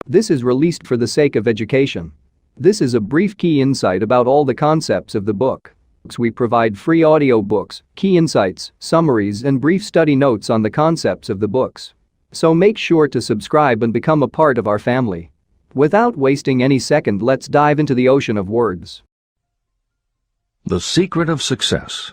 This is released for the sake of education. This is a brief key insight about all the concepts of the book. We provide free audio books, key insights, summaries and brief study notes on the concepts of the books. So make sure to subscribe and become a part of our family. Without wasting any second, let's dive into the ocean of words. The Secret of Success.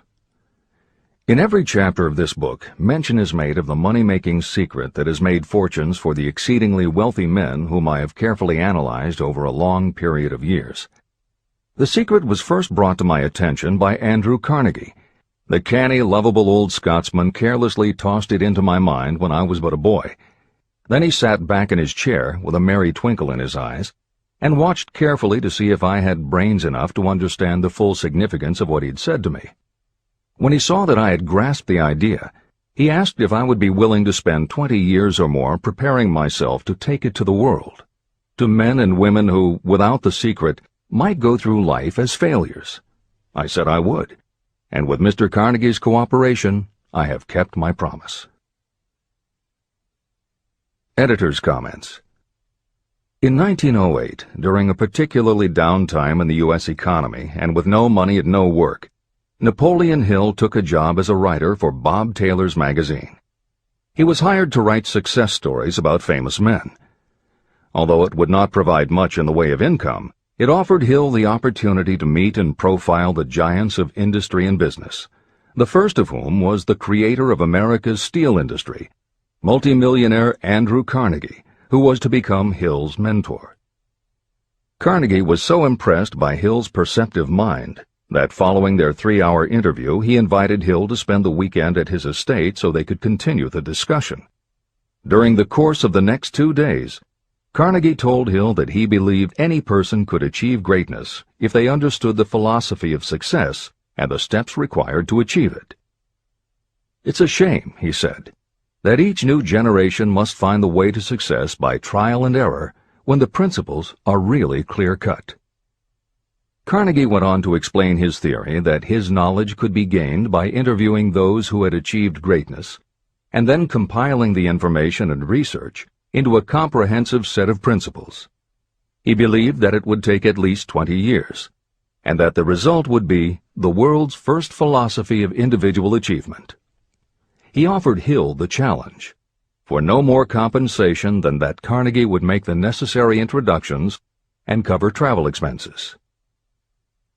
In every chapter of this book, mention is made of the money-making secret that has made fortunes for the exceedingly wealthy men whom I have carefully analyzed over a long period of years. The secret was first brought to my attention by Andrew Carnegie. The canny, lovable old Scotsman carelessly tossed it into my mind when I was but a boy. Then he sat back in his chair with a merry twinkle in his eyes and watched carefully to see if I had brains enough to understand the full significance of what he'd said to me. When he saw that I had grasped the idea, he asked if I would be willing to spend 20 years or more preparing myself to take it to the world, to men and women who, without the secret, might go through life as failures. I said I would, and with Mr. Carnegie's cooperation, I have kept my promise. Editor's comments. In 1908, during a particularly down time in the U.S. economy and with no money and no work, Napoleon Hill took a job as a writer for Bob Taylor's magazine. He was hired to write success stories about famous men. Although it would not provide much in the way of income, it offered Hill the opportunity to meet and profile the giants of industry and business, the first of whom was the creator of America's steel industry, multimillionaire Andrew Carnegie, who was to become Hill's mentor. Carnegie was so impressed by Hill's perceptive mind that following their 3-hour interview, he invited Hill to spend the weekend at his estate so they could continue the discussion. During the course of the next 2 days, Carnegie told Hill that he believed any person could achieve greatness if they understood the philosophy of success and the steps required to achieve it. "It's a shame," he said, "that each new generation must find the way to success by trial and error when the principles are really clear-cut." Carnegie went on to explain his theory that his knowledge could be gained by interviewing those who had achieved greatness, and then compiling the information and research into a comprehensive set of principles. He believed that it would take at least 20 years, and that the result would be the world's first philosophy of individual achievement. He offered Hill the challenge, for no more compensation than that Carnegie would make the necessary introductions and cover travel expenses.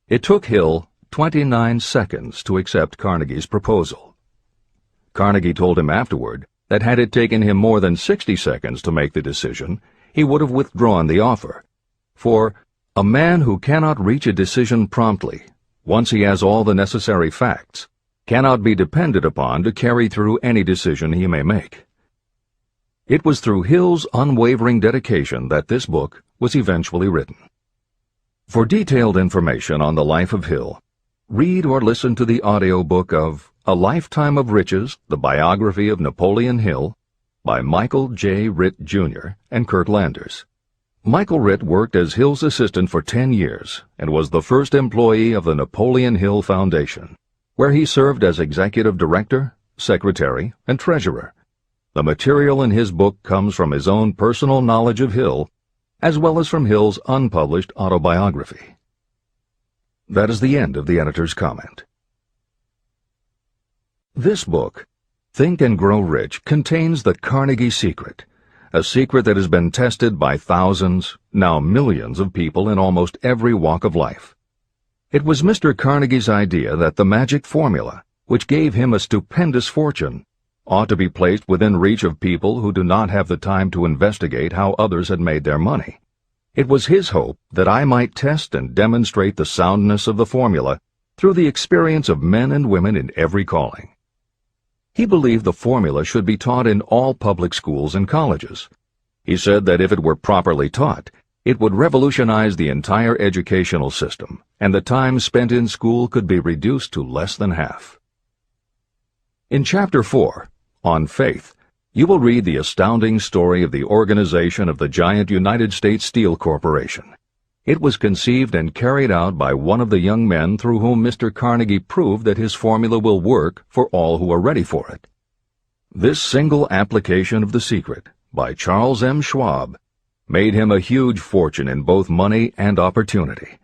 It took Hill 29 seconds to accept Carnegie's proposal. Carnegie told him afterward that had it taken him more than 60 seconds to make the decision, he would have withdrawn the offer. For a man who cannot reach a decision promptly, once he has all the necessary facts, cannot be depended upon to carry through any decision he may make. It was through Hill's unwavering dedication that this book was eventually written. For detailed information on the life of Hill, read or listen to the audiobook of A Lifetime of Riches, the Biography of Napoleon Hill, by Michael J. Ritt, Jr. and Kurt Landers. Michael Ritt worked as Hill's assistant for 10 years and was the first employee of the Napoleon Hill Foundation, where he served as executive director, secretary, and treasurer. The material in his book comes from his own personal knowledge of Hill, as well as from Hill's unpublished autobiography. That is the end of the editor's comment. This book, Think and Grow Rich, contains the Carnegie secret, a secret that has been tested by thousands, now millions of people in almost every walk of life. It was Mr. Carnegie's idea that the magic formula, which gave him a stupendous fortune, ought to be placed within reach of people who do not have the time to investigate how others had made their money. It was his hope that I might test and demonstrate the soundness of the formula through the experience of men and women in every calling. He believed the formula should be taught in all public schools and colleges. He said that if it were properly taught, it would revolutionize the entire educational system, and the time spent in school could be reduced to less than half. In Chapter 4, On Faith, you will read the astounding story of the organization of the giant United States Steel Corporation. It was conceived and carried out by one of the young men through whom Mr. Carnegie proved that his formula will work for all who are ready for it. This single application of the secret, by Charles M. Schwab, made him a huge fortune in both money and opportunity.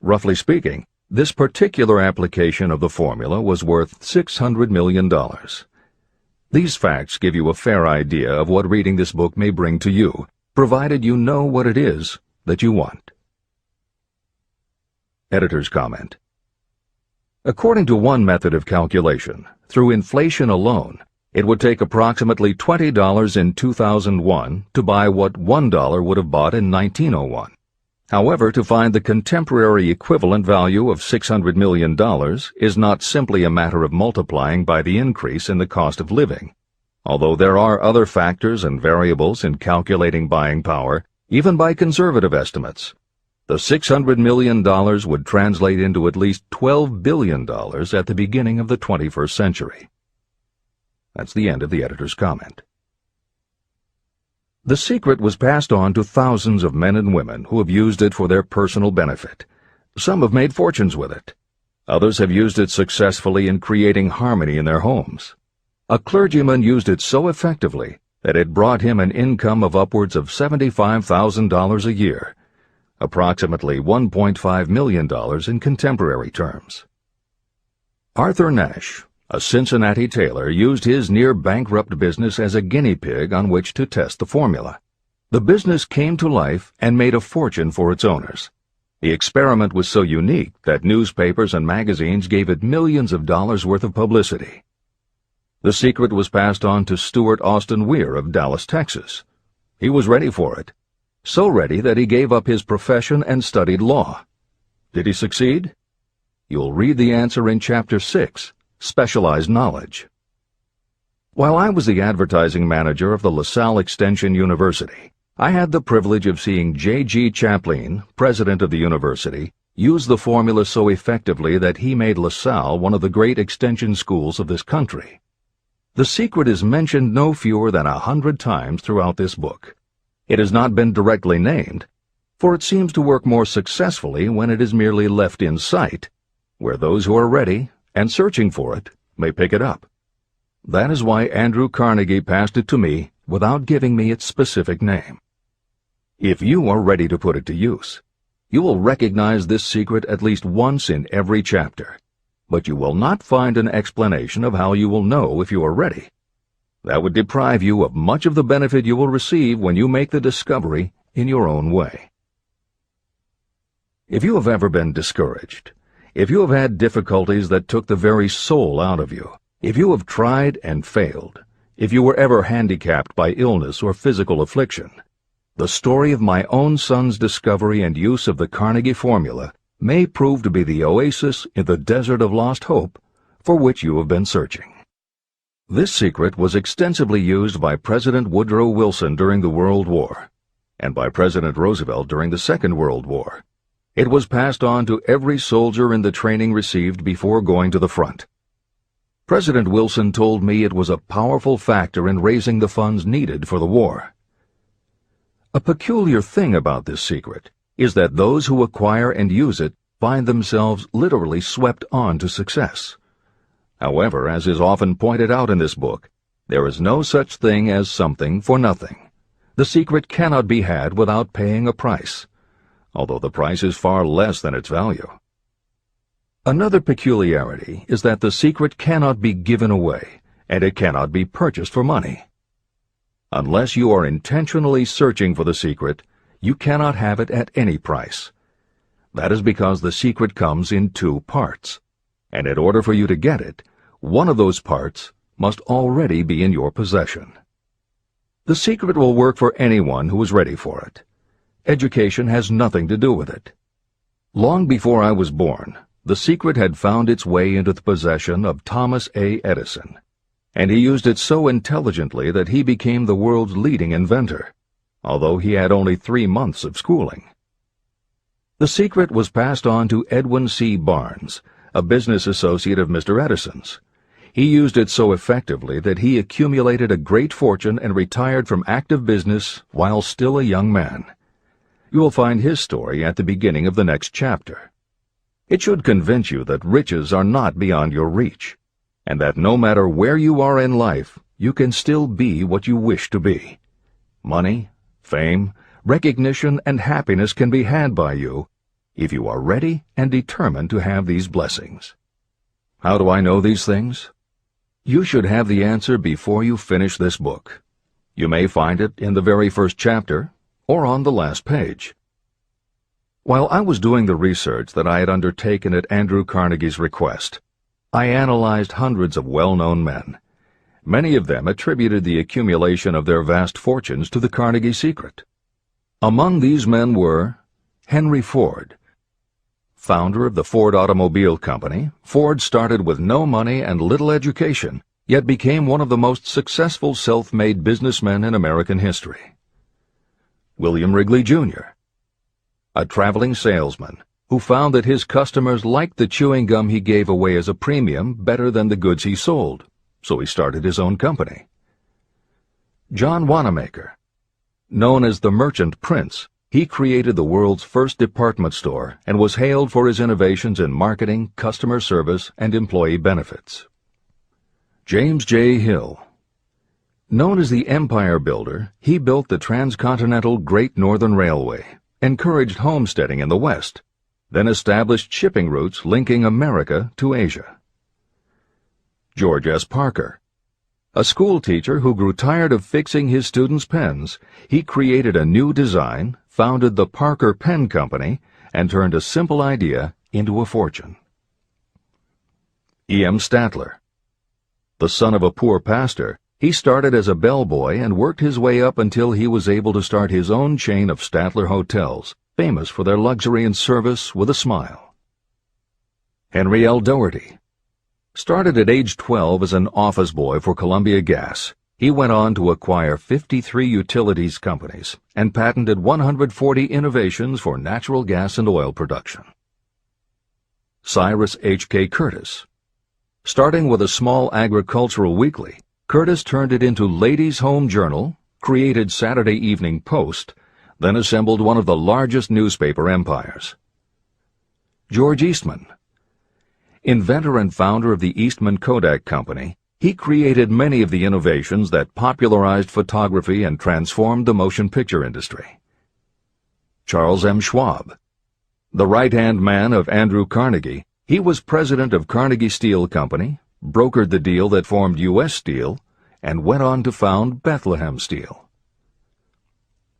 Roughly speaking, this particular application of the formula was worth $600 million. These facts give you a fair idea of what reading this book may bring to you, provided you know what it is that you want. Editor's comment. According to one method of calculation, through inflation alone, it would take approximately $20 in 2001 to buy what $1 would have bought in 1901. However, to find the contemporary equivalent value of $600 million is not simply a matter of multiplying by the increase in the cost of living. Although there are other factors and variables in calculating buying power, even by conservative estimates, the $600 million would translate into at least $12 billion at the beginning of the 21st century. That's the end of the editor's comment. The secret was passed on to thousands of men and women who have used it for their personal benefit. Some have made fortunes with it. Others have used it successfully in creating harmony in their homes. A clergyman used it so effectively that it brought him an income of upwards of $75,000 a year, approximately $1.5 million in contemporary terms. Arthur Nash, a Cincinnati tailor, used his near-bankrupt business as a guinea pig on which to test the formula. The business came to life and made a fortune for its owners. The experiment was so unique that newspapers and magazines gave it millions of dollars worth of publicity. The secret was passed on to Stuart Austin Weir of Dallas, Texas. He was ready for it, so ready that he gave up his profession and studied law. Did he succeed? You'll read the answer in Chapter 6, Specialized Knowledge. While I was the advertising manager of the LaSalle Extension University, I had the privilege of seeing J.G. Chaplin, president of the university, use the formula so effectively that he made LaSalle one of the great extension schools of this country. The secret is mentioned no fewer than 100 times throughout this book. It has not been directly named, for it seems to work more successfully when it is merely left in sight, where those who are ready and searching for it may pick it up. That is why Andrew Carnegie passed it to me without giving me its specific name. If you are ready to put it to use, you will recognize this secret at least once in every chapter, but you will not find an explanation of how you will know if you are ready. That would deprive you of much of the benefit you will receive when you make the discovery in your own way. If you have ever been discouraged, if you have had difficulties that took the very soul out of you, if you have tried and failed, if you were ever handicapped by illness or physical affliction, the story of my own son's discovery and use of the Carnegie formula may prove to be the oasis in the desert of lost hope for which you have been searching. This secret was extensively used by President Woodrow Wilson during the World War, and by President Roosevelt during the Second World War. It was passed on to every soldier in the training received before going to the front. President Wilson told me it was a powerful factor in raising the funds needed for the war. A peculiar thing about this secret is that those who acquire and use it find themselves literally swept on to success. However, as is often pointed out in this book, there is no such thing as something for nothing. The secret cannot be had without paying a price, although the price is far less than its value. Another peculiarity is that the secret cannot be given away, and it cannot be purchased for money. Unless you are intentionally searching for the secret, you cannot have it at any price. That is because the secret comes in two parts, and in order for you to get it, one of those parts must already be in your possession. The secret will work for anyone who is ready for it. Education has nothing to do with it. Long before I was born, the secret had found its way into the possession of Thomas A. Edison, and he used it so intelligently that he became the world's leading inventor, although he had only 3 months of schooling. The secret was passed on to Edwin C. Barnes, a business associate of Mr. Edison's. He used it so effectively that he accumulated a great fortune and retired from active business while still a young man. You will find his story at the beginning of the next chapter. It should convince you that riches are not beyond your reach, and that no matter where you are in life, you can still be what you wish to be. Money, fame, recognition, and happiness can be had by you if you are ready and determined to have these blessings. How do I know these things? You should have the answer before you finish this book. You may find it in the very first chapter or on the last page. While I was doing the research that I had undertaken at Andrew Carnegie's request, I analyzed hundreds of well-known men. Many of them attributed the accumulation of their vast fortunes to the Carnegie secret. Among these men were Henry Ford. Founder of the Ford Automobile Company, Ford started with no money and little education, yet became one of the most successful self-made businessmen in American history. William Wrigley, Jr., a traveling salesman who found that his customers liked the chewing gum he gave away as a premium better than the goods he sold, so he started his own company. John Wanamaker. Known as the Merchant Prince, he created the world's first department store and was hailed for his innovations in marketing, customer service, and employee benefits. James J. Hill. Known as the Empire Builder, he built the transcontinental Great Northern Railway, encouraged homesteading in the West, then established shipping routes linking America to Asia. George S. Parker. A school teacher who grew tired of fixing his students' pens, he created a new design, founded the Parker Pen Company, and turned a simple idea into a fortune. E. M. Statler. The son of a poor pastor, he started as a bellboy and worked his way up until he was able to start his own chain of Statler hotels, famous for their luxury and service with a smile. Henry L. Doherty. Started at age 12 as an office boy for Columbia Gas, he went on to acquire 53 utilities companies and patented 140 innovations for natural gas and oil production. Cyrus H.K. Curtis. Starting with a small agricultural weekly, Curtis turned it into Ladies' Home Journal, created Saturday Evening Post, then assembled one of the largest newspaper empires. George Eastman. Inventor and founder of the Eastman Kodak Company, he created many of the innovations that popularized photography and transformed the motion picture industry. Charles M. Schwab. The right-hand man of Andrew Carnegie, he was president of Carnegie Steel Company, brokered the deal that formed U.S. Steel, and went on to found Bethlehem Steel.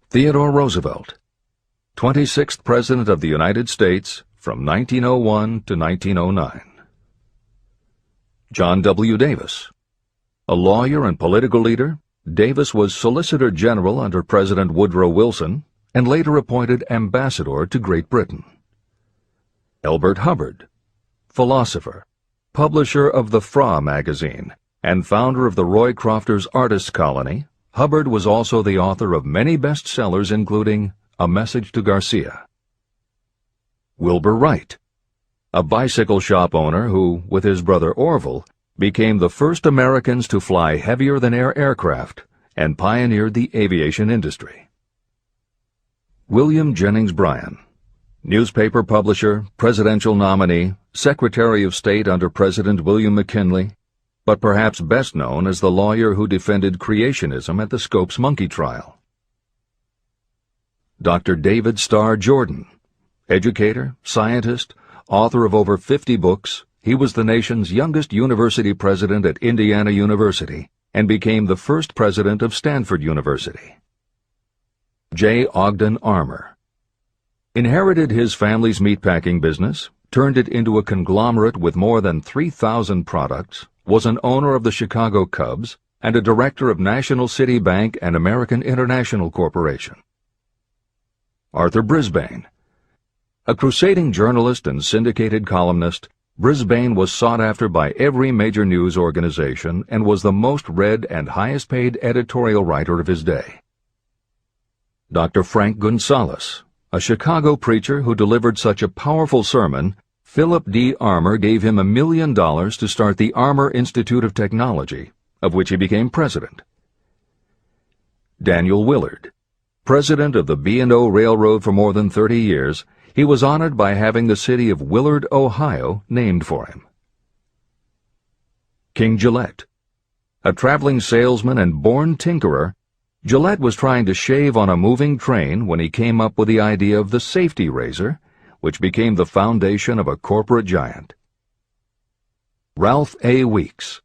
Theodore Roosevelt. 26th President of the United States from 1901 to 1909. John W. Davis. A lawyer and political leader, Davis was Solicitor General under President Woodrow Wilson and later appointed Ambassador to Great Britain. Elbert Hubbard. Philosopher, publisher of the Fra magazine, and founder of the Roy Crofters Artists Colony, Hubbard was also the author of many bestsellers including A Message to Garcia. Wilbur Wright. A bicycle shop owner who, with his brother Orville, became the first Americans to fly heavier-than-air aircraft and pioneered the aviation industry. William Jennings Bryan. Newspaper publisher, presidential nominee, Secretary of State under President William McKinley, but perhaps best known as the lawyer who defended creationism at the Scopes monkey trial. Dr. David Starr Jordan. Educator, scientist, author of over 50 books, he was the nation's youngest university president at Indiana University and became the first president of Stanford University. J. Ogden Armour. Inherited his family's meatpacking business, turned it into a conglomerate with more than 3,000 products, was an owner of the Chicago Cubs, and a director of National City Bank and American International Corporation. Arthur Brisbane. A crusading journalist and syndicated columnist, Brisbane was sought after by every major news organization and was the most read and highest-paid editorial writer of his day. Dr. Frank Gonzalez. A Chicago preacher who delivered such a powerful sermon, Philip D. Armour gave him $1 million to start the Armour Institute of Technology, of which he became president. Daniel Willard. President of the B&O Railroad for more than 30 years, he was honored by having the city of Willard, Ohio, named for him. King Gillette. A traveling salesman and born tinkerer, Gillette was trying to shave on a moving train when he came up with the idea of the safety razor, which became the foundation of a corporate giant. Ralph A. Weeks.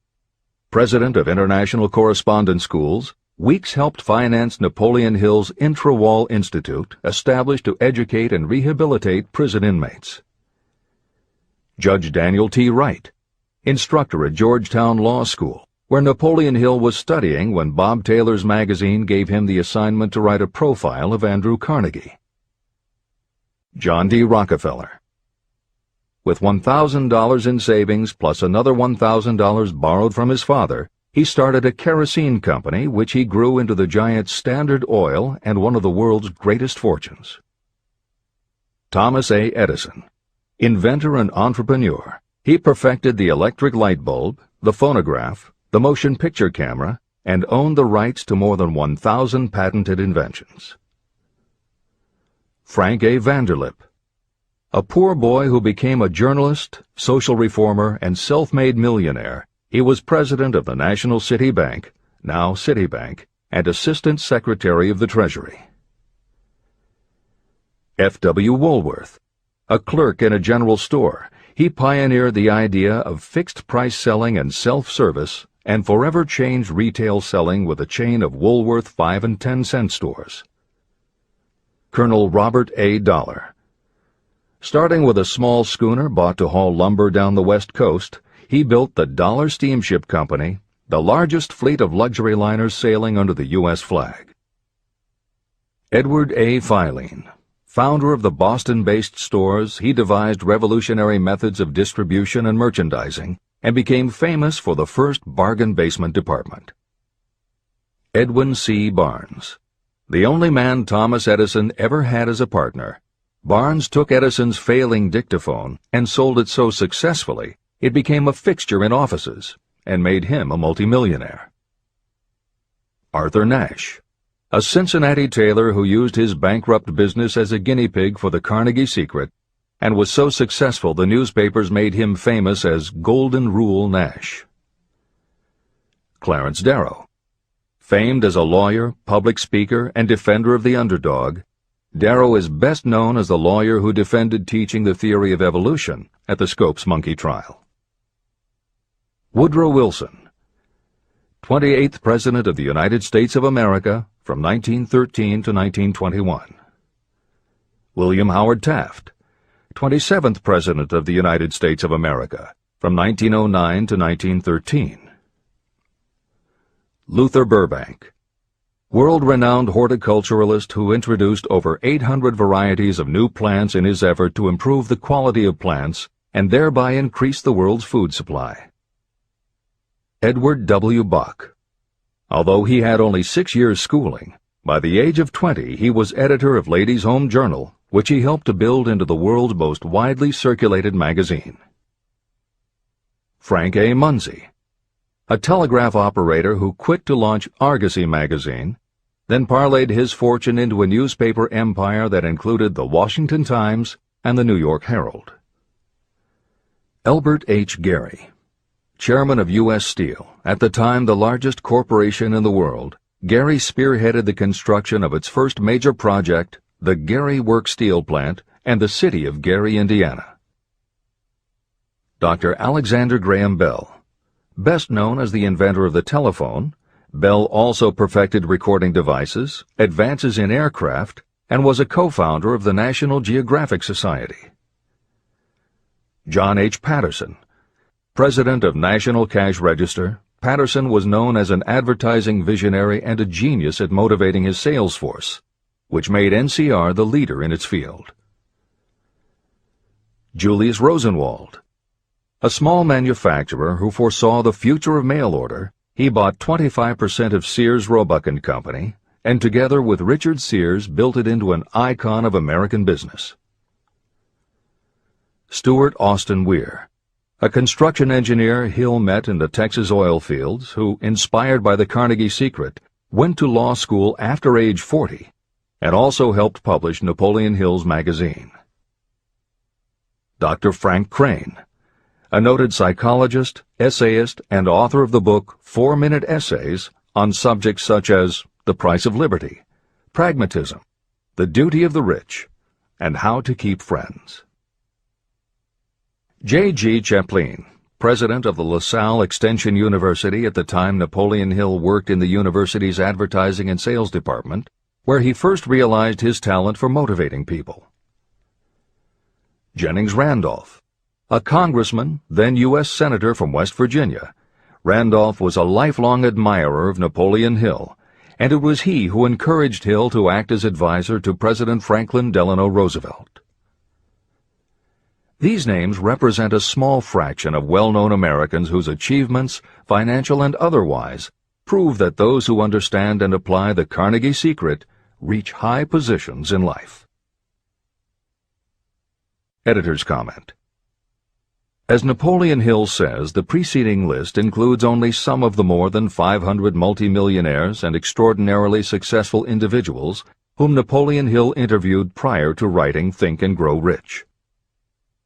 President of International Correspondence Schools, Weeks helped finance Napoleon Hill's Intra-Wall Institute, established to educate and rehabilitate prison inmates. Judge Daniel T. Wright, instructor at Georgetown Law School, where Napoleon Hill was studying when Bob Taylor's magazine gave him the assignment to write a profile of Andrew Carnegie. John D. Rockefeller. With $1,000 in savings plus another $1,000 borrowed from his father, he started a kerosene company which he grew into the giant Standard Oil and one of the world's greatest fortunes. Thomas A. Edison. Inventor and entrepreneur, he perfected the electric light bulb, the phonograph, the motion picture camera, and owned the rights to more than 1,000 patented inventions. Frank A. Vanderlip. A poor boy who became a journalist, social reformer, and self-made millionaire, he was president of the National City Bank, now Citibank, and Assistant Secretary of the Treasury. F. W. Woolworth. A clerk in a general store, he pioneered the idea of fixed-price selling and self-service and forever changed retail selling with a chain of Woolworth 5 and 10 cent stores. Colonel Robert A. Dollar. Starting with a small schooner bought to haul lumber down the West Coast, he built the Dollar Steamship Company, the largest fleet of luxury liners sailing under the U.S. flag. Edward A. Filene. Founder of the Boston-based stores, he devised revolutionary methods of distribution and merchandising and became famous for the first bargain basement department. Edwin C. Barnes. The only man Thomas Edison ever had as a partner, Barnes took Edison's failing dictaphone and sold it so successfully it became a fixture in offices and made him a multimillionaire. Arthur Nash. A Cincinnati tailor who used his bankrupt business as a guinea pig for the Carnegie Secret and was so successful the newspapers made him famous as Golden Rule Nash. Clarence Darrow. Famed as a lawyer, public speaker, and defender of the underdog, Darrow is best known as the lawyer who defended teaching the theory of evolution at the Scopes monkey trial. Woodrow Wilson. 28th President of the United States of America from 1913 to 1921. William Howard Taft. 27th President of the United States of America from 1909 to 1913. Luther Burbank. World-renowned horticulturalist who introduced over 800 varieties of new plants in his effort to improve the quality of plants and thereby increase the world's food supply. Edward W. Bok. Although he had only 6 years' schooling, by the age of 20 he was editor of Ladies' Home Journal, which he helped to build into the world's most widely circulated magazine. Frank A. Munsey. A telegraph operator who quit to launch Argosy magazine, then parlayed his fortune into a newspaper empire that included the Washington Times and the New York Herald. Elbert H. Gary. Chairman of U.S. Steel, at the time the largest corporation in the world, Gary spearheaded the construction of its first major project, the Gary Works Steel Plant, and the city of Gary, Indiana. Dr. Alexander Graham Bell. Best known as the inventor of the telephone, Bell also perfected recording devices, advances in aircraft, and was a co-founder of the National Geographic Society. John H. Patterson. President of National Cash Register, Patterson was known as an advertising visionary and a genius at motivating his sales force, which made NCR the leader in its field. Julius Rosenwald. A small manufacturer who foresaw the future of mail order, he bought 25% of Sears Roebuck & Company, and together with Richard Sears built it into an icon of American business. Stuart Austin Weir. A construction engineer Hill met in the Texas oil fields who, inspired by the Carnegie Secret, went to law school after age 40 and also helped publish Napoleon Hill's magazine. Dr. Frank Crane. A noted psychologist, essayist, and author of the book 4-Minute Essays on subjects such as The Price of Liberty, Pragmatism, The Duty of the Rich, and How to Keep Friends. J.G. Chaplin, president of the LaSalle Extension University at the time Napoleon Hill worked in the university's advertising and sales department, where he first realized his talent for motivating people. Jennings Randolph, a congressman, then U.S. Senator from West Virginia, Randolph was a lifelong admirer of Napoleon Hill, and it was he who encouraged Hill to act as advisor to President Franklin Delano Roosevelt. These names represent a small fraction of well-known Americans whose achievements, financial and otherwise, prove that those who understand and apply the Carnegie secret reach high positions in life. Editor's comment. As Napoleon Hill says, the preceding list includes only some of the more than 500 multimillionaires and extraordinarily successful individuals whom Napoleon Hill interviewed prior to writing Think and Grow Rich.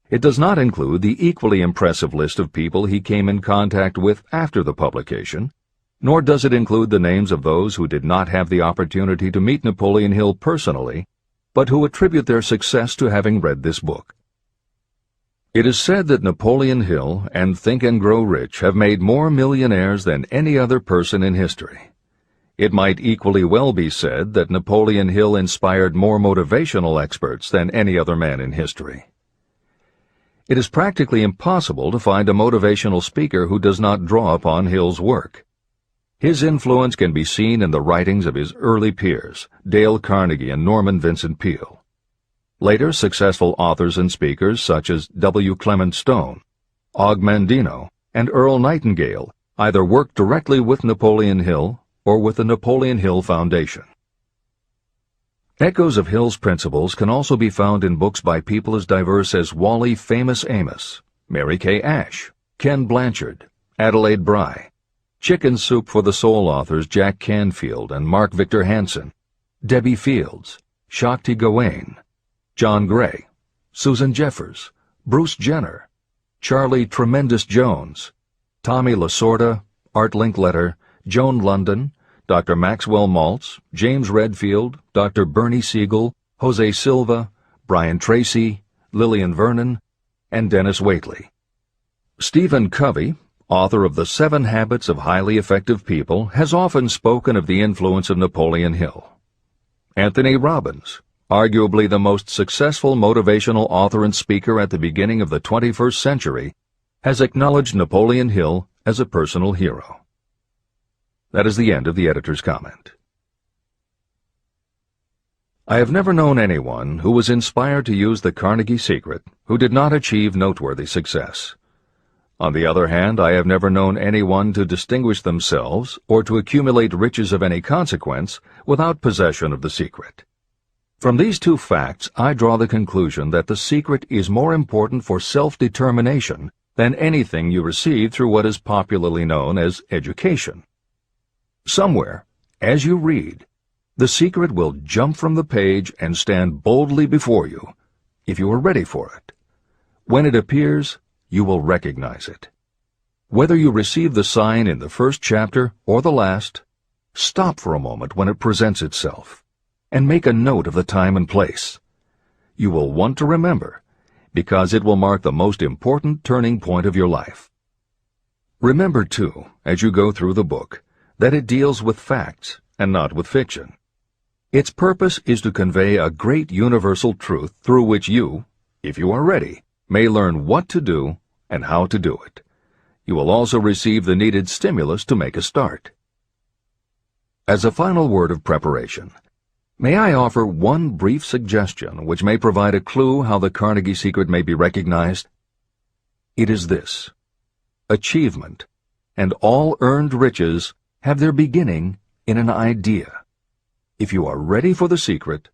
It does not include the equally impressive list of people he came in contact with after the publication, nor does it include the names of those who did not have the opportunity to meet Napoleon Hill personally, but who attribute their success to having read this book. It is said that Napoleon Hill and Think and Grow Rich have made more millionaires than any other person in history. It might equally well be said that Napoleon Hill inspired more motivational experts than any other man in history. It is practically impossible to find a motivational speaker who does not draw upon Hill's work. His influence can be seen in the writings of his early peers, Dale Carnegie and Norman Vincent Peale. Later successful authors and speakers such as W. Clement Stone, Og Mandino, and Earl Nightingale either worked directly with Napoleon Hill or with the Napoleon Hill Foundation. Echoes of Hill's principles can also be found in books by people as diverse as Wally Famous Amos, Mary Kay Ash, Ken Blanchard, Adelaide Bry, Chicken Soup for the Soul authors Jack Canfield and Mark Victor Hansen, Debbie Fields, Shakti Gawain, John Gray, Susan Jeffers, Bruce Jenner, Charlie Tremendous Jones, Tommy Lasorda, Art Linkletter, Joan London, Dr. Maxwell Maltz, James Redfield, Dr. Bernie Siegel, Jose Silva, Brian Tracy, Lillian Vernon, and Dennis Waitley. Stephen Covey, author of The 7 Habits of Highly Effective People, has often spoken of the influence of Napoleon Hill. Anthony Robbins, arguably the most successful motivational author and speaker at the beginning of the 21st century, has acknowledged Napoleon Hill as a personal hero. That is the end of the editor's comment. I have never known anyone who was inspired to use the Carnegie secret who did not achieve noteworthy success. On the other hand, I have never known anyone to distinguish themselves or to accumulate riches of any consequence without possession of the secret. From these two facts, I draw the conclusion that the secret is more important for self-determination than anything you receive through what is popularly known as education. Somewhere, as you read, the secret will jump from the page and stand boldly before you, if you are ready for it. When it appears, you will recognize it. Whether you receive the sign in the first chapter or the last, stop for a moment when it presents itself, and make a note of the time and place. You will want to remember, because it will mark the most important turning point of your life. Remember, too, as you go through the book, that it deals with facts and not with fiction. Its purpose is to convey a great universal truth through which you, if you are ready, may learn what to do and how to do it. You will also receive the needed stimulus to make a start. As a final word of preparation, may I offer one brief suggestion which may provide a clue how the Carnegie secret may be recognized? It is this: achievement and all earned riches have their beginning in an idea. If you are ready for the secret,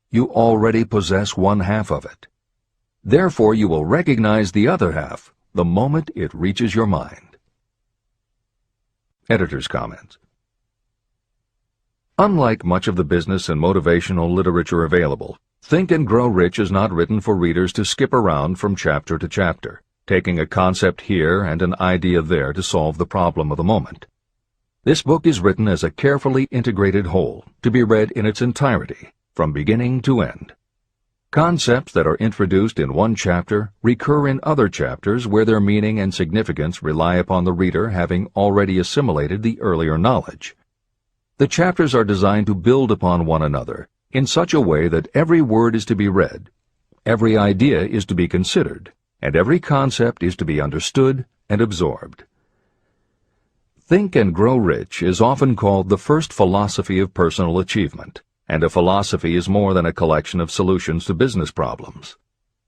you already possess one half of it. Therefore, you will recognize the other half the moment it reaches your mind. Editor's comment. Unlike much of the business and motivational literature available, Think and Grow Rich is not written for readers to skip around from chapter to chapter, taking a concept here and an idea there to solve the problem of the moment. This book is written as a carefully integrated whole, to be read in its entirety, from beginning to end. Concepts that are introduced in one chapter recur in other chapters where their meaning and significance rely upon the reader having already assimilated the earlier knowledge. The chapters are designed to build upon one another in such a way that every word is to be read, every idea is to be considered, and every concept is to be understood and absorbed. Think and Grow Rich is often called the first philosophy of personal achievement, and a philosophy is more than a collection of solutions to business problems.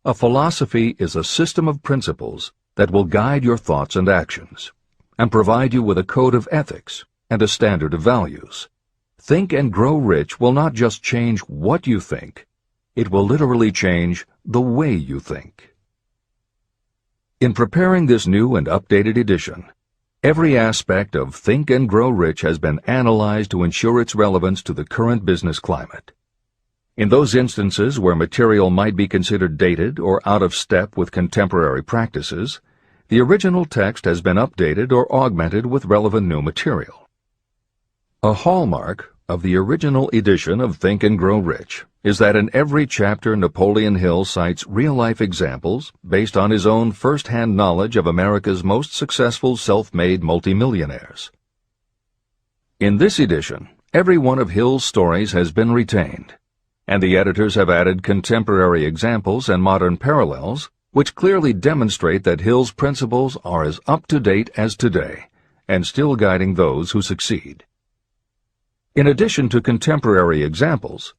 A philosophy is a system of principles that will guide your thoughts and actions, and provide you with a code of ethics and a standard of values. Think and Grow Rich will not just change what you think, it will literally change the way you think. In preparing this new and updated edition, every aspect of Think and Grow Rich has been analyzed to ensure its relevance to the current business climate. In those instances where material might be considered dated or out of step with contemporary practices, the original text has been updated or augmented with relevant new material. A hallmark of the original edition of Think and Grow Rich is that in every chapter Napoleon Hill cites real-life examples based on his own first-hand knowledge of America's most successful self-made multimillionaires. In this edition, every one of Hill's stories has been retained, and the editors have added contemporary examples and modern parallels which clearly demonstrate that Hill's principles are as up-to-date as today and still guiding those who succeed. In addition to contemporary examples,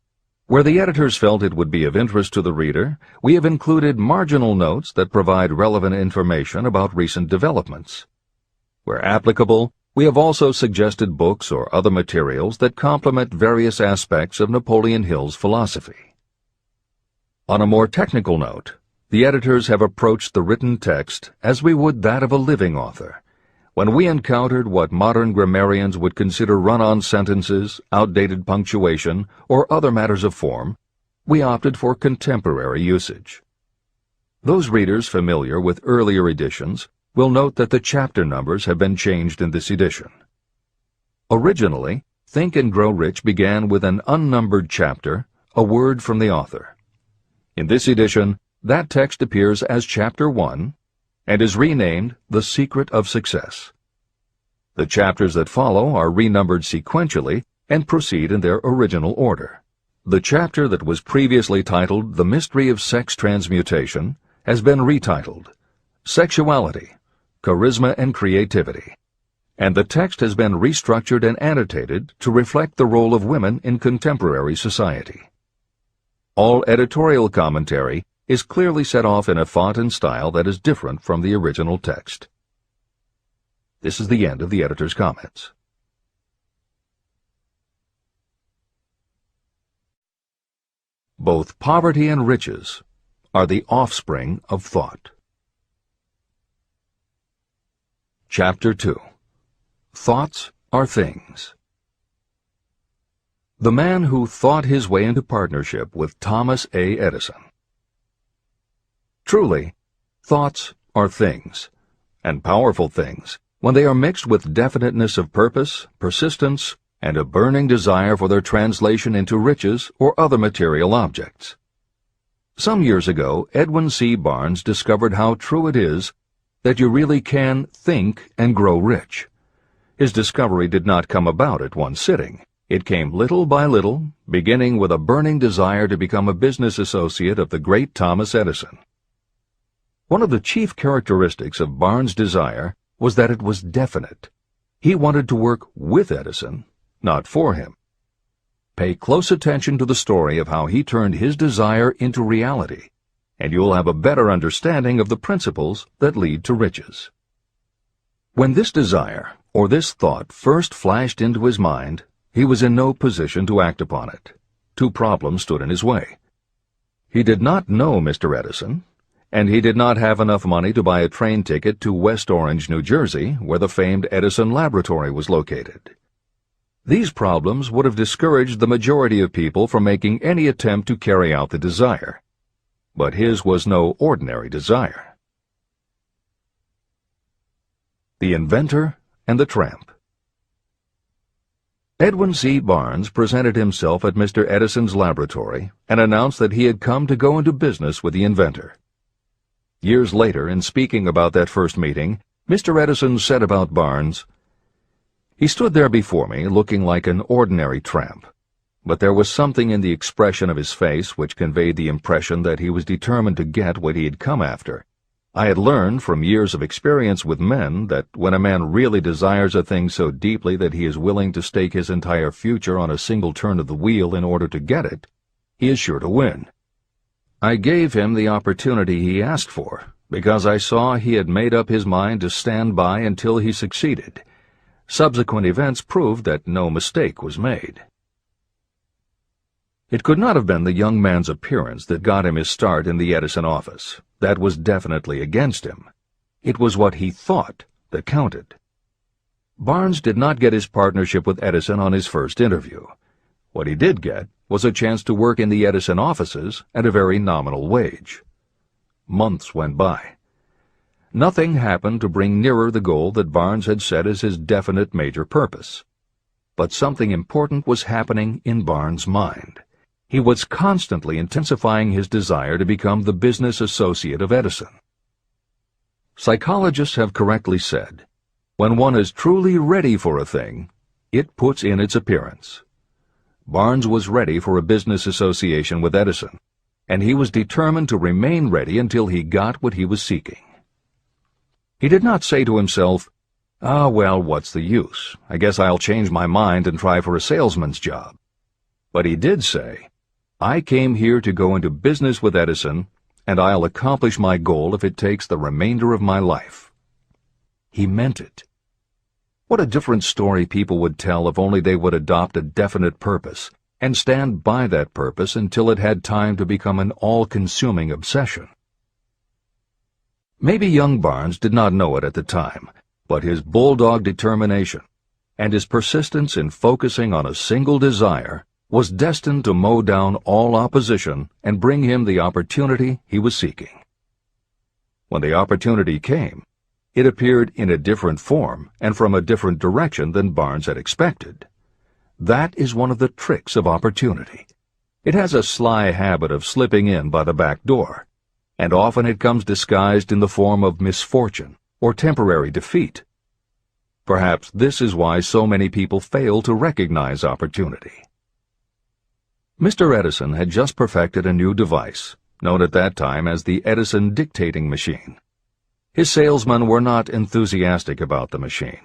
where the editors felt it would be of interest to the reader, we have included marginal notes that provide relevant information about recent developments. Where applicable, we have also suggested books or other materials that complement various aspects of Napoleon Hill's philosophy. On a more technical note, the editors have approached the written text as we would that of a living author. When we encountered what modern grammarians would consider run-on sentences, outdated punctuation, or other matters of form, we opted for contemporary usage. Those readers familiar with earlier editions will note that the chapter numbers have been changed in this edition. Originally, Think and Grow Rich began with an unnumbered chapter, a word from the author. In this edition, that text appears as Chapter 1, and is renamed The Secret of Success. The chapters that follow are renumbered sequentially and proceed in their original order. The chapter that was previously titled The Mystery of Sex Transmutation has been retitled Sexuality, Charisma and Creativity, and the text has been restructured and annotated to reflect the role of women in contemporary society. All editorial commentary is clearly set off in a font and style that is different from the original text. This is the end of the editor's comments. Both poverty and riches are the offspring of thought. Chapter 2. Thoughts are Things. The man who thought his way into partnership with Thomas A. Edison. Truly, thoughts are things, and powerful things, when they are mixed with definiteness of purpose, persistence, and a burning desire for their translation into riches or other material objects. Some years ago, Edwin C. Barnes discovered how true it is that you really can think and grow rich. His discovery did not come about at one sitting. It came little by little, beginning with a burning desire to become a business associate of the great Thomas Edison. One of the chief characteristics of Barnes' desire was that it was definite. He wanted to work with Edison, not for him. Pay close attention to the story of how he turned his desire into reality, and you'll have a better understanding of the principles that lead to riches. When this desire, or this thought, first flashed into his mind, he was in no position to act upon it. Two problems stood in his way. He did not know Mr. Edison, and he did not have enough money to buy a train ticket to West Orange, New Jersey, where the famed Edison Laboratory was located. These problems would have discouraged the majority of people from making any attempt to carry out the desire. But his was no ordinary desire. The Inventor and the Tramp. Edwin C. Barnes presented himself at Mr. Edison's laboratory and announced that he had come to go into business with the inventor. Years later, in speaking about that first meeting, Mr. Edison said about Barnes, "He stood there before me looking like an ordinary tramp, but there was something in the expression of his face which conveyed the impression that he was determined to get what he had come after. I had learned from years of experience with men that when a man really desires a thing so deeply that he is willing to stake his entire future on a single turn of the wheel in order to get it, he is sure to win. I gave him the opportunity he asked for, because I saw he had made up his mind to stand by until he succeeded. Subsequent events proved that no mistake was made." It could not have been the young man's appearance that got him his start in the Edison office. That was definitely against him. It was what he thought that counted. Barnes did not get his partnership with Edison on his first interview. What he did get was a chance to work in the Edison offices at a very nominal wage. Months went by. Nothing happened to bring nearer the goal that Barnes had set as his definite major purpose. But something important was happening in Barnes' mind. He was constantly intensifying his desire to become the business associate of Edison. Psychologists have correctly said, when one is truly ready for a thing, it puts in its appearance. Barnes was ready for a business association with Edison, and he was determined to remain ready until he got what he was seeking. He did not say to himself, "Ah, well, what's the use? I guess I'll change my mind and try for a salesman's job." But he did say, "I came here to go into business with Edison, and I'll accomplish my goal if it takes the remainder of my life." He meant it. What a different story people would tell if only they would adopt a definite purpose and stand by that purpose until it had time to become an all-consuming obsession. Maybe young Barnes did not know it at the time, but his bulldog determination and his persistence in focusing on a single desire was destined to mow down all opposition and bring him the opportunity he was seeking. When the opportunity came, it appeared in a different form and from a different direction than Barnes had expected. That is one of the tricks of opportunity. It has a sly habit of slipping in by the back door, and often it comes disguised in the form of misfortune or temporary defeat. Perhaps this is why so many people fail to recognize opportunity. Mr. Edison had just perfected a new device, known at that time as the Edison dictating machine. His salesmen were not enthusiastic about the machine.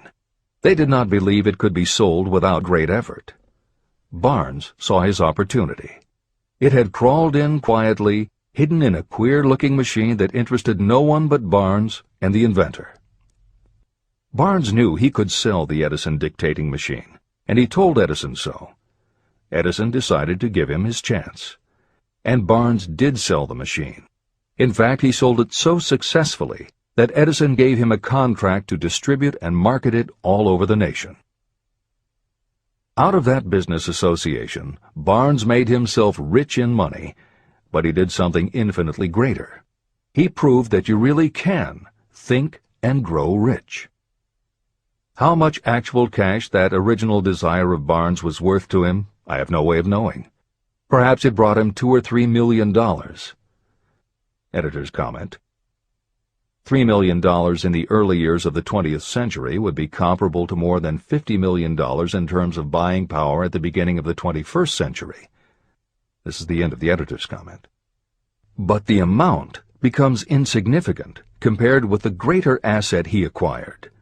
They did not believe it could be sold without great effort. Barnes saw his opportunity. It had crawled in quietly, hidden in a queer-looking machine that interested no one but Barnes and the inventor. Barnes knew he could sell the Edison dictating machine, and he told Edison so. Edison decided to give him his chance. And Barnes did sell the machine. In fact, he sold it so successfully that Edison gave him a contract to distribute and market it all over the nation. Out of that business association, Barnes made himself rich in money, but he did something infinitely greater. He proved that you really can think and grow rich. How much actual cash that original desire of Barnes was worth to him, I have no way of knowing. Perhaps it brought him $2 or $3 million. Editor's comment: $3 million in the early years of the 20th century would be comparable to more than $50 million in terms of buying power at the beginning of the 21st century. This is the end of the editor's comment. But the amount becomes insignificant compared with the greater asset he acquired: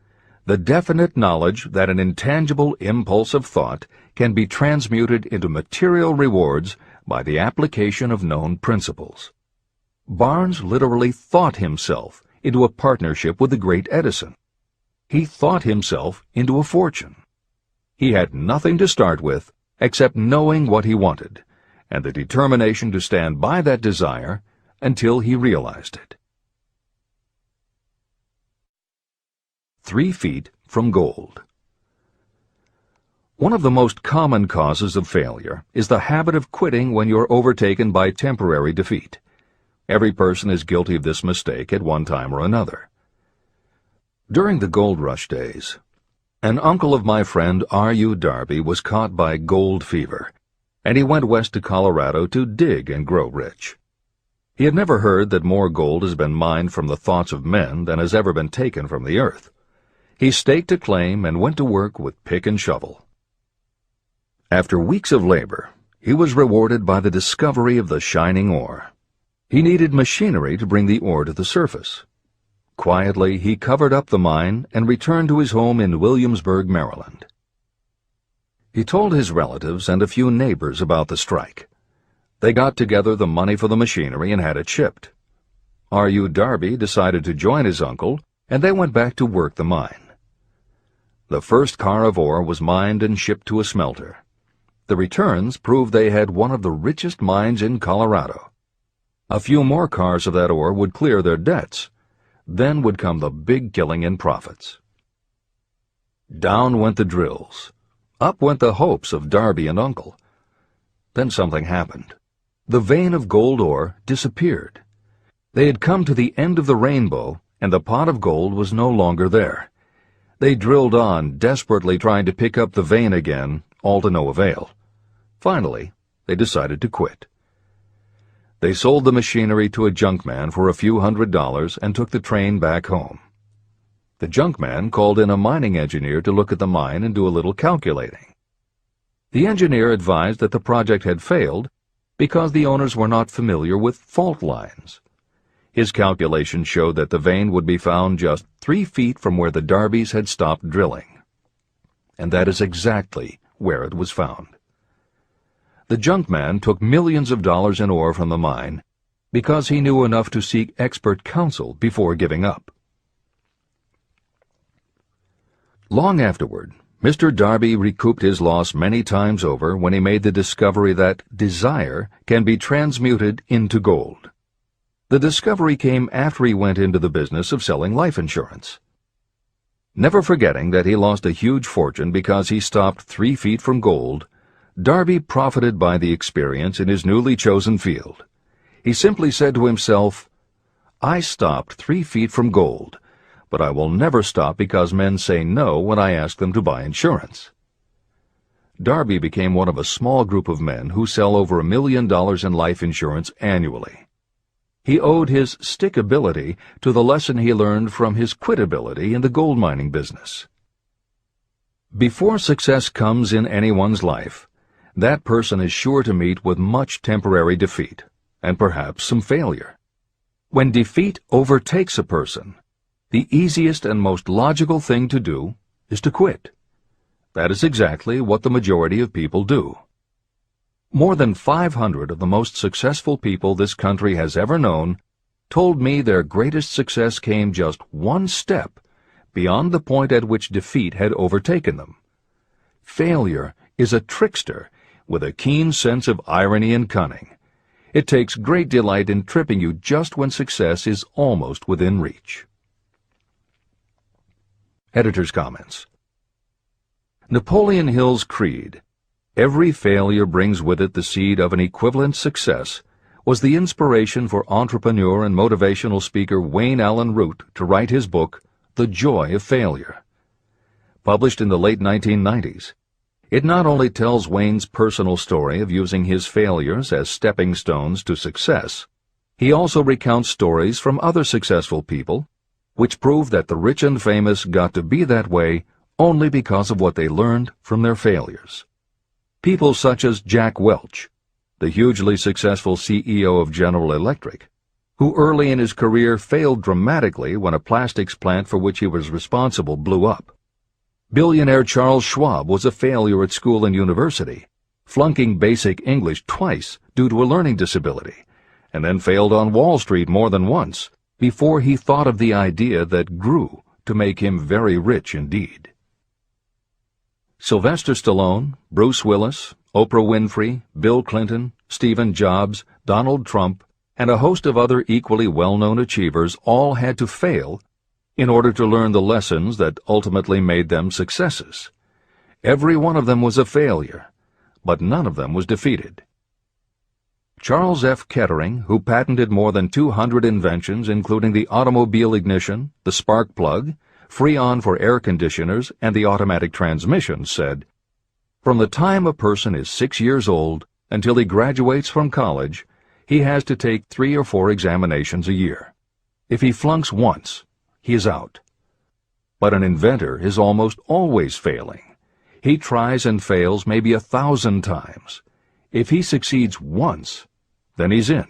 the definite knowledge that an intangible impulse of thought can be transmuted into material rewards by the application of known principles. Barnes literally thought himself into a partnership with the great Edison. He thought himself into a fortune. He had nothing to start with except knowing what he wanted, and the determination to stand by that desire until he realized it. 3 feet from gold. One of the most common causes of failure is the habit of quitting when you're overtaken by temporary defeat. Every person is guilty of this mistake at one time or another. During the gold rush days, An uncle of my friend R.U. Darby was caught by gold fever, and he went west to Colorado to dig and grow rich. He had never heard that more gold has been mined from the thoughts of men than has ever been taken from the earth. He staked a claim and went to work with pick and shovel. After weeks of labor, he was rewarded by the discovery of the shining ore. He needed machinery to bring the ore to the surface. Quietly, he covered up the mine and returned to his home in Williamsburg, Maryland. He told his relatives and a few neighbors about the strike. They got together the money for the machinery and had it shipped. R.U. Darby decided to join his uncle, and they went back to work the mine. The first car of ore was mined and shipped to a smelter. The returns proved they had one of the richest mines in Colorado. A few more cars of that ore would clear their debts. Then would come the big killing in profits. Down went the drills. Up went the hopes of Darby and Uncle. Then something happened. The vein of gold ore disappeared. They had come to the end of the rainbow, and the pot of gold was no longer there. They drilled on, desperately trying to pick up the vein again, all to no avail. Finally, they decided to quit. They sold the machinery to a junkman for a few $100s and took the train back home. The junkman called in a mining engineer to look at the mine and do a little calculating. The engineer advised that the project had failed because the owners were not familiar with fault lines. His calculations showed that the vein would be found just 3 feet from where the Darbys had stopped drilling. And that is exactly where it was found. The junkman took millions of dollars in ore from the mine because he knew enough to seek expert counsel before giving up. Long afterward, Mr. Darby recouped his loss many times over when he made the discovery that desire can be transmuted into gold. The discovery came after he went into the business of selling life insurance. Never forgetting that he lost a huge fortune because he stopped 3 feet from gold, Darby profited by the experience in his newly chosen field. He simply said to himself, "I stopped 3 feet from gold, but I will never stop because men say no when I ask them to buy insurance." Darby became one of a small group of men who sell over $1 million in life insurance annually. He owed his stickability to the lesson he learned from his quitability in the gold mining business. Before success comes in anyone's life, that person is sure to meet with much temporary defeat, and perhaps some failure. When defeat overtakes a person, the easiest and most logical thing to do is to quit. That is exactly what the majority of people do. More than 500 of the most successful people this country has ever known told me their greatest success came just one step beyond the point at which defeat had overtaken them. Failure is a trickster with a keen sense of irony and cunning. It takes great delight in tripping you just when success is almost within reach. Editor's comments. Napoleon Hill's creed, "Every failure brings with it the seed of an equivalent success," was the inspiration for entrepreneur and motivational speaker Wayne Allen Root to write his book, The Joy of Failure. Published in the late 1990s, it not only tells Wayne's personal story of using his failures as stepping stones to success, he also recounts stories from other successful people, which prove that the rich and famous got to be that way only because of what they learned from their failures. People such as Jack Welch, the hugely successful CEO of General Electric, who early in his career failed dramatically when a plastics plant for which he was responsible blew up. Billionaire Charles Schwab was a failure at school and university, flunking basic English twice due to a learning disability, and then failed on Wall Street more than once before he thought of the idea that grew to make him very rich indeed. Sylvester Stallone, Bruce Willis, Oprah Winfrey, Bill Clinton, Stephen Jobs, Donald Trump, and a host of other equally well-known achievers all had to fail in order to learn the lessons that ultimately made them successes. Every one of them was a failure, but none of them was defeated. Charles F. Kettering, who patented more than 200 inventions including the automobile ignition, the spark plug, Freon for air conditioners and the automatic transmission, said, "From the time a person is 6 years old until he graduates from college, he has to take 3 or 4 examinations a year. If he flunks once, he is out." But an inventor is almost always failing. He tries and fails maybe 1,000 times. If he succeeds once, then he's in.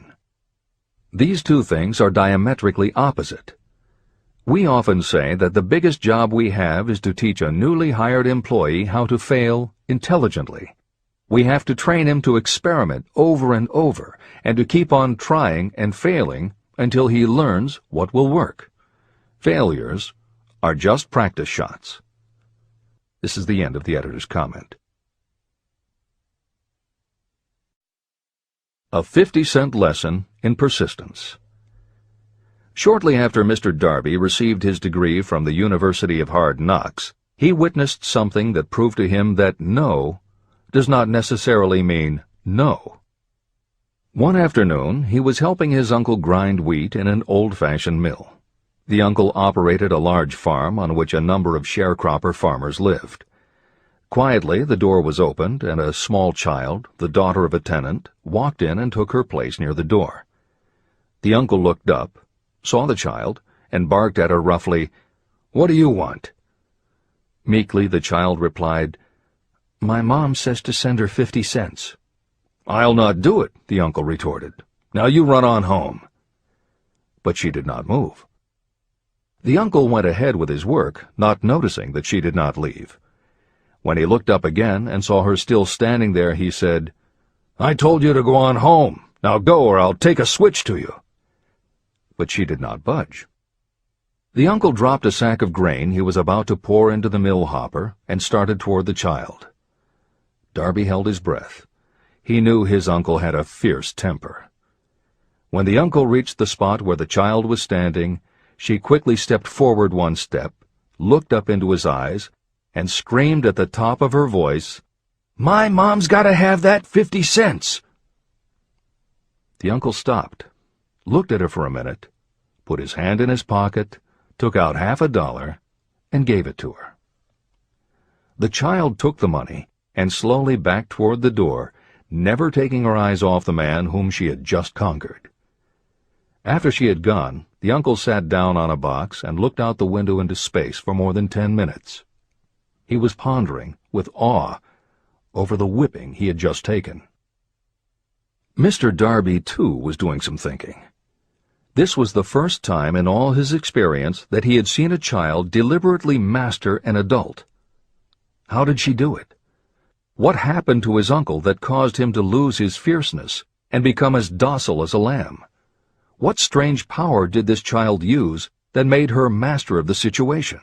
These two things are diametrically opposite. We often say that the biggest job we have is to teach a newly hired employee how to fail intelligently. We have to train him to experiment over and over and to keep on trying and failing until he learns what will work. Failures are just practice shots. This is the end of the editor's comment. A 50-cent lesson in persistence. Shortly after Mr. Darby received his degree from the University of Hard Knocks, he witnessed something that proved to him that no does not necessarily mean no. One afternoon, he was helping his uncle grind wheat in an old-fashioned mill. The uncle operated a large farm on which a number of sharecropper farmers lived. Quietly, the door was opened, and a small child, the daughter of a tenant, walked in and took her place near the door. The uncle looked up, saw the child, and barked at her roughly, "What do you want?" Meekly, the child replied, "My mom says to send her 50 cents. "I'll not do it," the uncle retorted. "Now you run on home." But she did not move. The uncle went ahead with his work, not noticing that she did not leave. When he looked up again and saw her still standing there, he said, "I told you to go on home. Now go, or I'll take a switch to you." But she did not budge. The uncle dropped a sack of grain he was about to pour into the mill hopper and started toward the child. Darby held his breath. He knew his uncle had a fierce temper. When the uncle reached the spot where the child was standing, she quickly stepped forward 1 step, looked up into his eyes, and screamed at the top of her voice, "My mom's got to have that 50 cents!" The uncle stopped, looked at her for a minute, put his hand in his pocket, took out $50, and gave it to her. The child took the money and slowly backed toward the door, never taking her eyes off the man whom she had just conquered. After she had gone, the uncle sat down on a box and looked out the window into space for more than 10 minutes. He was pondering, with awe, over the whipping he had just taken. Mr. Darby, too, was doing some thinking. This was the first time in all his experience that he had seen a child deliberately master an adult. How did she do it? What happened to his uncle that caused him to lose his fierceness and become as docile as a lamb? What strange power did this child use that made her master of the situation?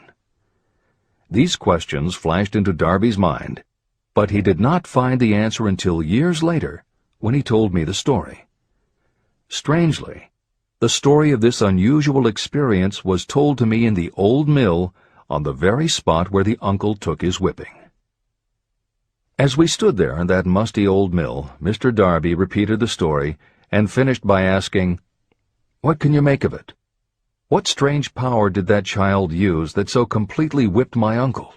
These questions flashed into Darby's mind, but he did not find the answer until years later, when he told me the story. Strangely, the story of this unusual experience was told to me in the old mill on the very spot where the uncle took his whipping. As we stood there in that musty old mill, Mr. Darby repeated the story and finished by asking, "What can you make of it? What strange power did that child use that so completely whipped my uncle?"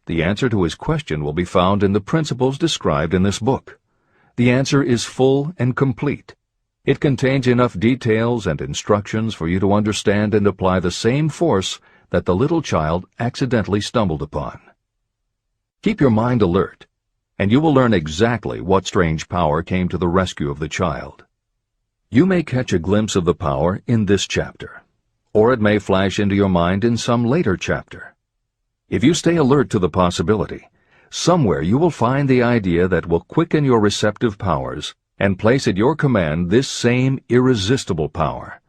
The answer to his question will be found in the principles described in this book. The answer is full and complete. It contains enough details and instructions for you to understand and apply the same force that the little child accidentally stumbled upon. Keep your mind alert, and you will learn exactly what strange power came to the rescue of the child. You may catch a glimpse of the power in this chapter, or it may flash into your mind in some later chapter. If you stay alert to the possibility, somewhere you will find the idea that will quicken your receptive powers and place at your command this same irresistible power.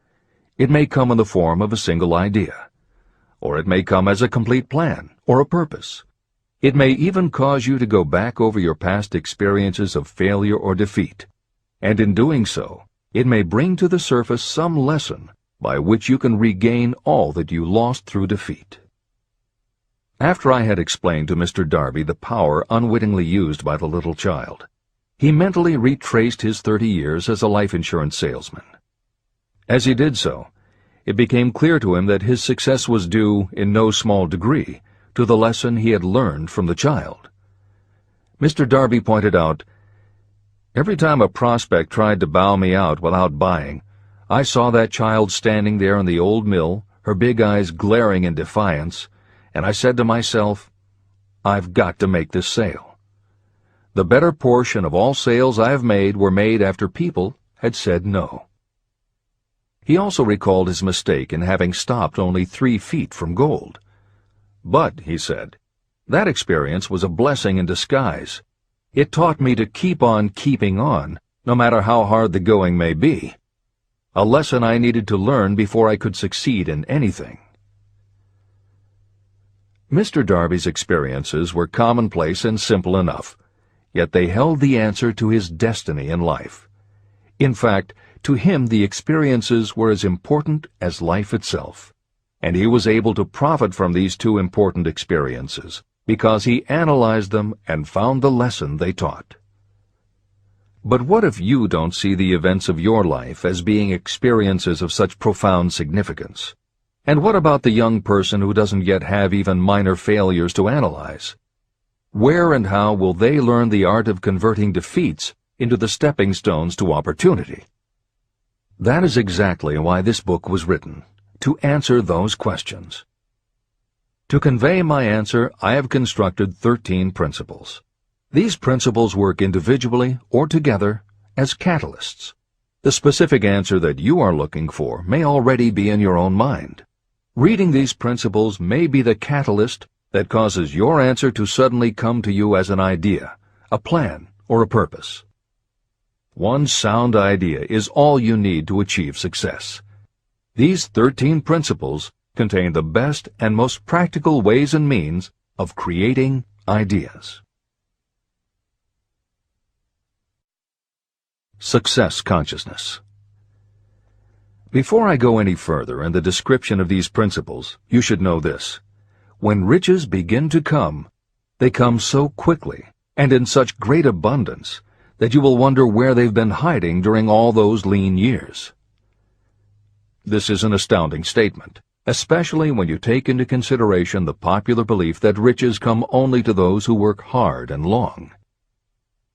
It may come in the form of a single idea, or it may come as a complete plan or a purpose. It may even cause you to go back over your past experiences of failure or defeat, and in doing so, it may bring to the surface some lesson by which you can regain all that you lost through defeat. After I had explained to Mr. Darby the power unwittingly used by the little child, he mentally retraced his 30 years as a life insurance salesman. As he did so, it became clear to him that his success was due, in no small degree, to the lesson he had learned from the child. Mr. Darby pointed out, "Every time a prospect tried to bow me out without buying, I saw that child standing there in the old mill, her big eyes glaring in defiance, and I said to myself, I've got to make this sale. The better portion of all sales I've made were made after people had said no." He also recalled his mistake in having stopped only 3 feet from gold. "But," he said, "that experience was a blessing in disguise. It taught me to keep on keeping on, no matter how hard the going may be. A lesson I needed to learn before I could succeed in anything." Mr. Darby's experiences were commonplace and simple enough, yet they held the answer to his destiny in life. In fact, to him the experiences were as important as life itself, and he was able to profit from these 2 important experiences because he analyzed them and found the lesson they taught. But what if you don't see the events of your life as being experiences of such profound significance? And what about the young person who doesn't yet have even minor failures to analyze? Where and how will they learn the art of converting defeats into the stepping stones to opportunity? That is exactly why this book was written, to answer those questions. To convey my answer, I have constructed 13 principles. These principles work individually or together as catalysts. The specific answer that you are looking for may already be in your own mind. Reading these principles may be the catalyst that causes your answer to suddenly come to you as an idea, a plan, or a purpose. One sound idea is all you need to achieve success. These 13 principles contain the best and most practical ways and means of creating ideas. Success consciousness. Before I go any further in the description of these principles, you should know this. When riches begin to come, they come so quickly and in such great abundance that you will wonder where they've been hiding during all those lean years. This is an astounding statement, especially when you take into consideration the popular belief that riches come only to those who work hard and long.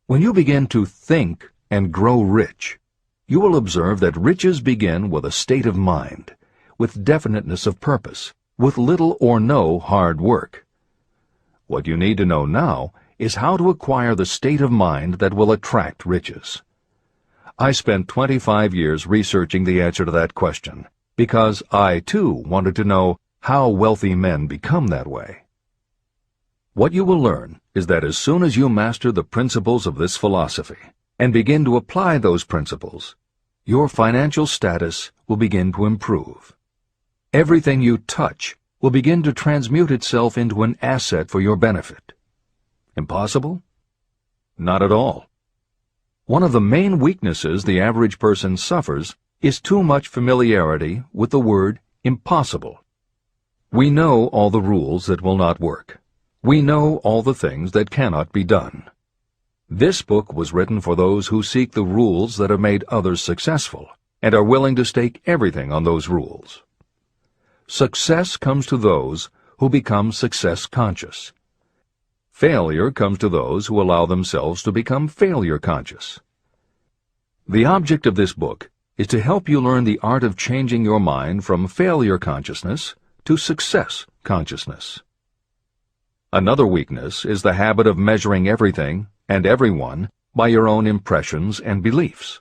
When you begin to think and grow rich, you will observe that riches begin with a state of mind, with definiteness of purpose, with little or no hard work. What you need to know now is how to acquire the state of mind that will attract riches. I spent 25 years researching the answer to that question, because I, too, wanted to know how wealthy men become that way. What you will learn is that as soon as you master the principles of this philosophy, and begin to apply those principles, your financial status will begin to improve. Everything you touch will begin to transmute itself into an asset for your benefit. Impossible? Not at all. One of the main weaknesses the average person suffers is too much familiarity with the word impossible. We know all the rules that will not work. We know all the things that cannot be done. This book was written for those who seek the rules that have made others successful and are willing to stake everything on those rules. Success comes to those who become success conscious. Failure comes to those who allow themselves to become failure conscious. The object of this book is to help you learn the art of changing your mind from failure consciousness to success consciousness. Another weakness is the habit of measuring everything and everyone by your own impressions and beliefs.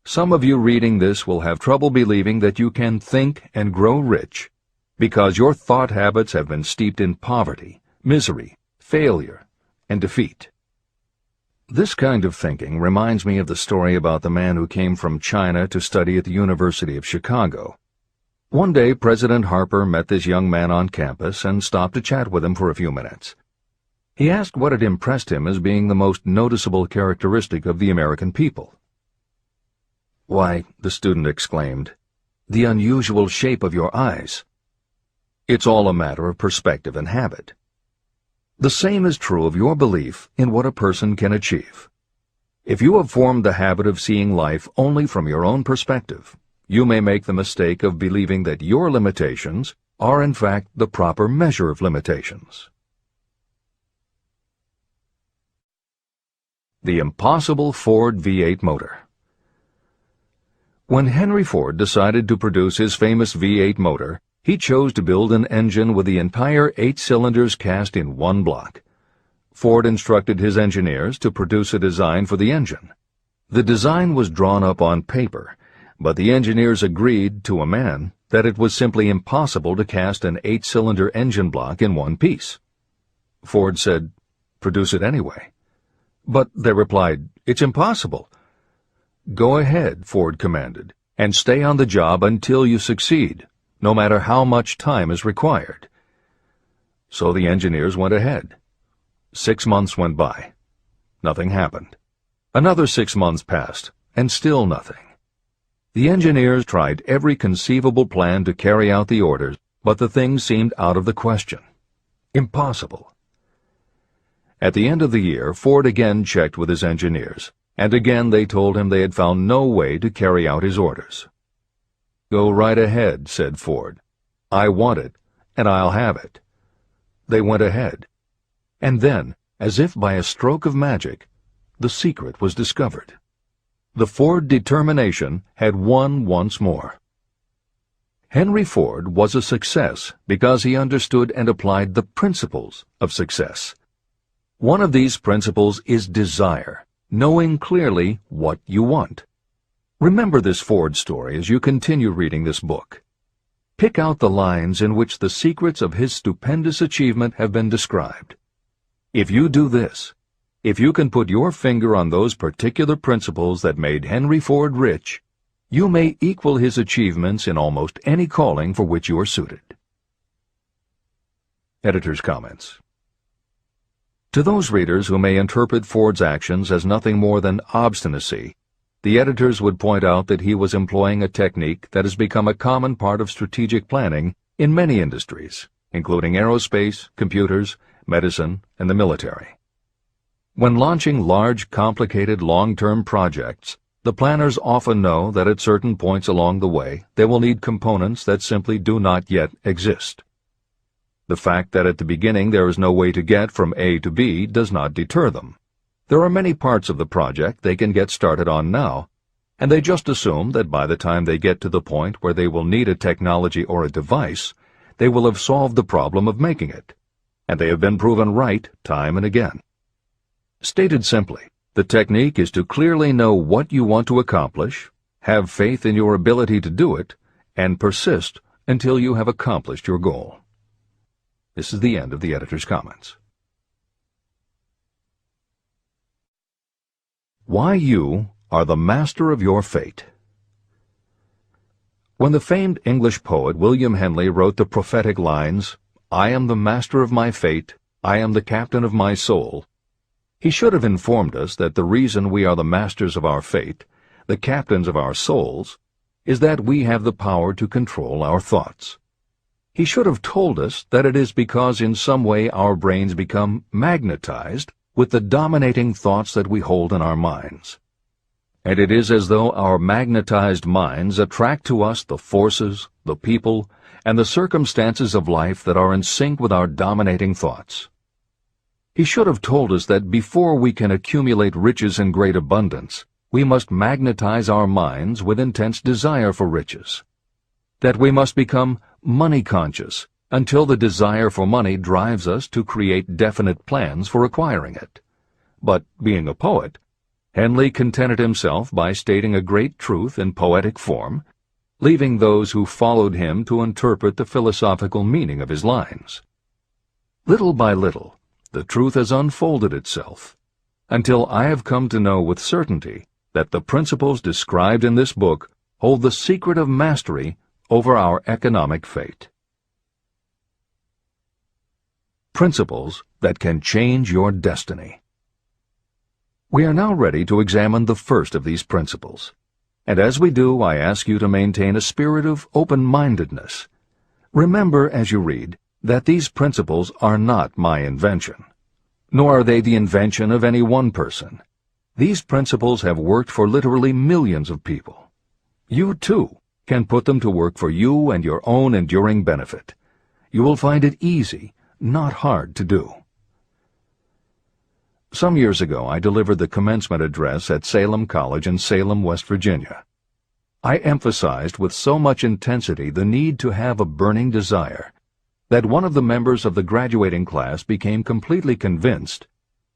Some of you reading this will have trouble believing that you can think and grow rich because your thought habits have been steeped in poverty, misery, failure, and defeat. This kind of thinking reminds me of the story about the man who came from China to study at the University of Chicago. One day, President Harper met this young man on campus and stopped to chat with him for a few minutes. He asked what had impressed him as being the most noticeable characteristic of the American people. "Why," the student exclaimed, "the unusual shape of your eyes." It's all a matter of perspective and habit. The same is true of your belief in what a person can achieve. If you have formed the habit of seeing life only from your own perspective, you may make the mistake of believing that your limitations are in fact the proper measure of limitations. The impossible Ford V8 motor. When Henry Ford decided to produce his famous V8 motor, he chose to build an engine with the entire 8 cylinders cast in one block. Ford instructed his engineers to produce a design for the engine. The design was drawn up on paper, but the engineers agreed to a man that it was simply impossible to cast an 8-cylinder engine block in one piece. Ford said, "Produce it anyway." But they replied, "It's impossible." "Go ahead," Ford commanded, "and stay on the job until you succeed, no matter how much time is required." So the engineers went ahead. 6 months went by. Nothing happened. Another 6 months passed, and still nothing. The engineers tried every conceivable plan to carry out the orders, but the thing seemed out of the question. Impossible. At the end of the year, Ford again checked with his engineers, and again they told him they had found no way to carry out his orders. "Go right ahead," said Ford. "I want it, and I'll have it." They went ahead. And then, as if by a stroke of magic, the secret was discovered. The Ford determination had won once more. Henry Ford was a success because he understood and applied the principles of success. One of these principles is desire, knowing clearly what you want. Remember this Ford story as you continue reading this book. Pick out the lines in which the secrets of his stupendous achievement have been described. If you do this, if you can put your finger on those particular principles that made Henry Ford rich, you may equal his achievements in almost any calling for which you are suited. Editor's comments. To those readers who may interpret Ford's actions as nothing more than obstinacy, the editors would point out that he was employing a technique that has become a common part of strategic planning in many industries, including aerospace, computers, medicine, and the military. When launching large, complicated, long-term projects, the planners often know that at certain points along the way they will need components that simply do not yet exist. The fact that at the beginning there is no way to get from A to B does not deter them. There are many parts of the project they can get started on now, and they just assume that by the time they get to the point where they will need a technology or a device, they will have solved the problem of making it, and they have been proven right time and again. Stated simply, the technique is to clearly know what you want to accomplish, have faith in your ability to do it, and persist until you have accomplished your goal. This is the end of the editor's comments. Why you are the master of your fate. When the famed English poet William Henley wrote the prophetic lines, "I am the master of my fate, I am the captain of my soul," he should have informed us that the reason we are the masters of our fate, the captains of our souls, is that we have the power to control our thoughts. He should have told us that it is because in some way our brains become magnetized with the dominating thoughts that we hold in our minds. And it is as though our magnetized minds attract to us the forces, the people, and the circumstances of life that are in sync with our dominating thoughts. He should have told us that before we can accumulate riches in great abundance, we must magnetize our minds with intense desire for riches. That we must become money-conscious until the desire for money drives us to create definite plans for acquiring it. But, being a poet, Henley contented himself by stating a great truth in poetic form, leaving those who followed him to interpret the philosophical meaning of his lines. Little by little, the truth has unfolded itself, until I have come to know with certainty that the principles described in this book hold the secret of mastery over our economic fate. Principles that can change your destiny. We are now ready to examine the first of these principles, and as we do, I ask you to maintain a spirit of open-mindedness. Remember as you read that these principles are not my invention, nor are they the invention of any one person. These principles have worked for literally millions of people. You, too, can put them to work for you and your own enduring benefit. You will find it easy, not hard to do. Some years ago, I delivered the commencement address at Salem College in Salem, West Virginia. I emphasized with so much intensity the need to have a burning desire that one of the members of the graduating class became completely convinced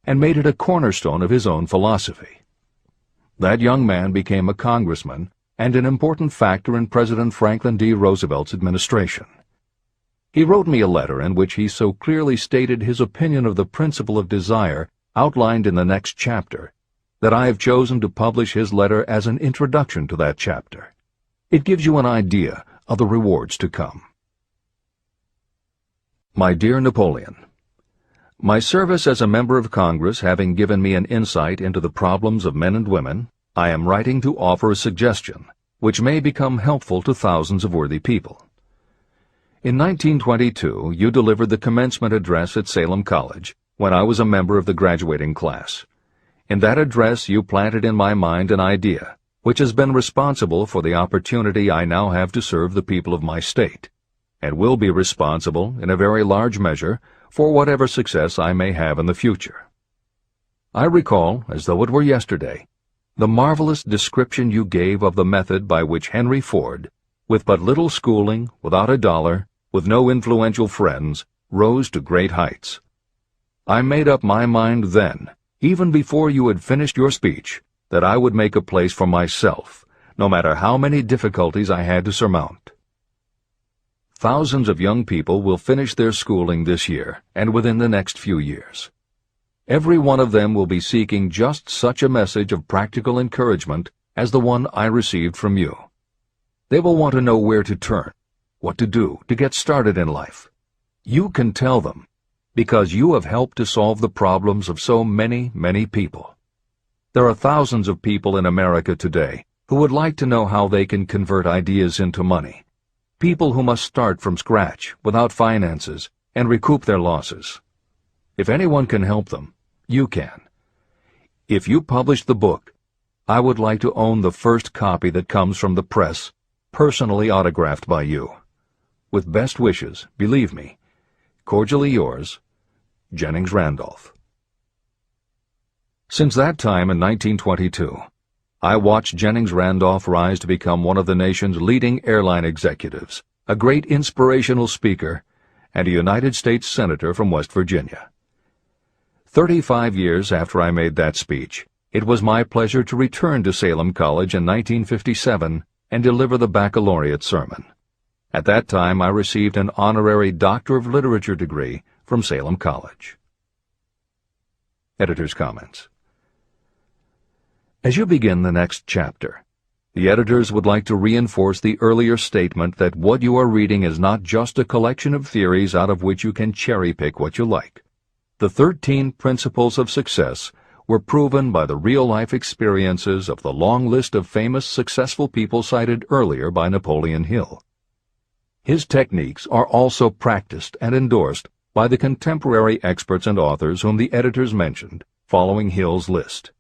and made it a cornerstone of his own philosophy. That young man became a congressman and an important factor in President Franklin D. Roosevelt's administration. He wrote me a letter in which he so clearly stated his opinion of the principle of desire outlined in the next chapter that I have chosen to publish his letter as an introduction to that chapter. It gives you an idea of the rewards to come. My dear Napoleon, my service as a member of Congress having given me an insight into the problems of men and women, I am writing to offer a suggestion which may become helpful to thousands of worthy people. In 1922, you delivered the commencement address at Salem College when I was a member of the graduating class. In that address, you planted in my mind an idea which has been responsible for the opportunity I now have to serve the people of my state, and will be responsible, in a very large measure, for whatever success I may have in the future. I recall, as though it were yesterday, the marvelous description you gave of the method by which Henry Ford, with but little schooling, without a dollar, with no influential friends, rose to great heights. I made up my mind then, even before you had finished your speech, that I would make a place for myself, no matter how many difficulties I had to surmount. Thousands of young people will finish their schooling this year and within the next few years. Every one of them will be seeking just such a message of practical encouragement as the one I received from you. They will want to know where to turn, what to do to get started in life. You can tell them, because you have helped to solve the problems of so many, many people. There are thousands of people in America today who would like to know how they can convert ideas into money. People who must start from scratch, without finances, and recoup their losses. If anyone can help them, you can. If you publish the book, I would like to own the first copy that comes from the press, personally autographed by you. With best wishes, believe me, cordially yours, Jennings Randolph. Since that time in 1922, I watched Jennings Randolph rise to become one of the nation's leading airline executives, a great inspirational speaker, and a United States Senator from West Virginia. 35 years after I made that speech, it was my pleasure to return to Salem College in 1957 and deliver the baccalaureate sermon. At that time, I received an honorary Doctor of Literature degree from Salem College. Editor's comments. As you begin the next chapter, the editors would like to reinforce the earlier statement that what you are reading is not just a collection of theories out of which you can cherry-pick what you like. The 13 principles of success were proven by the real-life experiences of the long list of famous successful people cited earlier by Napoleon Hill. His techniques are also practiced and endorsed by the contemporary experts and authors whom the editors mentioned, following Hill's list.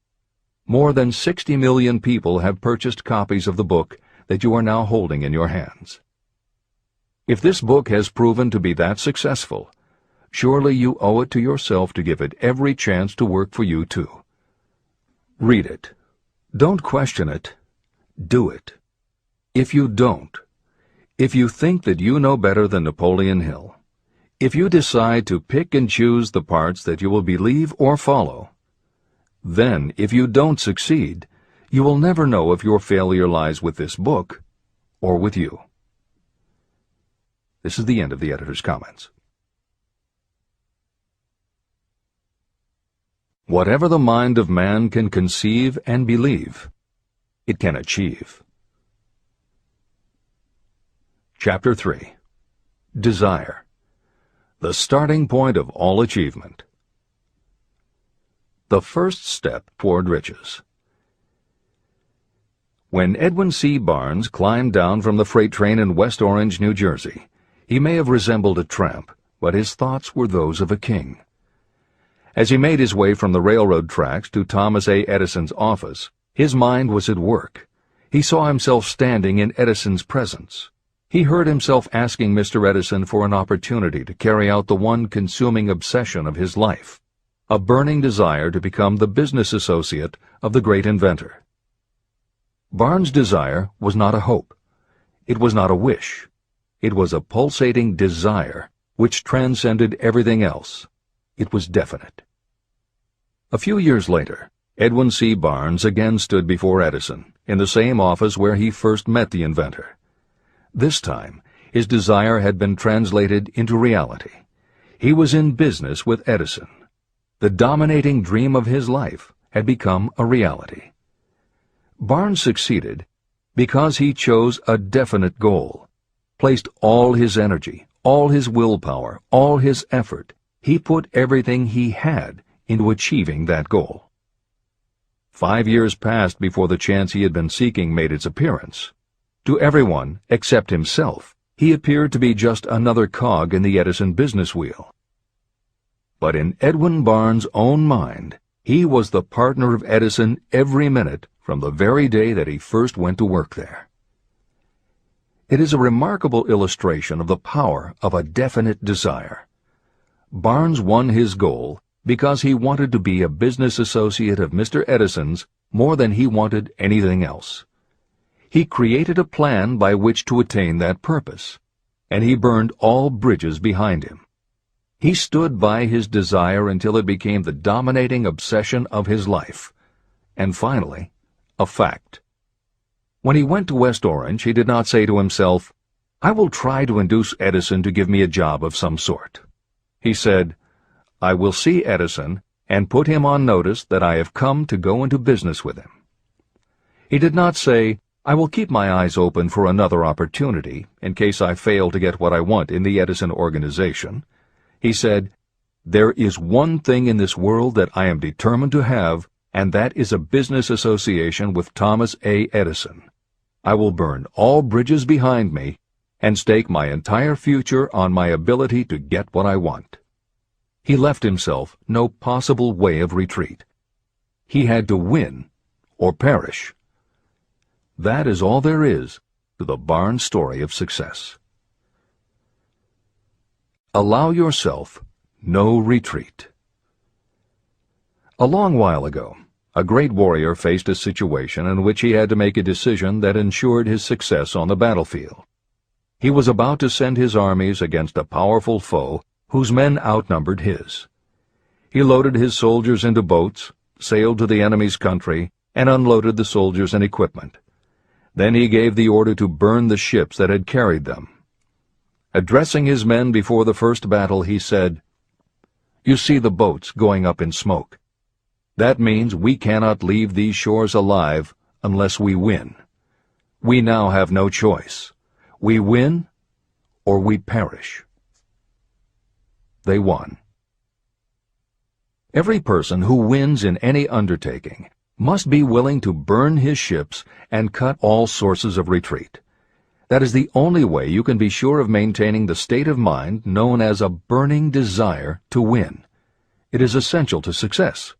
More than 60 million people have purchased copies of the book that you are now holding in your hands. If this book has proven to be that successful, surely you owe it to yourself to give it every chance to work for you too. Read it. Don't question it. Do it. If you don't, if you think that you know better than Napoleon Hill, if you decide to pick and choose the parts that you will believe or follow, then, if you don't succeed, you will never know if your failure lies with this book or with you. This is the end of the editor's comments. Whatever the mind of man can conceive and believe, it can achieve. Chapter 3. Desire, the starting point of all achievement. The first step toward riches. When Edwin C. Barnes climbed down from the freight train in West Orange, New Jersey, he may have resembled a tramp, but his thoughts were those of a king. As he made his way from the railroad tracks to Thomas A. Edison's office, his mind was at work. He saw himself standing in Edison's presence. He heard himself asking Mr. Edison for an opportunity to carry out the one consuming obsession of his life, a burning desire to become the business associate of the great inventor. Barnes' desire was not a hope. It was not a wish. It was a pulsating desire which transcended everything else. It was definite. A few years later, Edwin C. Barnes again stood before Edison, in the same office where he first met the inventor. This time, his desire had been translated into reality. He was in business with Edison. The dominating dream of his life had become a reality. Barnes succeeded because he chose a definite goal, placed all his energy, all his willpower, all his effort. He put everything he had into achieving that goal. 5 years passed before the chance he had been seeking made its appearance. To everyone except himself, he appeared to be just another cog in the Edison business wheel. But in Edwin Barnes' own mind, he was the partner of Edison every minute from the very day that he first went to work there. It is a remarkable illustration of the power of a definite desire. Barnes won his goal because he wanted to be a business associate of Mr. Edison's more than he wanted anything else. He created a plan by which to attain that purpose, and he burned all bridges behind him. He stood by his desire until it became the dominating obsession of his life, and finally, a fact. When he went to West Orange, he did not say to himself, "I will try to induce Edison to give me a job of some sort." He said, "I will see Edison and put him on notice that I have come to go into business with him." He did not say, "I will keep my eyes open for another opportunity in case I fail to get what I want in the Edison organization." He said, "There is one thing in this world that I am determined to have, and that is a business association with Thomas A. Edison. I will burn all bridges behind me and stake my entire future on my ability to get what I want." He left himself no possible way of retreat. He had to win or perish. That is all there is to the Barnes story of success. Allow yourself no retreat. A long while ago, a great warrior faced a situation in which he had to make a decision that ensured his success on the battlefield. He was about to send his armies against a powerful foe whose men outnumbered his. He loaded his soldiers into boats, sailed to the enemy's country, and unloaded the soldiers and equipment. Then he gave the order to burn the ships that had carried them. Addressing his men before the first battle, he said, "You see the boats going up in smoke. That means we cannot leave these shores alive unless we win. We now have no choice. We win or we perish." They won. Every person who wins in any undertaking must be willing to burn his ships and cut all sources of retreat. That is the only way you can be sure of maintaining the state of mind known as a burning desire to win. It is essential to success.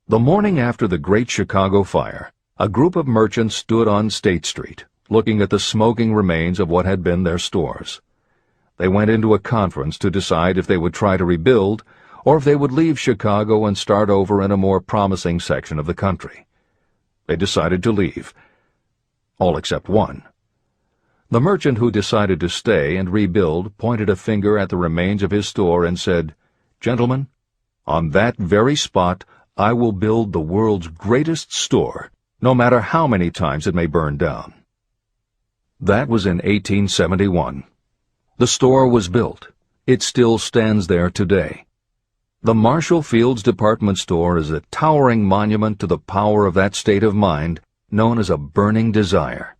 The morning after the Great Chicago Fire, a group of merchants stood on State Street, looking at the smoking remains of what had been their stores. They went into a conference to decide if they would try to rebuild or if they would leave Chicago and start over in a more promising section of the country. They decided to leave. All except one. The merchant who decided to stay and rebuild pointed a finger at the remains of his store and said, "Gentlemen, on that very spot I will build the world's greatest store, no matter how many times it may burn down." That was in 1871. The store was built. It still stands there today. The Marshall Field's department store is a towering monument to the power of that state of mind known as a burning desire.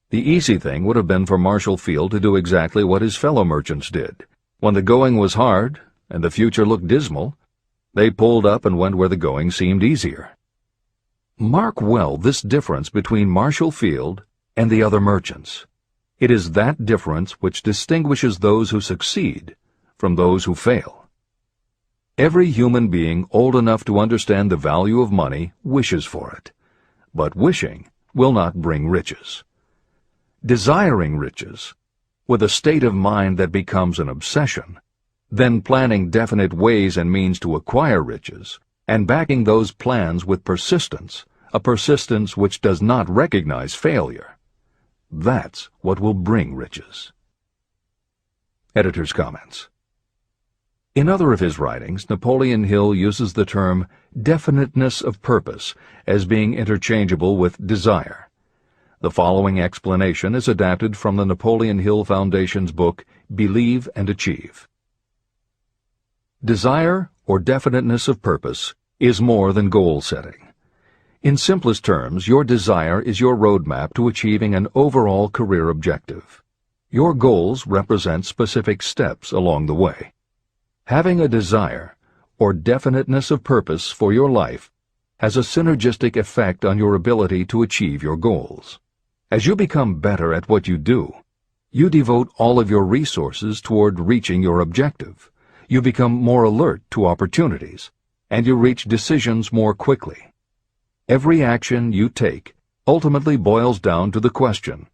The easy thing would have been for Marshall Field to do exactly what his fellow merchants did. When the going was hard and the future looked dismal, they pulled up and went where the going seemed easier. Mark well this difference between Marshall Field and the other merchants. It is that difference which distinguishes those who succeed from those who fail. Every human being old enough to understand the value of money wishes for it, but wishing will not bring riches. Desiring riches, with a state of mind that becomes an obsession, then planning definite ways and means to acquire riches, and backing those plans with persistence, a persistence which does not recognize failure. That's what will bring riches. Editor's comments. In other of his writings, Napoleon Hill uses the term definiteness of purpose as being interchangeable with desire. The following explanation is adapted from the Napoleon Hill Foundation's book, Believe and Achieve. Desire, or definiteness of purpose, is more than goal setting. In simplest terms, your desire is your roadmap to achieving an overall career objective. Your goals represent specific steps along the way. Having a desire, or definiteness of purpose for your life, has a synergistic effect on your ability to achieve your goals. As you become better at what you do, you devote all of your resources toward reaching your objective. You become more alert to opportunities, and you reach decisions more quickly. Every action you take ultimately boils down to the question,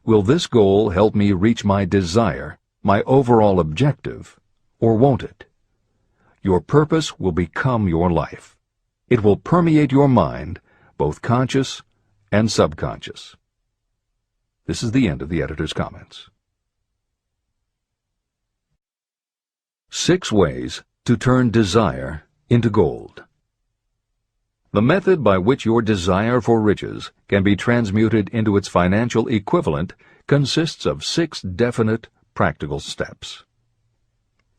will this goal help me reach my desire, my overall objective, or won't it? Your purpose will become your life. It will permeate your mind, both conscious and subconscious. This is the end of the editor's comments. 6 ways to turn desire into gold. The method by which your desire for riches can be transmuted into its financial equivalent consists of 6 definite, practical steps.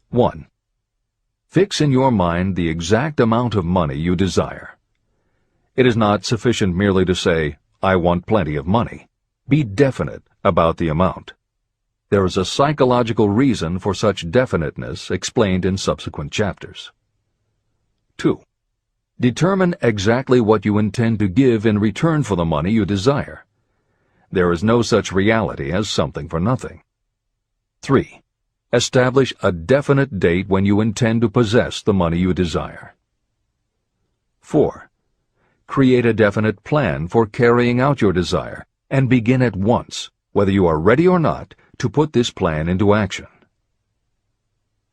1. Fix in your mind the exact amount of money you desire. It is not sufficient merely to say, "I want plenty of money." Be definite about the amount. There is a psychological reason for such definiteness explained in subsequent chapters. 2. Determine exactly what you intend to give in return for the money you desire. There is no such reality as something for nothing. 3. Establish a definite date when you intend to possess the money you desire. 4. Create a definite plan for carrying out your desire, and begin at once, whether you are ready or not, to put this plan into action.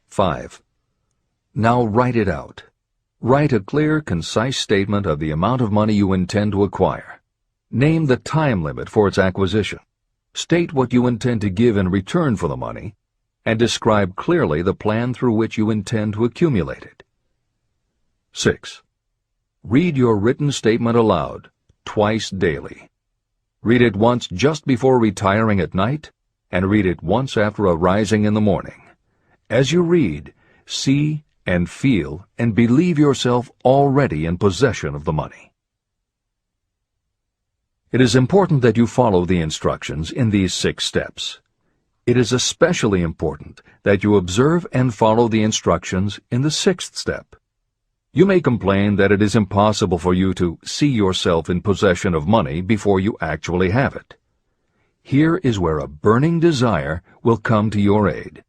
5. Now write it out. Write a clear, concise statement of the amount of money you intend to acquire. Name the time limit for its acquisition. State what you intend to give in return for the money, and describe clearly the plan through which you intend to accumulate it. 6. Read your written statement aloud, twice daily. Read it once just before retiring at night, and read it once after arising in the morning. As you read, see and feel and believe yourself already in possession of the money. It is important that you follow the instructions in these 6 steps. It is especially important that you observe and follow the instructions in the 6th step. You may complain that it is impossible for you to see yourself in possession of money before you actually have it. Here is where a burning desire will come to your aid.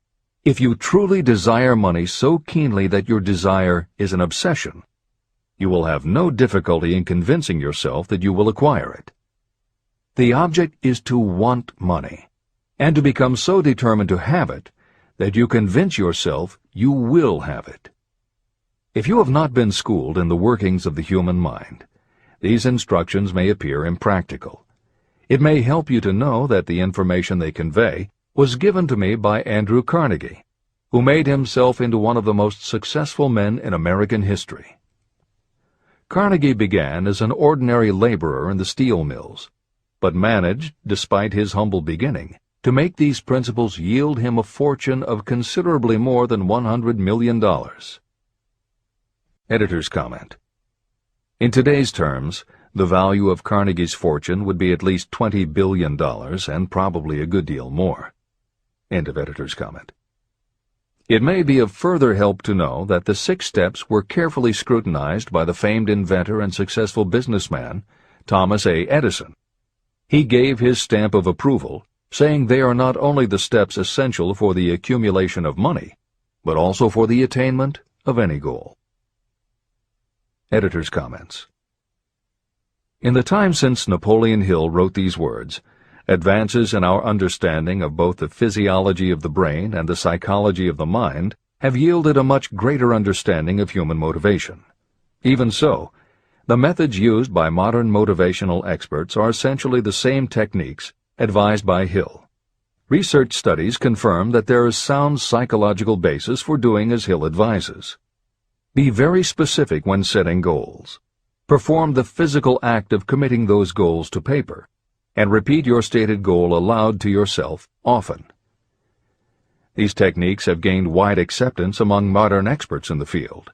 If you truly desire money so keenly that your desire is an obsession, you will have no difficulty in convincing yourself that you will acquire it. The object is to want money, and to become so determined to have it that you convince yourself you will have it. If you have not been schooled in the workings of the human mind, these instructions may appear impractical. It may help you to know that the information they convey was given to me by Andrew Carnegie, who made himself into one of the most successful men in American history. Carnegie began as an ordinary laborer in the steel mills, but managed, despite his humble beginning, to make these principles yield him a fortune of considerably more than $100 million. Editor's comment. In today's terms, the value of Carnegie's fortune would be at least $20 billion and probably a good deal more. End of editor's comment. It may be of further help to know that the 6 steps were carefully scrutinized by the famed inventor and successful businessman, Thomas A. Edison. He gave his stamp of approval, saying they are not only the steps essential for the accumulation of money, but also for the attainment of any goal. Editor's comments. In the time since Napoleon Hill wrote these words, advances in our understanding of both the physiology of the brain and the psychology of the mind have yielded a much greater understanding of human motivation. Even so, the methods used by modern motivational experts are essentially the same techniques advised by Hill. Research studies confirm that there is sound psychological basis for doing as Hill advises. Be very specific when setting goals. Perform the physical act of committing those goals to paper, and repeat your stated goal aloud to yourself often. These techniques have gained wide acceptance among modern experts in the field.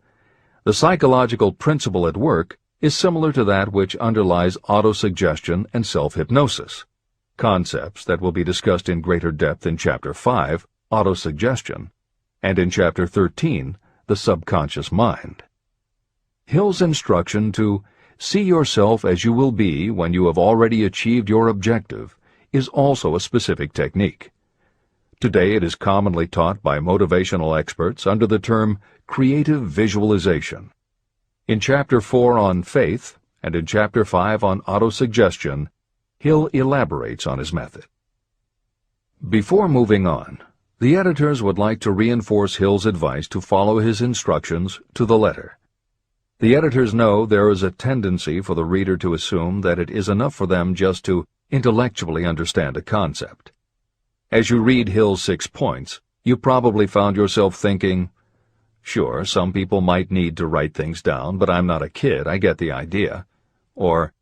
The psychological principle at work is similar to that which underlies autosuggestion and self-hypnosis, concepts that will be discussed in greater depth in Chapter 5, Autosuggestion, and in Chapter 13, The Subconscious Mind. Hill's instruction to see yourself as you will be when you have already achieved your objective is also a specific technique. Today it is commonly taught by motivational experts under the term creative visualization. In Chapter 4 on faith and in Chapter 5 on autosuggestion, Hill elaborates on his method. Before moving on, the editors would like to reinforce Hill's advice to follow his instructions to the letter. The editors know there is a tendency for the reader to assume that it is enough for them just to intellectually understand a concept. As you read Hill's 6 points, you probably found yourself thinking, sure, some people might need to write things down, but I'm not a kid, I get the idea. Or,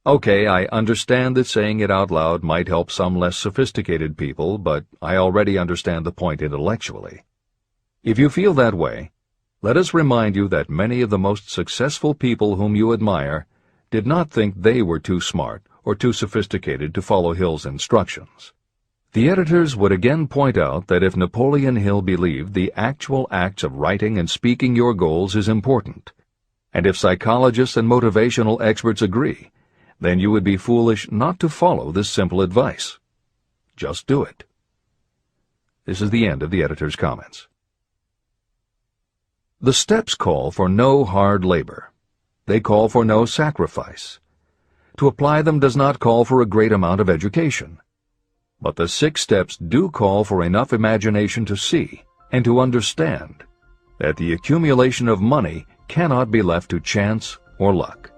okay, I understand that saying it out loud might help some less sophisticated people, but I already understand the point intellectually. If you feel that way, let us remind you that many of the most successful people whom you admire did not think they were too smart or too sophisticated to follow Hill's instructions. The editors would again point out that if Napoleon Hill believed the actual acts of writing and speaking your goals is important, and if psychologists and motivational experts agree, then you would be foolish not to follow this simple advice. Just do it. This is the end of the editor's comments. The steps call for no hard labor. They call for no sacrifice. To apply them does not call for a great amount of education. But the 6 steps do call for enough imagination to see and to understand that the accumulation of money cannot be left to chance or luck.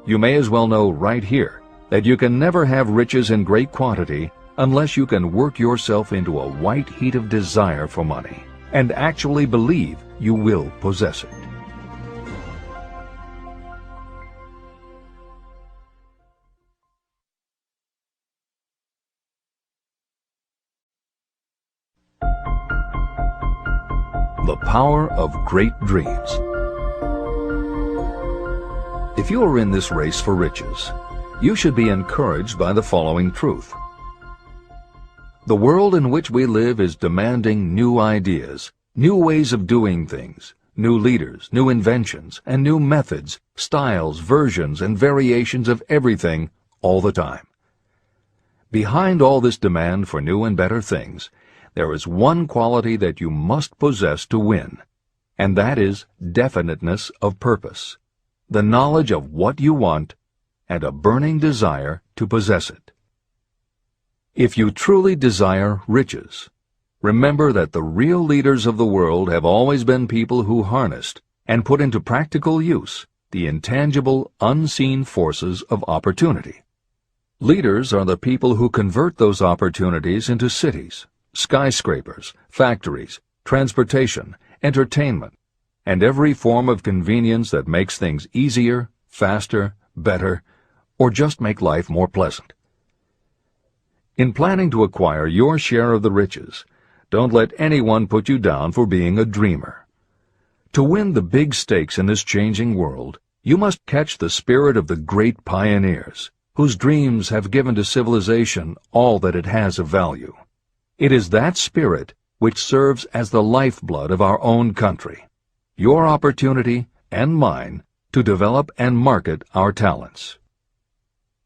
You may as well know right here that you can never have riches in great quantity unless you can work yourself into a white heat of desire for money and actually believe you will possess it. The power of great dreams. If you are in this race for riches, you should be encouraged by the following truth. The world in which we live is demanding new ideas, new ways of doing things, new leaders, new inventions, and new methods, styles, versions, and variations of everything all the time. Behind all this demand for new and better things, there is one quality that you must possess to win, and that is definiteness of purpose, the knowledge of what you want, and a burning desire to possess it. If you truly desire riches, remember that the real leaders of the world have always been people who harnessed and put into practical use the intangible, unseen forces of opportunity. Leaders are the people who convert those opportunities into cities, skyscrapers, factories, transportation, entertainment, and every form of convenience that makes things easier, faster, better, or just make life more pleasant. In planning to acquire your share of the riches, don't let anyone put you down for being a dreamer. To win the big stakes in this changing world, you must catch the spirit of the great pioneers, whose dreams have given to civilization all that it has of value. It is that spirit which serves as the lifeblood of our own country, your opportunity and mine to develop and market our talents.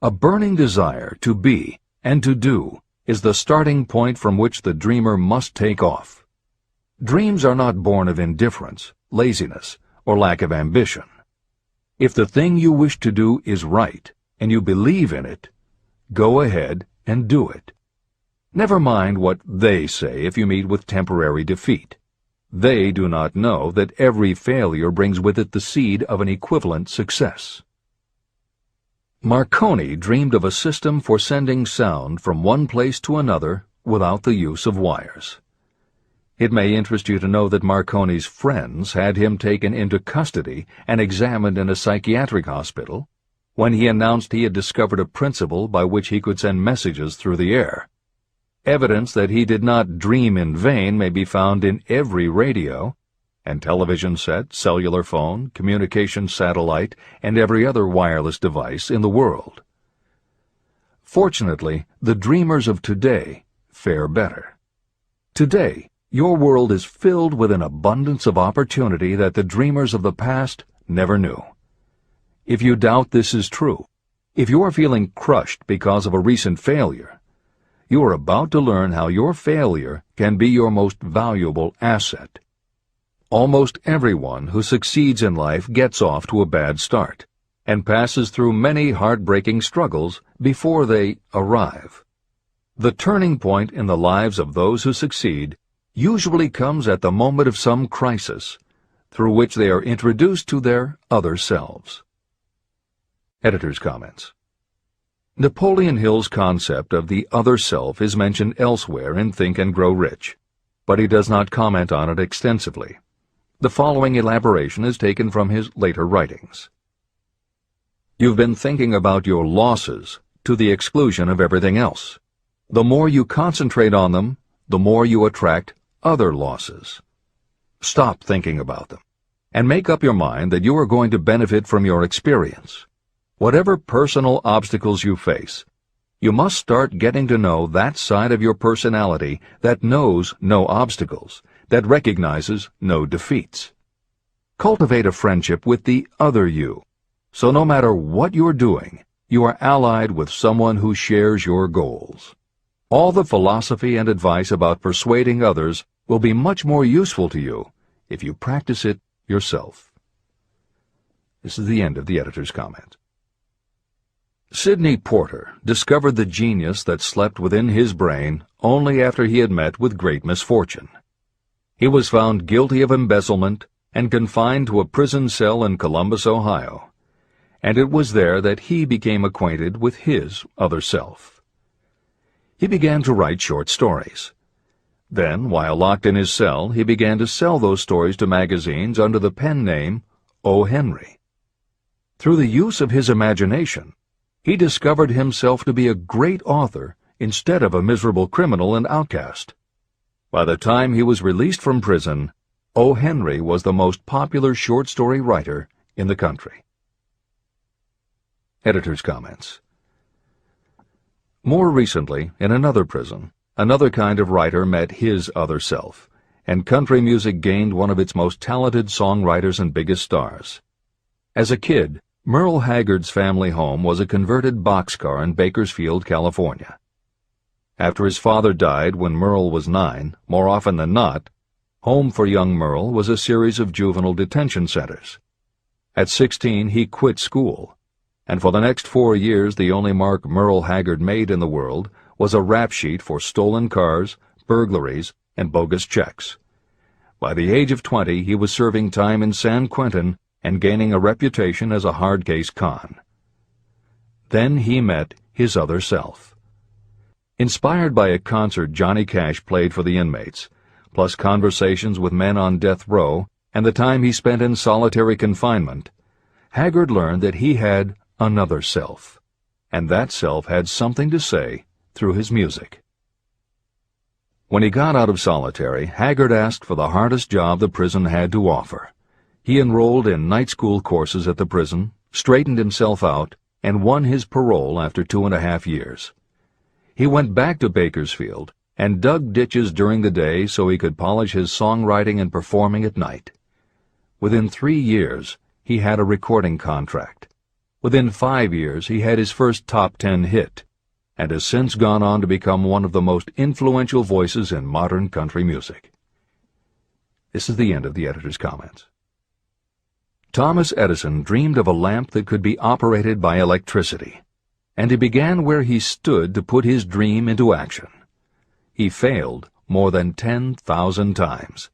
A burning desire to be and to do is the starting point from which the dreamer must take off. Dreams are not born of indifference, laziness, or lack of ambition. If the thing you wish to do is right, and you believe in it, go ahead and do it. Never mind what they say if you meet with temporary defeat. They do not know that every failure brings with it the seed of an equivalent success. Marconi dreamed of a system for sending sound from one place to another without the use of wires. It may interest you to know that Marconi's friends had him taken into custody and examined in a psychiatric hospital when he announced he had discovered a principle by which he could send messages through the air. Evidence that he did not dream in vain may be found in every radio and television set, cellular phone, communication satellite, and every other wireless device in the world. Fortunately, the dreamers of today fare better. Today, your world is filled with an abundance of opportunity that the dreamers of the past never knew. If you doubt this is true, if you are feeling crushed because of a recent failure, you are about to learn how your failure can be your most valuable asset. Almost everyone who succeeds in life gets off to a bad start and passes through many heartbreaking struggles before they arrive. The turning point in the lives of those who succeed usually comes at the moment of some crisis through which they are introduced to their other selves. Editor's comments. Napoleon Hill's concept of the other self is mentioned elsewhere in Think and Grow Rich, but he does not comment on it extensively. The following elaboration is taken from his later writings. You've been thinking about your losses to the exclusion of everything else. The more you concentrate on them, the more you attract other losses. Stop thinking about them, and make up your mind that you are going to benefit from your experience. Whatever personal obstacles you face, you must start getting to know that side of your personality that knows no obstacles, that recognizes no defeats. Cultivate a friendship with the other you, so no matter what you're doing, you are allied with someone who shares your goals. All the philosophy and advice about persuading others will be much more useful to you if you practice it yourself. This is the end of the editor's comment. Sidney Porter discovered the genius that slept within his brain only after he had met with great misfortune. He was found guilty of embezzlement and confined to a prison cell in Columbus, Ohio, and it was there that he became acquainted with his other self. He began to write short stories. Then, while locked in his cell, he began to sell those stories to magazines under the pen name O. Henry. Through the use of his imagination, he discovered himself to be a great author instead of a miserable criminal and outcast. By the time he was released from prison, O. Henry was the most popular short story writer in the country. Editor's comments. More recently, in another prison, another kind of writer met his other self, and country music gained one of its most talented songwriters and biggest stars. As a kid, Merle Haggard's family home was a converted boxcar in Bakersfield, California. After his father died when Merle was 9, more often than not, home for young Merle was a series of juvenile detention centers. At 16, he quit school, and for the next 4 years the only mark Merle Haggard made in the world was a rap sheet for stolen cars, burglaries, and bogus checks. By the age of 20, he was serving time in San Quentin and gaining a reputation as a hard-case con. Then he met his other self. Inspired by a concert Johnny Cash played for the inmates, plus conversations with men on death row and the time he spent in solitary confinement, Haggard learned that he had another self, and that self had something to say through his music. When he got out of solitary, Haggard asked for the hardest job the prison had to offer. He enrolled in night school courses at the prison, straightened himself out, and won his parole after 2.5 years. He went back to Bakersfield and dug ditches during the day so he could polish his songwriting and performing at night. Within 3 years, he had a recording contract. Within 5 years, he had his first top 10 hit, and has since gone on to become one of the most influential voices in modern country music. This is the end of the editor's comments. Thomas Edison dreamed of a lamp that could be operated by electricity, and he began where he stood to put his dream into action. He failed more than 10,000 times.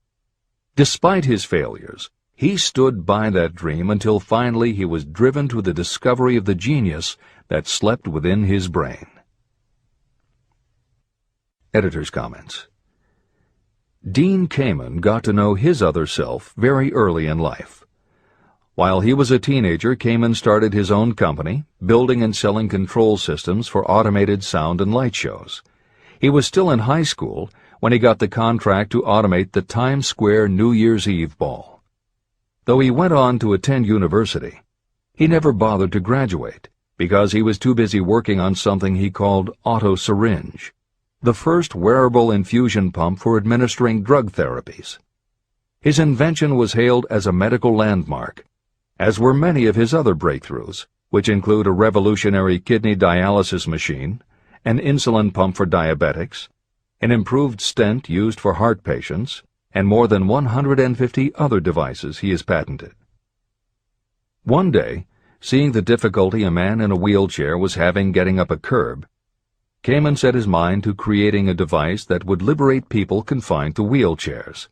Despite his failures, he stood by that dream until finally he was driven to the discovery of the genius that slept within his brain. Editor's comments. Dean Kamen got to know his other self very early in life. While he was a teenager, Kamen started his own company, building and selling control systems for automated sound and light shows. He was still in high school when he got the contract to automate the Times Square New Year's Eve ball. Though he went on to attend university, he never bothered to graduate because he was too busy working on something he called auto-syringe, the first wearable infusion pump for administering drug therapies. His invention was hailed as a medical landmark, as were many of his other breakthroughs, which include a revolutionary kidney dialysis machine, an insulin pump for diabetics, an improved stent used for heart patients, and more than 150 other devices he has patented. One day, seeing the difficulty a man in a wheelchair was having getting up a curb, Kamen set his mind to creating a device that would liberate people confined to wheelchairs.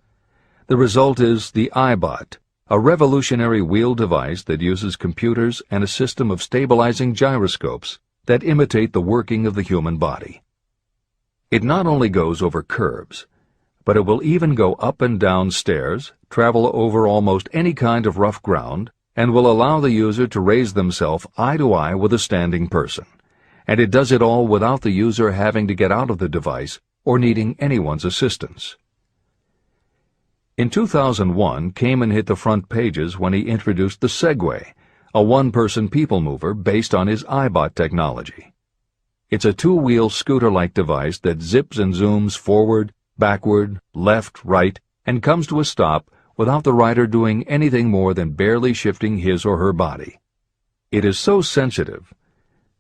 The result is the iBot, a revolutionary wheel device that uses computers and a system of stabilizing gyroscopes that imitate the working of the human body. It not only goes over curbs, but it will even go up and down stairs, travel over almost any kind of rough ground, and will allow the user to raise themselves eye to eye with a standing person. And it does it all without the user having to get out of the device or needing anyone's assistance. In 2001, Kamen hit the front pages when he introduced the Segway, a one-person people mover based on his iBot technology. It's a two-wheel scooter-like device that zips and zooms forward, backward, left, right, and comes to a stop without the rider doing anything more than barely shifting his or her body. It is so sensitive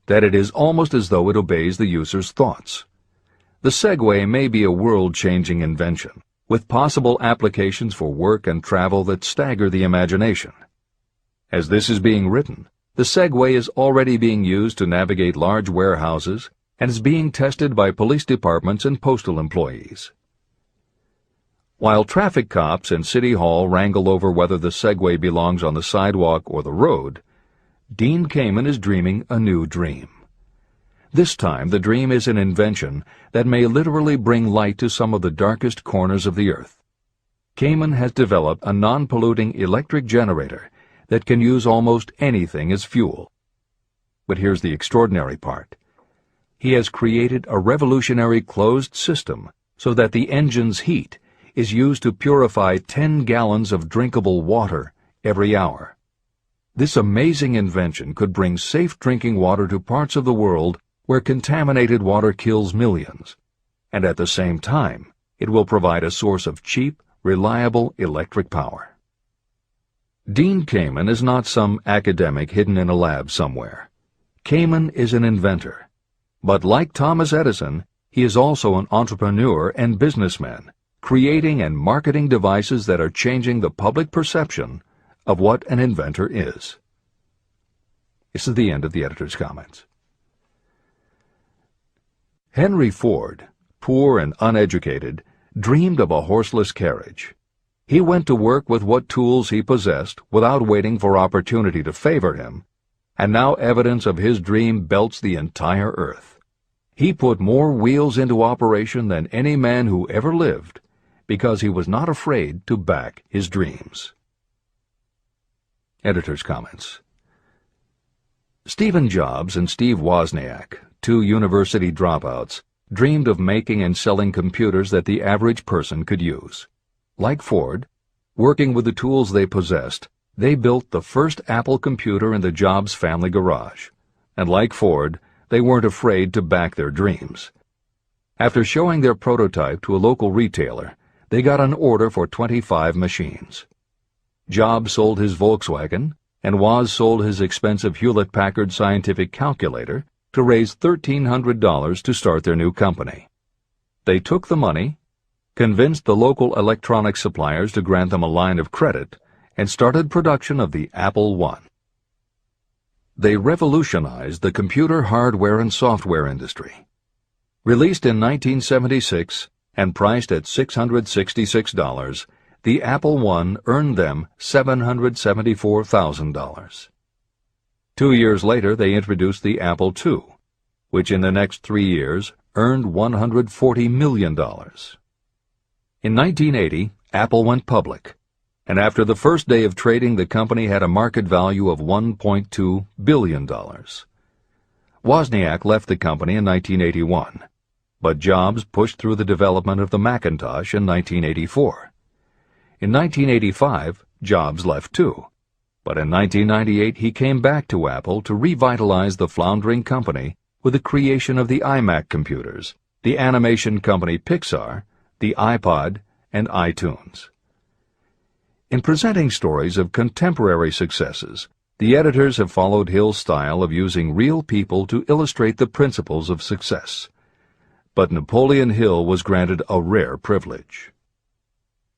that it is almost as though it obeys the user's thoughts. The Segway may be a world-changing invention, with possible applications for work and travel that stagger the imagination. As this is being written, the Segway is already being used to navigate large warehouses and is being tested by police departments and postal employees. While traffic cops and City Hall wrangle over whether the Segway belongs on the sidewalk or the road, Dean Kamen is dreaming a new dream. This time, the dream is an invention that may literally bring light to some of the darkest corners of the earth. Kamen has developed a non-polluting electric generator that can use almost anything as fuel. But here's the extraordinary part. He has created a revolutionary closed system so that the engine's heat is used to purify 10 gallons of drinkable water every hour. This amazing invention could bring safe drinking water to parts of the world where contaminated water kills millions, and at the same time, it will provide a source of cheap, reliable electric power. Dean Kamen is not some academic hidden in a lab somewhere. Kamen is an inventor. But like Thomas Edison, he is also an entrepreneur and businessman, creating and marketing devices that are changing the public perception of what an inventor is. This is the end of the editor's comments. Henry Ford, poor and uneducated, dreamed of a horseless carriage. He went to work with what tools he possessed without waiting for opportunity to favor him, and now evidence of his dream belts the entire earth. He put more wheels into operation than any man who ever lived because he was not afraid to back his dreams. Editor's comments. Stephen Jobs and Steve Wozniak, two university dropouts, dreamed of making and selling computers that the average person could use. Like Ford, working with the tools they possessed, they built the first Apple computer in the Jobs family garage. And like Ford, they weren't afraid to back their dreams. After showing their prototype to a local retailer, they got an order for 25 machines. Jobs sold his Volkswagen, and Woz sold his expensive Hewlett-Packard scientific calculator to raise $1,300 to start their new company. They took the money, convinced the local electronics suppliers to grant them a line of credit, and started production of the Apple I. They revolutionized the computer hardware and software industry. Released in 1976 and priced at $666, the Apple I earned them $774,000. 2 years later, they introduced the Apple II, which in the next 3 years earned $140 million. In 1980, Apple went public, and after the first day of trading, the company had a market value of $1.2 billion. Wozniak left the company in 1981, but Jobs pushed through the development of the Macintosh in 1984. In 1985, Jobs left too, but in 1998 he came back to Apple to revitalize the floundering company with the creation of the iMac computers, the animation company Pixar, the iPod, and iTunes. In presenting stories of contemporary successes, the editors have followed Hill's style of using real people to illustrate the principles of success. But Napoleon Hill was granted a rare privilege.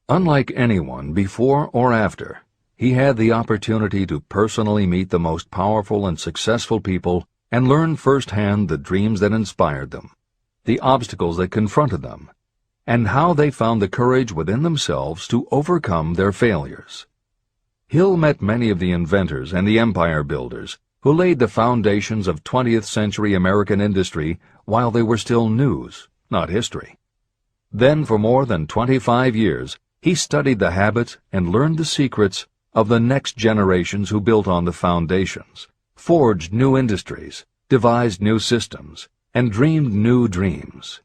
Unlike anyone before or after, he had the opportunity to personally meet the most powerful and successful people and learn firsthand the dreams that inspired them, the obstacles that confronted them, and how they found the courage within themselves to overcome their failures. Hill met many of the inventors and the empire builders who laid the foundations of 20th century American industry while they were still news, not history. Then for more than 25 years, he studied the habits and learned the secrets of the next generations who built on the foundations, forged new industries, devised new systems, and dreamed new dreams.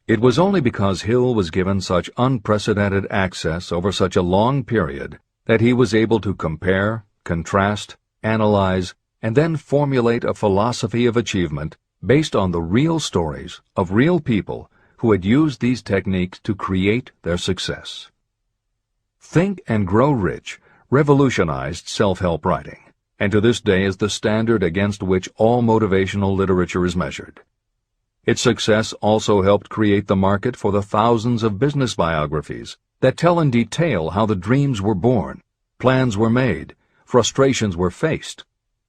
It was only because Hill was given such unprecedented access over such a long period that he was able to compare, contrast, analyze, and then formulate a philosophy of achievement based on the real stories of real people who had used these techniques to create their success. Think and Grow Rich revolutionized self-help writing, and to this day is the standard against which all motivational literature is measured. Its success also helped create the market for the thousands of business biographies that tell in detail how the dreams were born, plans were made, frustrations were faced,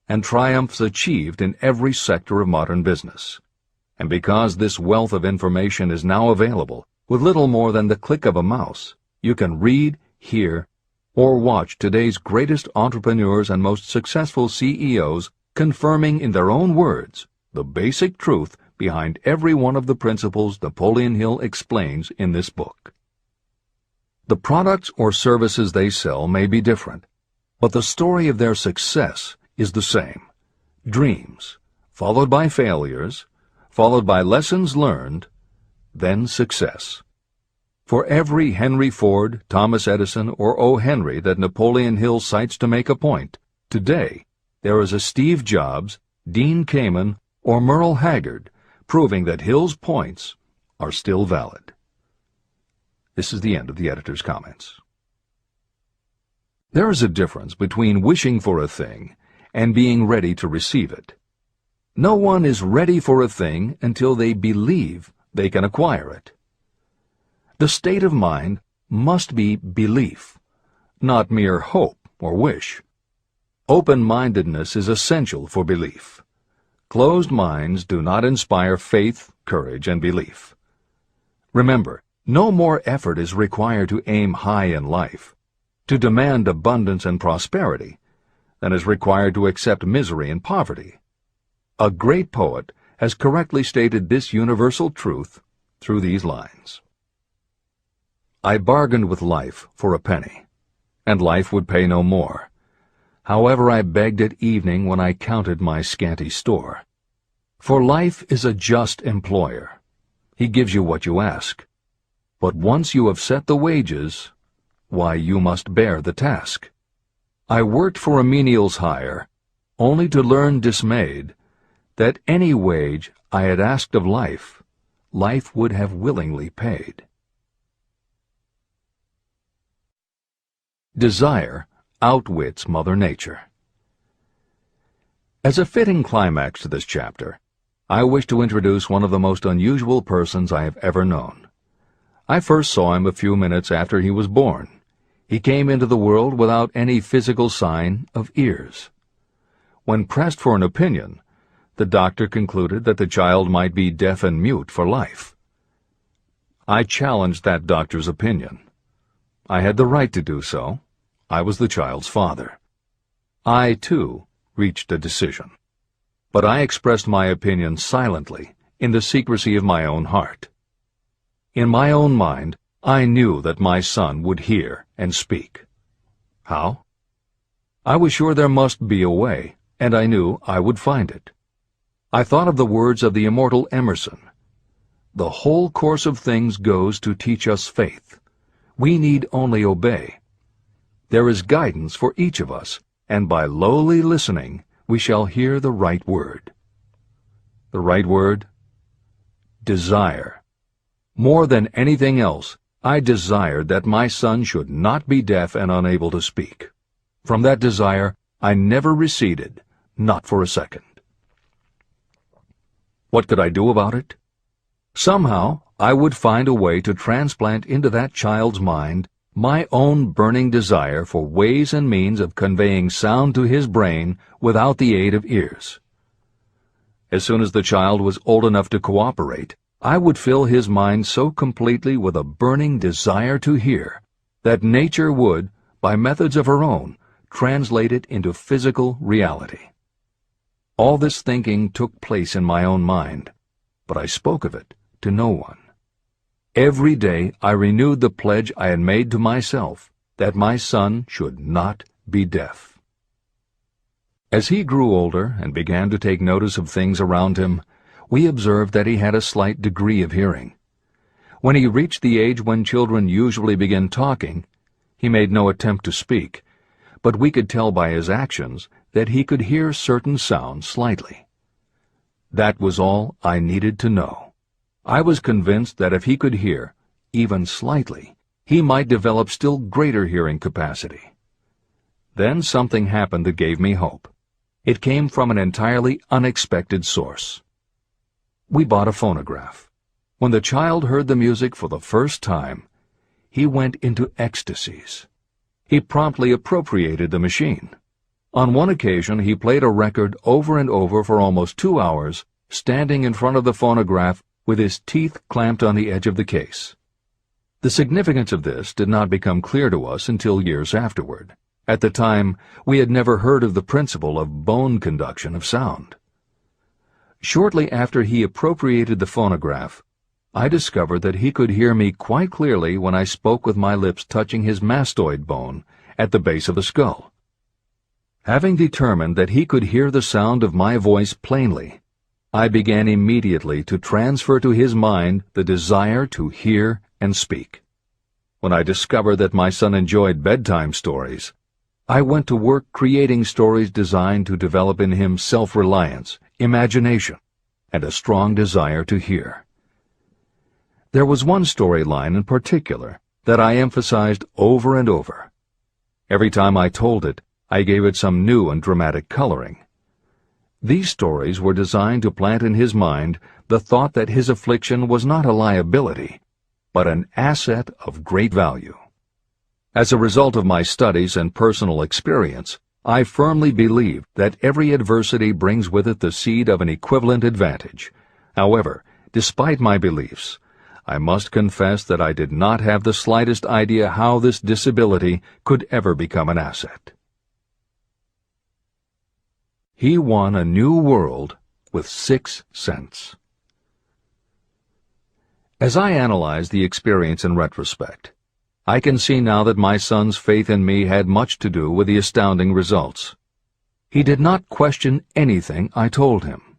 and triumphs achieved in every sector of modern business. And because this wealth of information is now available, with little more than the click of a mouse, you can read, hear, or watch today's greatest entrepreneurs and most successful CEOs confirming in their own words the basic truth behind every one of the principles Napoleon Hill explains in this book. The products or services they sell may be different, but the story of their success is the same. Dreams, followed by failures, followed by lessons learned, then success. For every Henry Ford, Thomas Edison, or O. Henry that Napoleon Hill cites to make a point, today there is a Steve Jobs, Dean Kamen, or Merle Haggard, proving that Hill's points are still valid. This is the end of the editor's comments. There is a difference between wishing for a thing and being ready to receive it. No one is ready for a thing until they believe they can acquire it. The state of mind must be belief, not mere hope or wish. Open-mindedness is essential for belief. Closed minds do not inspire faith, courage, and belief. Remember, no more effort is required to aim high in life, to demand abundance and prosperity, than is required to accept misery and poverty. A great poet has correctly stated this universal truth through these lines. I bargained with life for a penny, and life would pay no more. However, I begged at evening when I counted my scanty store. For life is a just employer. He gives you what you ask. But once you have set the wages, why, you must bear the task. I worked for a menial's hire, only to learn dismayed that any wage I had asked of life, life would have willingly paid. Desire outwits Mother Nature. As a fitting climax to this chapter, I wish to introduce one of the most unusual persons I have ever known. I first saw him a few minutes after he was born. He came into the world without any physical sign of ears. When pressed for an opinion, the doctor concluded that the child might be deaf and mute for life. I challenged that doctor's opinion. I had the right to do so. I was the child's father. I, too, reached a decision. But I expressed my opinion silently, in the secrecy of my own heart. In my own mind, I knew that my son would hear and speak. How? I was sure there must be a way, and I knew I would find it. I thought of the words of the immortal Emerson. The whole course of things goes to teach us faith. We need only obey. There is guidance for each of us, and by lowly listening, we shall hear the right word. The right word? Desire. More than anything else, I desired that my son should not be deaf and unable to speak. From that desire, I never receded, not for a second. What could I do about it? Somehow, I would find a way to transplant into that child's mind my own burning desire for ways and means of conveying sound to his brain without the aid of ears. As soon as the child was old enough to cooperate, I would fill his mind so completely with a burning desire to hear that nature would, by methods of her own, translate it into physical reality. All this thinking took place in my own mind, but I spoke of it to no one. Every day I renewed the pledge I had made to myself that my son should not be deaf. As he grew older and began to take notice of things around him, we observed that he had a slight degree of hearing. When he reached the age when children usually begin talking, he made no attempt to speak, but we could tell by his actions that he could hear certain sounds slightly. That was all I needed to know. I was convinced that if he could hear, even slightly, he might develop still greater hearing capacity. Then something happened that gave me hope. It came from an entirely unexpected source. We bought a phonograph. When the child heard the music for the first time, he went into ecstasies. He promptly appropriated the machine. On one occasion, he played a record over and over for almost 2 hours, standing in front of the phonograph with his teeth clamped on the edge of the case. The significance of this did not become clear to us until years afterward. At the time, we had never heard of the principle of bone conduction of sound. Shortly after he appropriated the phonograph, I discovered that he could hear me quite clearly when I spoke with my lips touching his mastoid bone at the base of the skull. Having determined that he could hear the sound of my voice plainly, I began immediately to transfer to his mind the desire to hear and speak. When I discovered that my son enjoyed bedtime stories, I went to work creating stories designed to develop in him self-reliance, imagination, and a strong desire to hear. There was one storyline in particular that I emphasized over and over. Every time I told it, I gave it some new and dramatic coloring. These stories were designed to plant in his mind the thought that his affliction was not a liability, but an asset of great value. As a result of my studies and personal experience, I firmly believe that every adversity brings with it the seed of an equivalent advantage. However, despite my beliefs, I must confess that I did not have the slightest idea how this disability could ever become an asset. He won a new world with 6 cents. As I analyze the experience in retrospect, I can see now that my son's faith in me had much to do with the astounding results. He did not question anything I told him.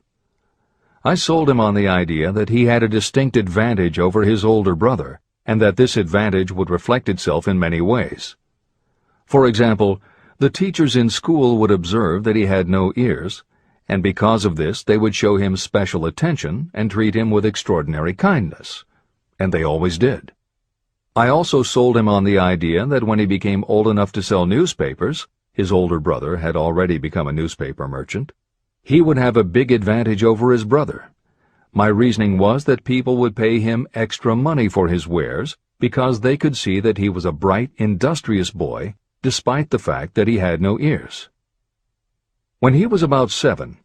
I sold him on the idea that he had a distinct advantage over his older brother, and that this advantage would reflect itself in many ways. For example, the teachers in school would observe that he had no ears, and because of this they would show him special attention and treat him with extraordinary kindness. And they always did. I also sold him on the idea that when he became old enough to sell newspapers, his older brother had already become a newspaper merchant, he would have a big advantage over his brother. My reasoning was that people would pay him extra money for his wares because they could see that he was a bright, industrious boy, despite the fact that he had no ears. When he was about 7,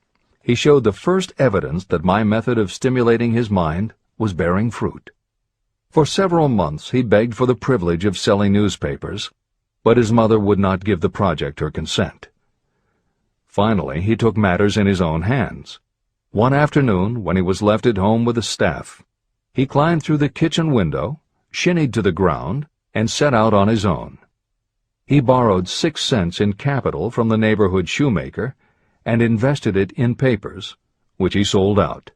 he showed the first evidence that my method of stimulating his mind was bearing fruit. For several months he begged for the privilege of selling newspapers, but his mother would not give the project her consent. Finally, he took matters in his own hands. One afternoon, when he was left at home with the staff, he climbed through the kitchen window, shinnied to the ground, and set out on his own. He borrowed 6 cents in capital from the neighborhood shoemaker and invested it in papers, which he sold out.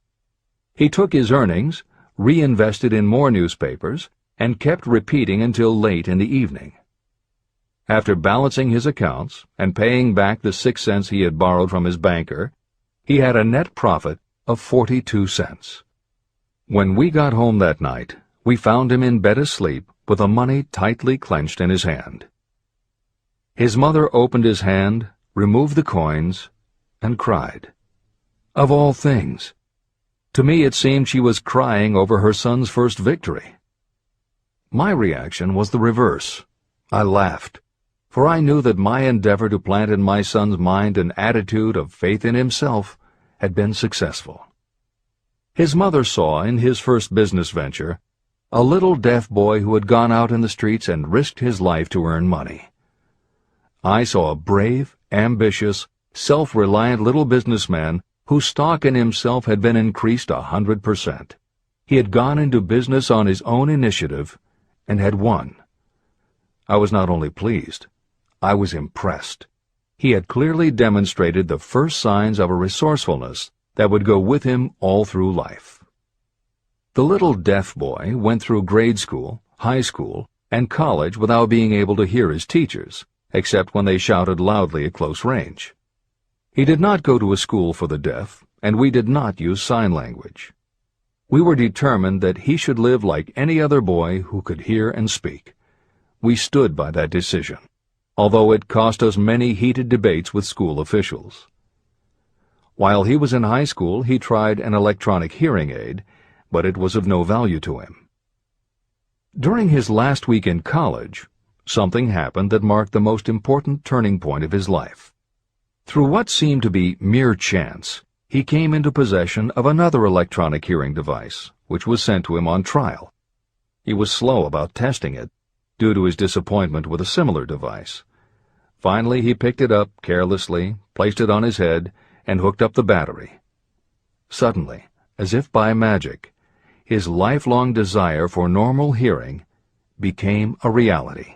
He took his earnings, reinvested in more newspapers, and kept repeating until late in the evening. After balancing his accounts and paying back the 6 cents he had borrowed from his banker, he had a net profit of 42 cents. When we got home that night, we found him in bed asleep with the money tightly clenched in his hand. His mother opened his hand, removed the coins, and cried. Of all things! To me it seemed she was crying over her son's first victory. My reaction was the reverse. I laughed, for I knew that my endeavor to plant in my son's mind an attitude of faith in himself had been successful. His mother saw in his first business venture a little deaf boy who had gone out in the streets and risked his life to earn money. I saw a brave, ambitious, self-reliant little businessman whose stock in himself had been increased 100%. He had gone into business on his own initiative and had won. I was not only pleased, I was impressed. He had clearly demonstrated the first signs of a resourcefulness that would go with him all through life. The little deaf boy went through grade school, high school, and college without being able to hear his teachers, except when they shouted loudly at close range. He did not go to a school for the deaf, and we did not use sign language. We were determined that he should live like any other boy who could hear and speak. We stood by that decision, although it cost us many heated debates with school officials. While he was in high school, he tried an electronic hearing aid, but it was of no value to him. During his last week in college, something happened that marked the most important turning point of his life. Through what seemed to be mere chance, he came into possession of another electronic hearing device, which was sent to him on trial. He was slow about testing it, due to his disappointment with a similar device. Finally, he picked it up carelessly, placed it on his head, and hooked up the battery. Suddenly, as if by magic, his lifelong desire for normal hearing became a reality.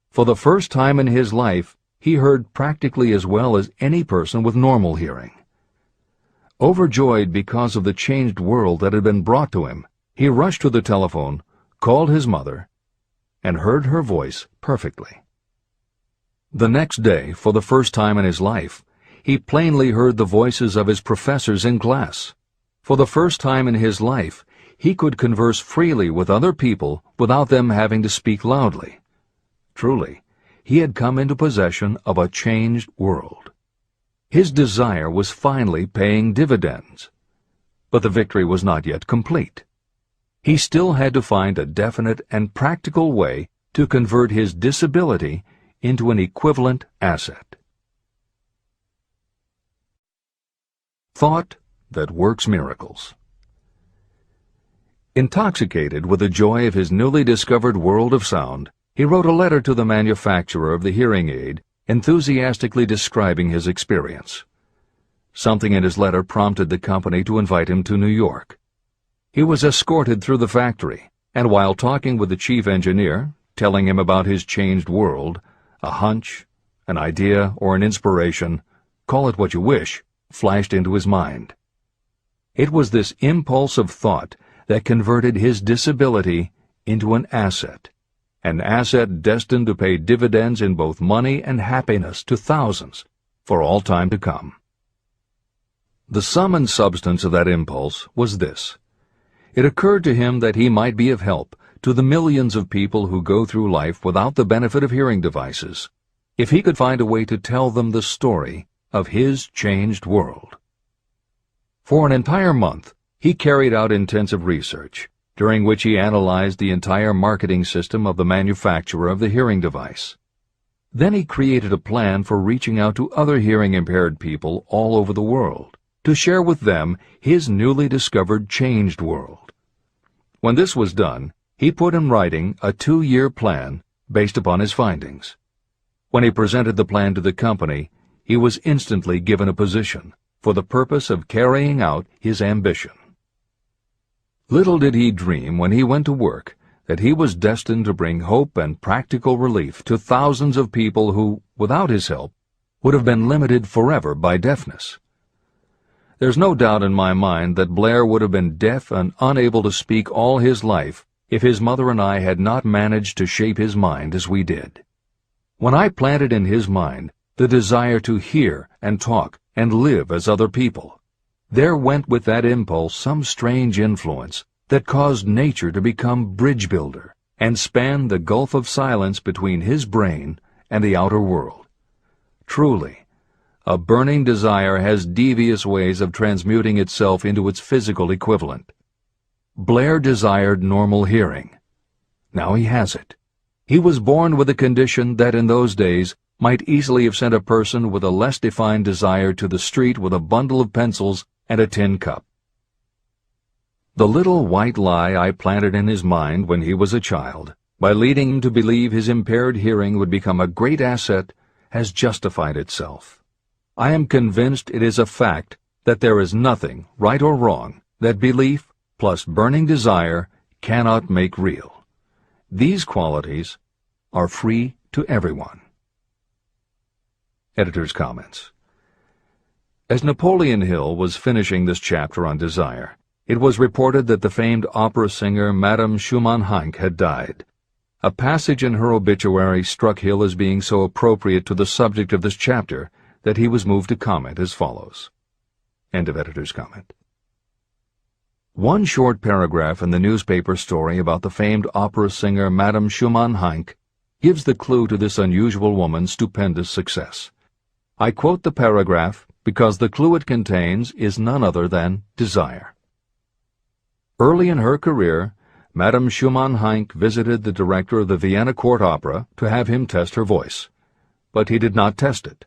For the first time in his life, he heard practically as well as any person with normal hearing. Overjoyed because of the changed world that had been brought to him, he rushed to the telephone, called his mother, and heard her voice perfectly. The next day, for the first time in his life, he plainly heard the voices of his professors in class. For the first time in his life, he could converse freely with other people without them having to speak loudly. Truly, he had come into possession of a changed world. His desire was finally paying dividends. But the victory was not yet complete. He still had to find a definite and practical way to convert his disability into an equivalent asset. Thought that works miracles. Intoxicated with the joy of his newly discovered world of sound, he wrote a letter to the manufacturer of the hearing aid, enthusiastically describing his experience. Something in his letter prompted the company to invite him to New York. He was escorted through the factory, and while talking with the chief engineer, telling him about his changed world, a hunch, an idea, or an inspiration, call it what you wish, flashed into his mind. It was this impulse of thought that converted his disability into an asset destined to pay dividends in both money and happiness to thousands for all time to come. The sum and substance of that impulse was this. It occurred to him that he might be of help to the millions of people who go through life without the benefit of hearing devices, if he could find a way to tell them the story of his changed world. For an entire month, he carried out intensive research, during which he analyzed the entire marketing system of the manufacturer of the hearing device. Then he created a plan for reaching out to other hearing-impaired people all over the world, to share with them his newly discovered changed world. When this was done, he put in writing a 2-year plan based upon his findings. When he presented the plan to the company, he was instantly given a position for the purpose of carrying out his ambition. Little did he dream when he went to work that he was destined to bring hope and practical relief to thousands of people who, without his help, would have been limited forever by deafness. There's no doubt in my mind that Blair would have been deaf and unable to speak all his life if his mother and I had not managed to shape his mind as we did. When I planted in his mind the desire to hear and talk and live as other people, there went with that impulse some strange influence that caused nature to become bridge builder and span the gulf of silence between his brain and the outer world. Truly, a burning desire has devious ways of transmuting itself into its physical equivalent. Blair desired normal hearing. Now he has it. He was born with a condition that in those days might easily have sent a person with a less defined desire to the street with a bundle of pencils and a tin cup. The little white lie I planted in his mind when he was a child, by leading him to believe his impaired hearing would become a great asset, has justified itself. I am convinced it is a fact that there is nothing, right or wrong, that belief plus burning desire cannot make real. These qualities are free to everyone. Editor's comments. As Napoleon Hill was finishing this chapter on desire, it was reported that the famed opera singer Madame Schumann-Heink had died. A passage in her obituary struck Hill as being so appropriate to the subject of this chapter that he was moved to comment as follows. End of editor's comment. One short paragraph in the newspaper story about the famed opera singer Madame Schumann-Heink gives the clue to this unusual woman's stupendous success. I quote the paragraph because the clue it contains is none other than desire. Early in her career, Madame Schumann-Heink visited the director of the Vienna Court Opera to have him test her voice. But he did not test it.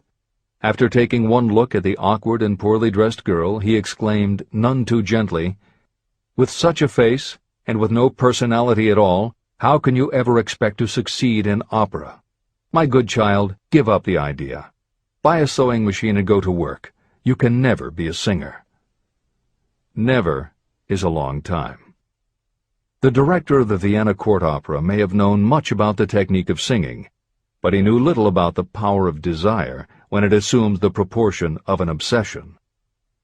After taking one look at the awkward and poorly dressed girl, he exclaimed, none too gently, "With such a face, and with no personality at all, how can you ever expect to succeed in opera? My good child, give up the idea. Buy a sewing machine and go to work. You can never be a singer." Never is a long time. The director of the Vienna Court Opera may have known much about the technique of singing, but he knew little about the power of desire when it assumes the proportion of an obsession.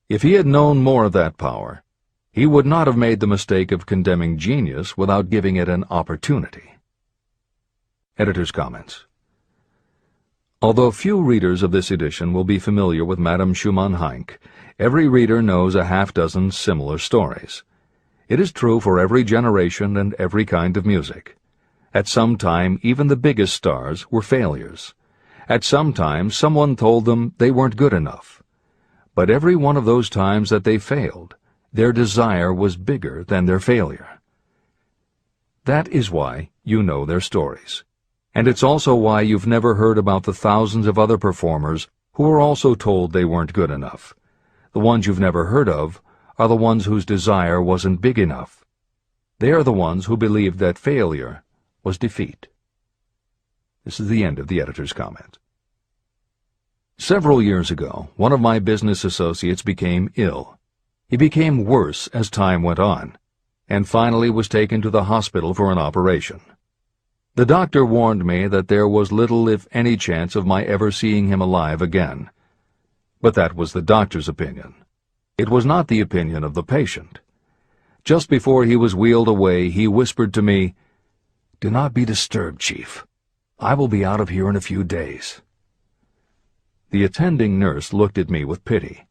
If he had known more of that power, he would not have made the mistake of condemning genius without giving it an opportunity. Editor's comments. Although few readers of this edition will be familiar with Madame Schumann-Heink, every reader knows a half-dozen similar stories. It is true for every generation and every kind of music. At some time, even the biggest stars were failures. At some time, someone told them they weren't good enough. But every one of those times that they failed, their desire was bigger than their failure. That is why you know their stories. And it's also why you've never heard about the thousands of other performers who were also told they weren't good enough. The ones you've never heard of are the ones whose desire wasn't big enough. They are the ones who believed that failure was defeat. This is the end of the editor's comment. Several years ago, one of my business associates became ill. He became worse as time went on, and finally was taken to the hospital for an operation. The doctor warned me that there was little, if any, chance of my ever seeing him alive again. But that was the doctor's opinion. It was not the opinion of the patient. Just before he was wheeled away, he whispered to me, "Do not be disturbed, Chief. I will be out of here in a few days." The attending nurse looked at me with pity.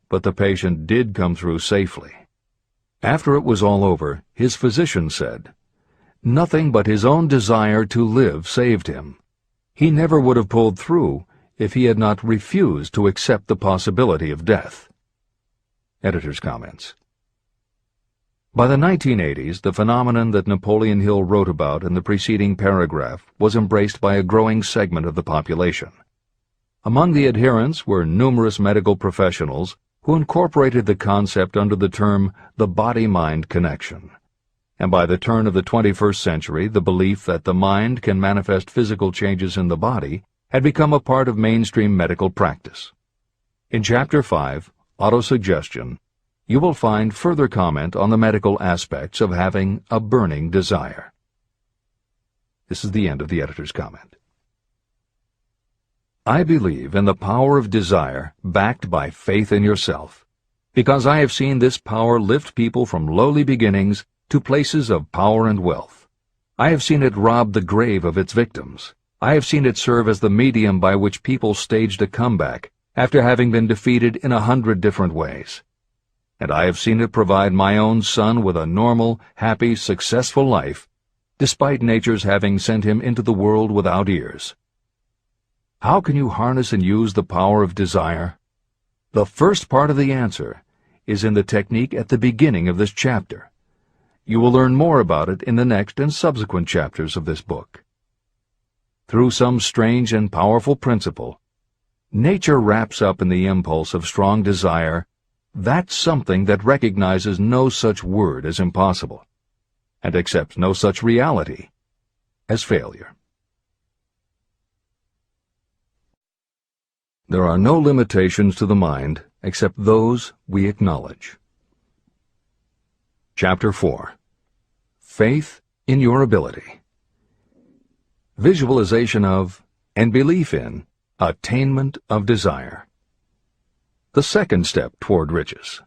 But the patient did come through safely. After it was all over, his physician said, "Nothing but his own desire to live saved him. He never would have pulled through if he had not refused to accept the possibility of death." Editor's comments. By the 1980s, the phenomenon that Napoleon Hill wrote about in the preceding paragraph was embraced by a growing segment of the population. Among the adherents were numerous medical professionals who incorporated the concept under the term the body-mind connection. And by the turn of the 21st century, the belief that the mind can manifest physical changes in the body had become a part of mainstream medical practice. In Chapter 5, Autosuggestion, you will find further comment on the medical aspects of having a burning desire. This is the end of the editor's comment. I believe in the power of desire backed by faith in yourself, because I have seen this power lift people from lowly beginnings to places of power and wealth. I have seen it rob the grave of its victims. I have seen it serve as the medium by which people staged a comeback after having been defeated in 100 different ways. And I have seen it provide my own son with a normal, happy, successful life, despite nature's having sent him into the world without ears. How can you harness and use the power of desire? The first part of the answer is in the technique at the beginning of this chapter. You will learn more about it in the next and subsequent chapters of this book. Through some strange and powerful principle, nature wraps up in the impulse of strong desire that something that recognizes no such word as impossible, and accepts no such reality as failure. There are no limitations to the mind except those we acknowledge. Chapter 4. Faith in your ability. Visualization of and belief in attainment of desire. The second step toward riches.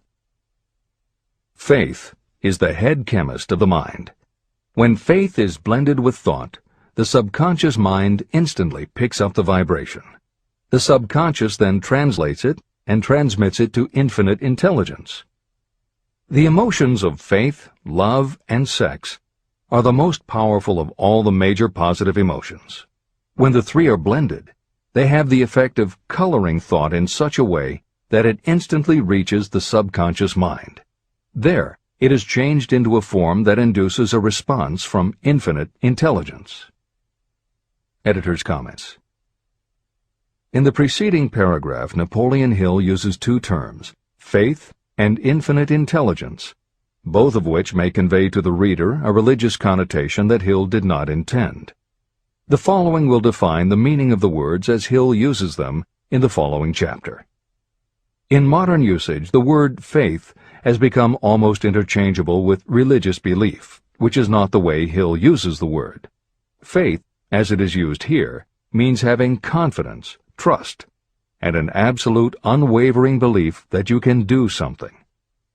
Faith is the head chemist of the mind. When faith is blended with thought, the subconscious mind instantly picks up the vibration. The subconscious then translates it and transmits it to infinite intelligence. The emotions of faith, love, and sex are the most powerful of all the major positive emotions. When the three are blended, they have the effect of coloring thought in such a way that it instantly reaches the subconscious mind. There, it is changed into a form that induces a response from infinite intelligence. Editor's comments. In the preceding paragraph, Napoleon Hill uses two terms, faith and infinite intelligence, both of which may convey to the reader a religious connotation that Hill did not intend. The following will define the meaning of the words as Hill uses them in the following chapter. In modern usage, the word faith has become almost interchangeable with religious belief, which is not the way Hill uses the word. Faith, as it is used here, means having confidence, trust, and an absolute unwavering belief that you can do something.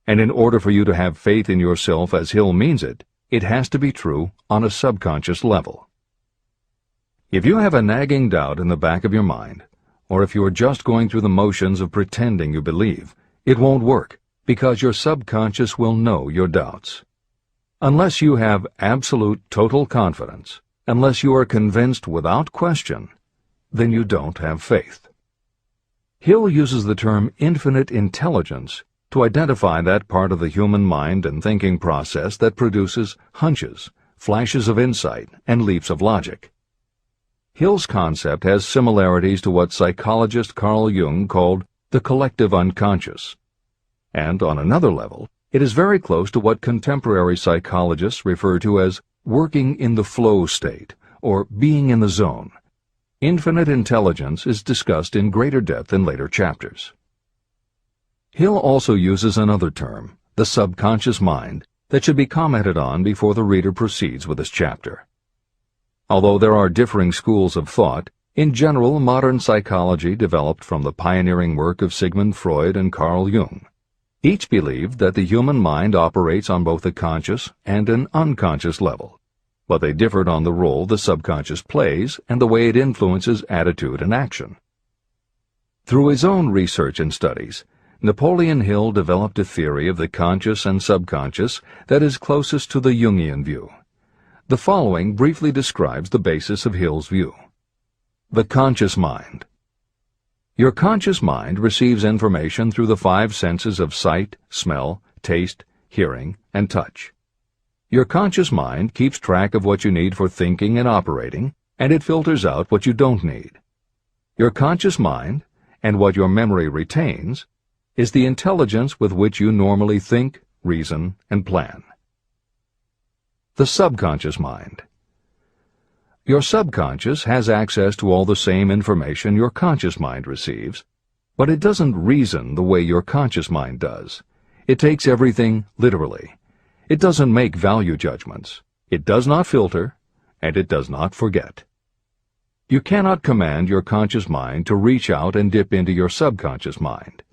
And in order for you to have faith in yourself as Hill means it, it has to be true on a subconscious level. If you have a nagging doubt in the back of your mind, or if you are just going through the motions of pretending you believe, it won't work, because your subconscious will know your doubts. Unless you have absolute total confidence, unless you are convinced without question, then you don't have faith. Hill uses the term infinite intelligence to identify that part of the human mind and thinking process that produces hunches, flashes of insight, and leaps of logic. Hill's concept has similarities to what psychologist Carl Jung called the collective unconscious. And on another level, it is very close to what contemporary psychologists refer to as working in the flow state, or being in the zone. Infinite intelligence is discussed in greater depth in later chapters. Hill also uses another term, the subconscious mind, that should be commented on before the reader proceeds with this chapter. Although there are differing schools of thought, in general modern psychology developed from the pioneering work of Sigmund Freud and Carl Jung. Each believed that the human mind operates on both a conscious and an unconscious level, but they differed on the role the subconscious plays and the way it influences attitude and action. Through his own research and studies, Napoleon Hill developed a theory of the conscious and subconscious that is closest to the Jungian view. The following briefly describes the basis of Hill's view. The conscious mind. Your conscious mind receives information through the five senses of sight, smell, taste, hearing, and touch. Your conscious mind keeps track of what you need for thinking and operating, and it filters out what you don't need. Your conscious mind, and what your memory retains, is the intelligence with which you normally think, reason, and plan. The subconscious mind. Your subconscious has access to all the same information your conscious mind receives, but it doesn't reason the way your conscious mind does. It takes everything literally. It doesn't make value judgments. It does not filter, and it does not forget. You cannot command your conscious mind to reach out and dip into your subconscious mind.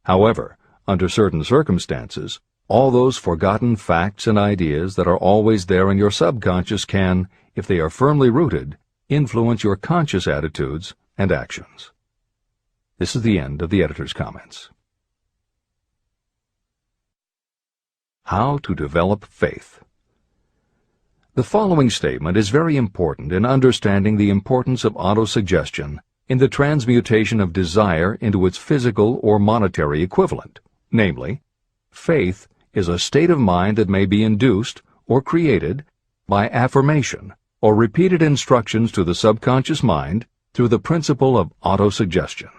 However, under certain circumstances, all those forgotten facts and ideas that are always there in your subconscious can, if they are firmly rooted, influence your conscious attitudes and actions. This is the end of the editor's comments. How to develop faith. The following statement is very important in understanding the importance of autosuggestion in the transmutation of desire into its physical or monetary equivalent, namely, faith is a state of mind that may be induced or created by affirmation or repeated instructions to the subconscious mind through the principle of autosuggestion.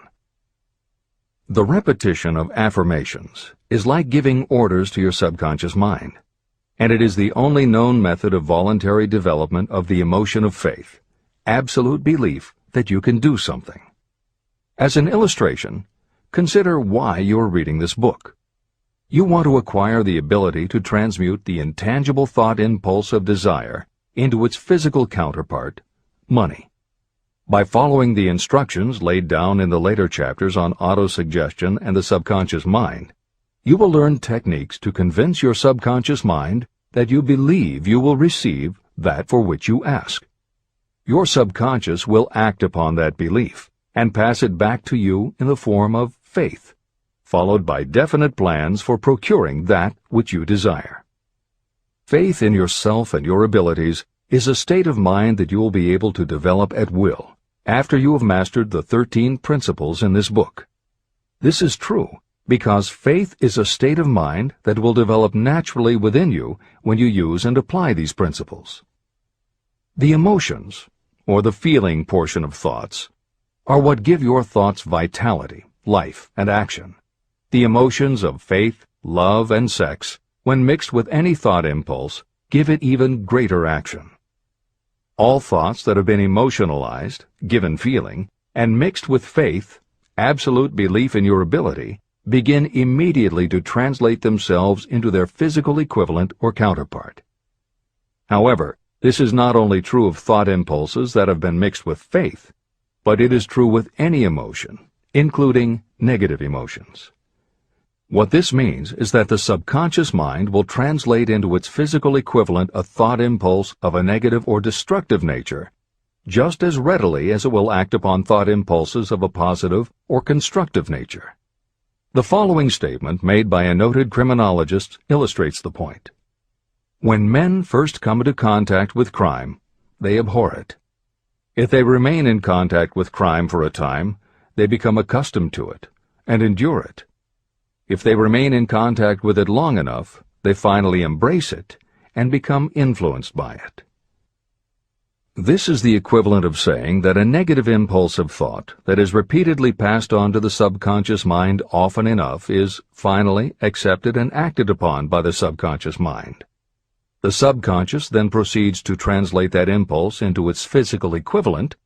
The repetition of affirmations is like giving orders to your subconscious mind, and it is the only known method of voluntary development of the emotion of faith, absolute belief that you can do something. As an illustration, consider why you are reading this book. You want to acquire the ability to transmute the intangible thought impulse of desire into its physical counterpart, money. By following the instructions laid down in the later chapters on autosuggestion and the subconscious mind, you will learn techniques to convince your subconscious mind that you believe you will receive that for which you ask. Your subconscious will act upon that belief and pass it back to you in the form of faith, followed by definite plans for procuring that which you desire. Faith in yourself and your abilities is a state of mind that you will be able to develop at will after you have mastered the 13 principles in this book. This is true because faith is a state of mind that will develop naturally within you when you use and apply these principles. The emotions, or the feeling portion of thoughts, are what give your thoughts vitality, life, and action. The emotions of faith, love, and sex, when mixed with any thought impulse, give it even greater action. All thoughts that have been emotionalized, given feeling, and mixed with faith, absolute belief in your ability, begin immediately to translate themselves into their physical equivalent or counterpart. However, this is not only true of thought impulses that have been mixed with faith, but it is true with any emotion, including negative emotions. What this means is that the subconscious mind will translate into its physical equivalent a thought impulse of a negative or destructive nature just as readily as it will act upon thought impulses of a positive or constructive nature. The following statement made by a noted criminologist illustrates the point. When men first come into contact with crime, they abhor it. If they remain in contact with crime for a time, they become accustomed to it and endure it. If they remain in contact with it long enough, they finally embrace it and become influenced by it. This is the equivalent of saying that a negative impulse of thought that is repeatedly passed on to the subconscious mind often enough is finally accepted and acted upon by the subconscious mind. The subconscious then proceeds to translate that impulse into its physical equivalent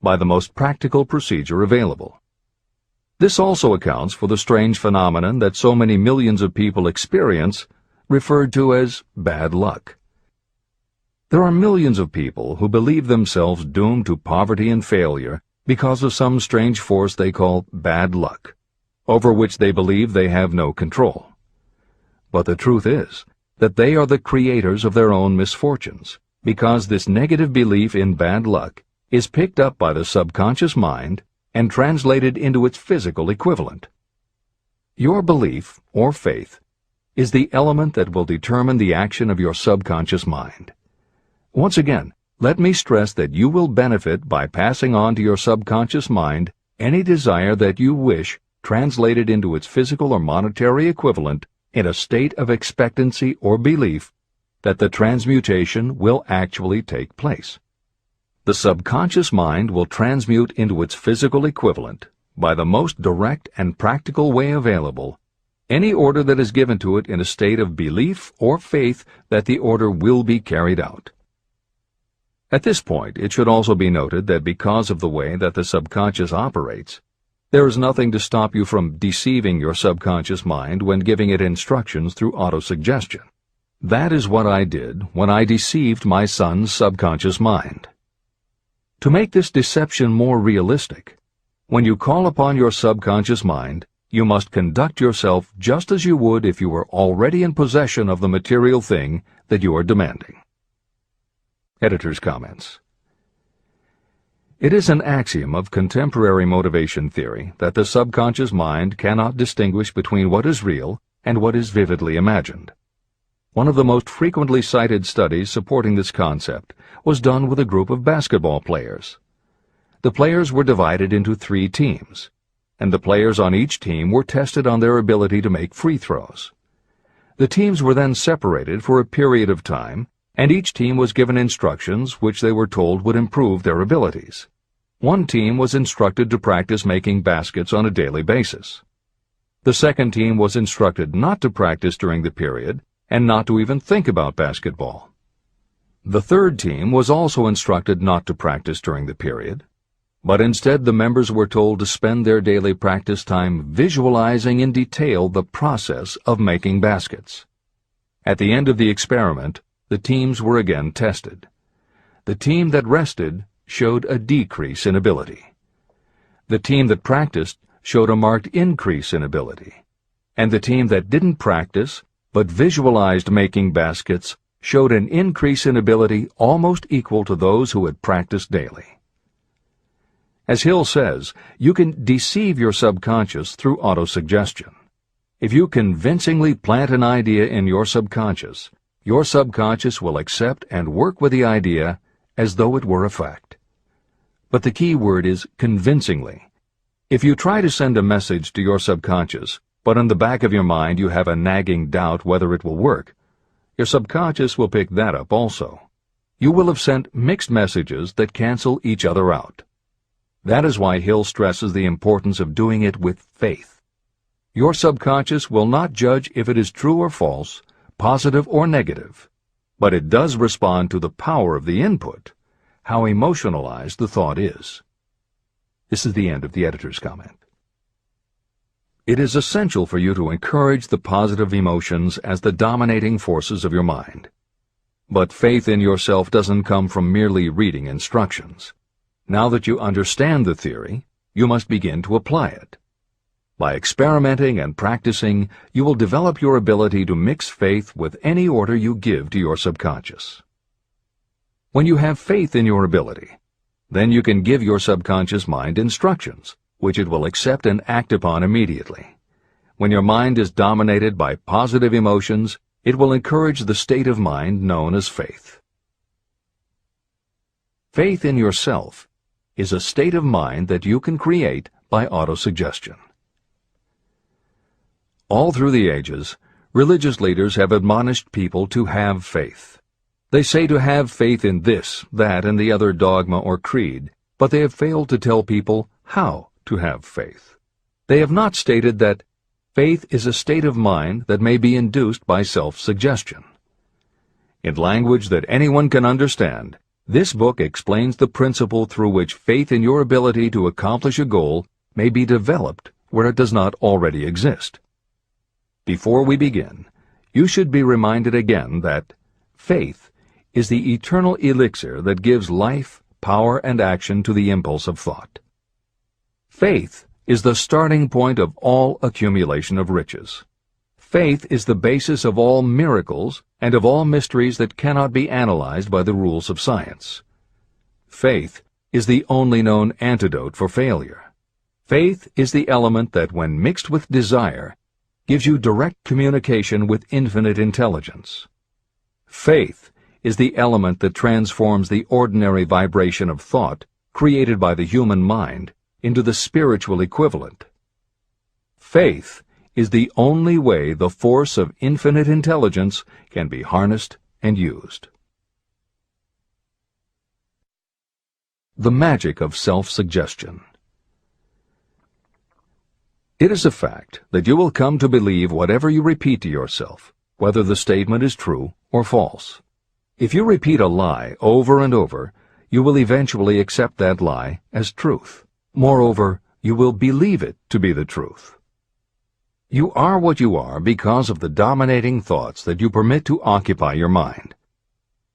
by the most practical procedure available. This also accounts for the strange phenomenon that so many millions of people experience, referred to as bad luck. There are millions of people who believe themselves doomed to poverty and failure because of some strange force they call bad luck, over which they believe they have no control. But the truth is that they are the creators of their own misfortunes, because this negative belief in bad luck is picked up by the subconscious mind and translated into its physical equivalent. Your belief, or faith, is the element that will determine the action of your subconscious mind. Once again, let me stress that you will benefit by passing on to your subconscious mind any desire that you wish translated into its physical or monetary equivalent in a state of expectancy or belief that the transmutation will actually take place. The subconscious mind will transmute into its physical equivalent, by the most direct and practical way available, any order that is given to it in a state of belief or faith that the order will be carried out. At this point, it should also be noted that because of the way that the subconscious operates, there is nothing to stop you from deceiving your subconscious mind when giving it instructions through autosuggestion. That is what I did when I deceived my son's subconscious mind. To make this deception more realistic, when you call upon your subconscious mind, you must conduct yourself just as you would if you were already in possession of the material thing that you are demanding. Editor's comments. It is an axiom of contemporary motivation theory that the subconscious mind cannot distinguish between what is real and what is vividly imagined. One of the most frequently cited studies supporting this concept was done with a group of basketball players. The players were divided into 3 teams, and the players on each team were tested on their ability to make free throws. The teams were then separated for a period of time, and each team was given instructions which they were told would improve their abilities. One team was instructed to practice making baskets on a daily basis. The second team was instructed not to practice during the period and not to even think about basketball. The third team was also instructed not to practice during the period, but instead the members were told to spend their daily practice time visualizing in detail the process of making baskets. At the end of the experiment, the teams were again tested. The team that rested showed a decrease in ability. The team that practiced showed a marked increase in ability. And the team that didn't practice, but visualized making baskets, showed an increase in ability almost equal to those who had practiced daily. As Hill says, you can deceive your subconscious through autosuggestion. If you convincingly plant an idea in your subconscious will accept and work with the idea as though it were a fact. But the key word is convincingly. If you try to send a message to your subconscious, but in the back of your mind you have a nagging doubt whether it will work, your subconscious will pick that up also. You will have sent mixed messages that cancel each other out. That is why Hill stresses the importance of doing it with faith. Your subconscious will not judge if it is true or false, positive or negative, but it does respond to the power of the input, how emotionalized the thought is. This is the end of the editor's comment. It is essential for you to encourage the positive emotions as the dominating forces of your mind. But faith in yourself doesn't come from merely reading instructions. Now that you understand the theory, you must begin to apply it. By experimenting and practicing, you will develop your ability to mix faith with any order you give to your subconscious. When you have faith in your ability, then you can give your subconscious mind instructions, which it will accept and act upon immediately. When your mind is dominated by positive emotions, it will encourage the state of mind known as faith. Faith in yourself is a state of mind that you can create by autosuggestion. All through the ages, religious leaders have admonished people to have faith. They say to have faith in this, that, and the other dogma or creed, but they have failed to tell people how to have faith. They have not stated that faith is a state of mind that may be induced by self-suggestion. In language that anyone can understand, this book explains the principle through which faith in your ability to accomplish a goal may be developed where it does not already exist. Before we begin, you should be reminded again that faith is the eternal elixir that gives life, power, and action to the impulse of thought. Faith is the starting point of all accumulation of riches. Faith is the basis of all miracles and of all mysteries that cannot be analyzed by the rules of science. Faith is the only known antidote for failure. Faith is the element that, when mixed with desire, gives you direct communication with infinite intelligence. Faith is the element that transforms the ordinary vibration of thought created by the human mind into the spiritual equivalent. Faith is the only way the force of infinite intelligence can be harnessed and used. The magic of self-suggestion. It is a fact that you will come to believe whatever you repeat to yourself, whether the statement is true or false. If you repeat a lie over and over, you will eventually accept that lie as truth. Moreover, you will believe it to be the truth. You are what you are because of the dominating thoughts that you permit to occupy your mind.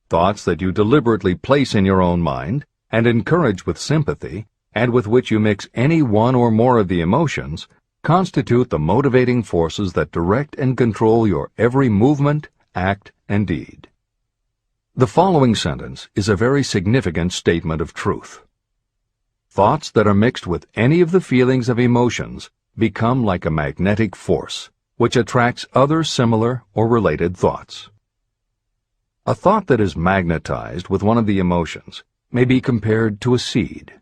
Thoughts that you deliberately place in your own mind and encourage with sympathy, and with which you mix any one or more of the emotions, constitute the motivating forces that direct and control your every movement, act, and deed. The following sentence is a very significant statement of truth. Thoughts that are mixed with any of the feelings of emotions become like a magnetic force, which attracts other similar or related thoughts. A thought that is magnetized with one of the emotions may be compared to a seed.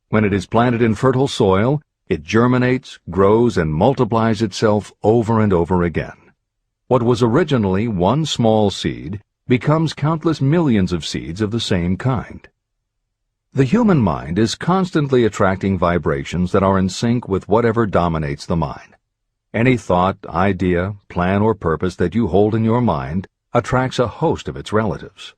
When it is planted in fertile soil, it germinates, grows, and multiplies itself over and over again. What was originally one small seed becomes countless millions of seeds of the same kind. The human mind is constantly attracting vibrations that are in sync with whatever dominates the mind. Any thought, idea, plan, or purpose that you hold in your mind attracts a host of its relatives.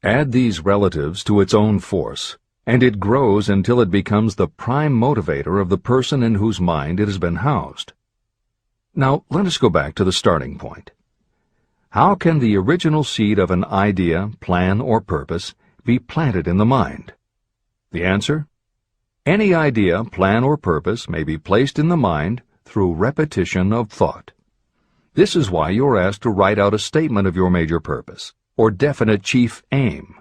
Add these relatives to its own force, and it grows until it becomes the prime motivator of the person in whose mind it has been housed. Now, let us go back to the starting point. How can the original seed of an idea, plan, or purpose be planted in the mind? The answer? Any idea, plan, or purpose may be placed in the mind through repetition of thought. This is why you are asked to write out a statement of your major purpose, or definite chief aim.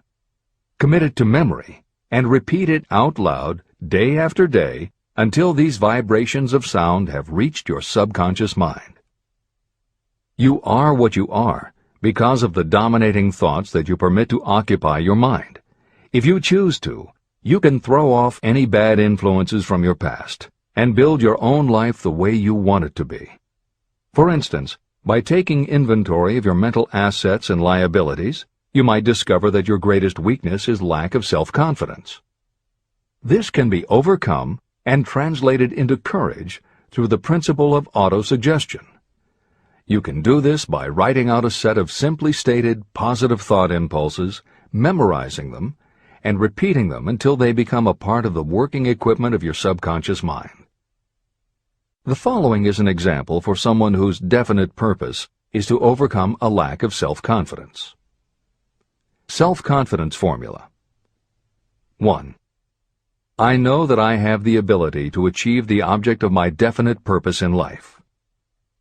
Commit it to memory, and repeat it out loud day after day until these vibrations of sound have reached your subconscious mind. You are what you are because of the dominating thoughts that you permit to occupy your mind. If you choose to, you can throw off any bad influences from your past and build your own life the way you want it to be. For instance, by taking inventory of your mental assets and liabilities, you might discover that your greatest weakness is lack of self-confidence. This can be overcome and translated into courage through the principle of autosuggestion. You can do this by writing out a set of simply stated positive thought impulses, memorizing them, and repeating them until they become a part of the working equipment of your subconscious mind. The following is an example for someone whose definite purpose is to overcome a lack of self-confidence. Self-confidence formula. 1. I know that I have the ability to achieve the object of my definite purpose in life.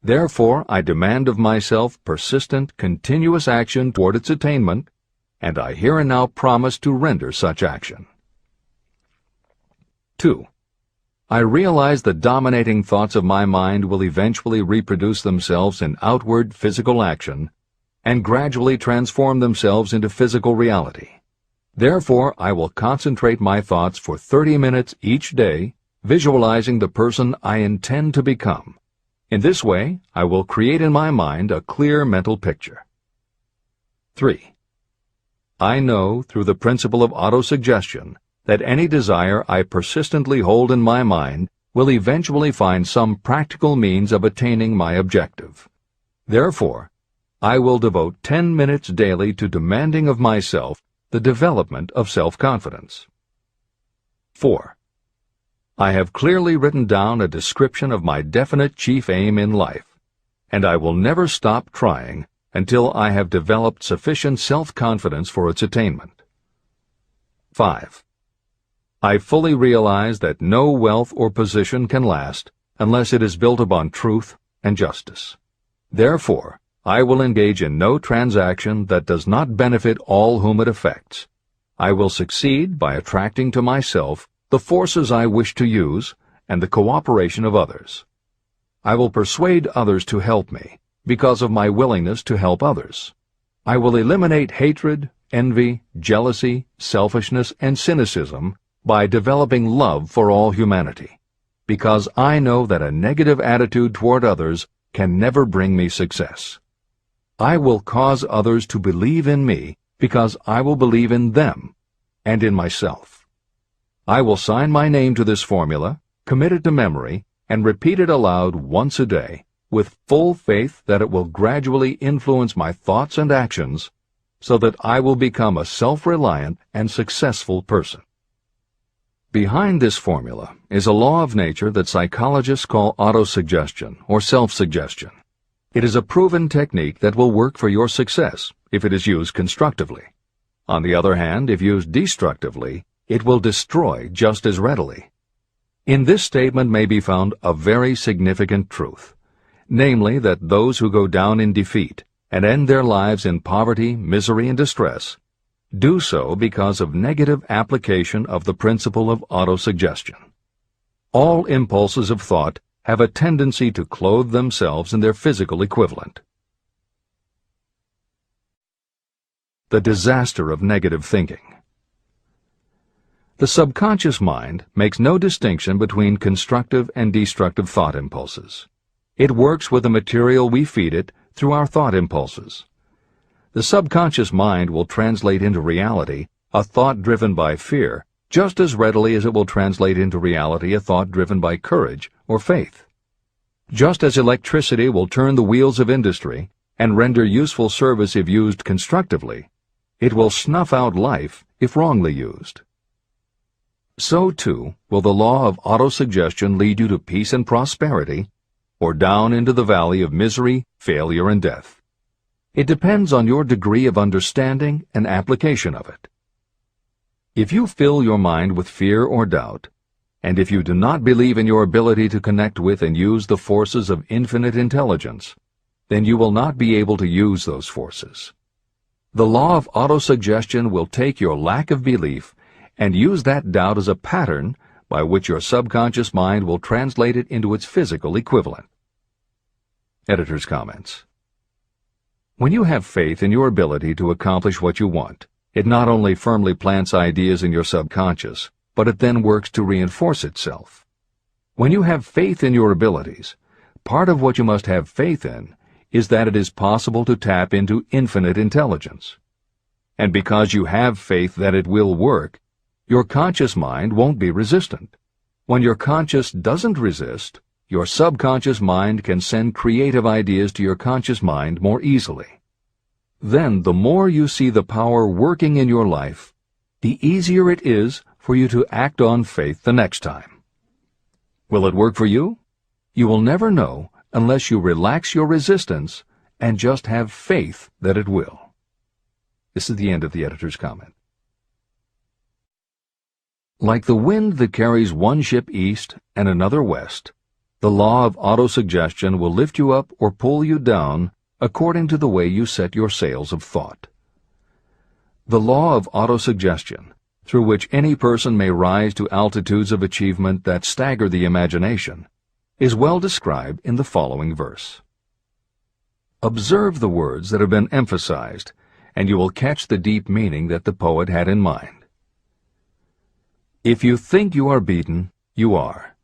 Therefore, I demand of myself persistent, continuous action toward its attainment, and I here and now promise to render such action. 2. I realize the dominating thoughts of my mind will eventually reproduce themselves in outward physical action and gradually transform themselves into physical reality. Therefore, I will concentrate my thoughts for 30 minutes each day, visualizing the person I intend to become. In this way, I will create in my mind a clear mental picture. 3. I know, through the principle of autosuggestion, that any desire I persistently hold in my mind will eventually find some practical means of attaining my objective. Therefore, I will devote 10 minutes daily to demanding of myself the development of self-confidence. 4. I have clearly written down a description of my definite chief aim in life, and I will never stop trying until I have developed sufficient self-confidence for its attainment. 5. I fully realize that no wealth or position can last unless it is built upon truth and justice. Therefore, I will engage in no transaction that does not benefit all whom it affects. I will succeed by attracting to myself the forces I wish to use and the cooperation of others. I will persuade others to help me because of my willingness to help others. I will eliminate hatred, envy, jealousy, selfishness, and cynicism by developing love for all humanity. because I know that a negative attitude toward others can never bring me success. I will cause others to believe in me because I will believe in them and in myself. I will sign my name to this formula, commit it to memory, and repeat it aloud once a day, with full faith that it will gradually influence my thoughts and actions so that I will become a self-reliant and successful person. Behind this formula is a law of nature that psychologists call autosuggestion or self-suggestion. It is a proven technique that will work for your success if it is used constructively. On the other hand, if used destructively, it will destroy just as readily. In this statement may be found a very significant truth, namely that those who go down in defeat and end their lives in poverty, misery, and distress do so because of negative application of the principle of autosuggestion. All impulses of thought have a tendency to clothe themselves in their physical equivalent. The disaster of negative thinking. The subconscious mind makes no distinction between constructive and destructive thought impulses. It works with the material we feed it through our thought impulses. The subconscious mind will translate into reality a thought driven by fear just as readily as it will translate into reality a thought driven by courage or faith. Just as electricity will turn the wheels of industry and render useful service if used constructively, it will snuff out life if wrongly used. So, too, will the law of autosuggestion lead you to peace and prosperity, or down into the valley of misery, failure, and death. It depends on your degree of understanding and application of it. If you fill your mind with fear or doubt, and if you do not believe in your ability to connect with and use the forces of infinite intelligence, then you will not be able to use those forces. The law of autosuggestion will take your lack of belief and use that doubt as a pattern by which your subconscious mind will translate it into its physical equivalent. Editor's comments. When you have faith in your ability to accomplish what you want, it not only firmly plants ideas in your subconscious, but it then works to reinforce itself. When you have faith in your abilities, part of what you must have faith in is that it is possible to tap into infinite intelligence. And because you have faith that it will work, your conscious mind won't be resistant. When your conscious doesn't resist, your subconscious mind can send creative ideas to your conscious mind more easily. Then, the more you see the power working in your life, the easier it is for you to act on faith the next time. Will it work for you? You will never know unless you relax your resistance and just have faith that it will. This is the end of the editor's comment. Like the wind that carries one ship east and another west, the law of autosuggestion will lift you up or pull you down according to the way you set your sails of thought. The law of autosuggestion, through which any person may rise to altitudes of achievement that stagger the imagination, is well described in the following verse. Observe the words that have been emphasized, and you will catch the deep meaning that the poet had in mind. If you think you are beaten, you are.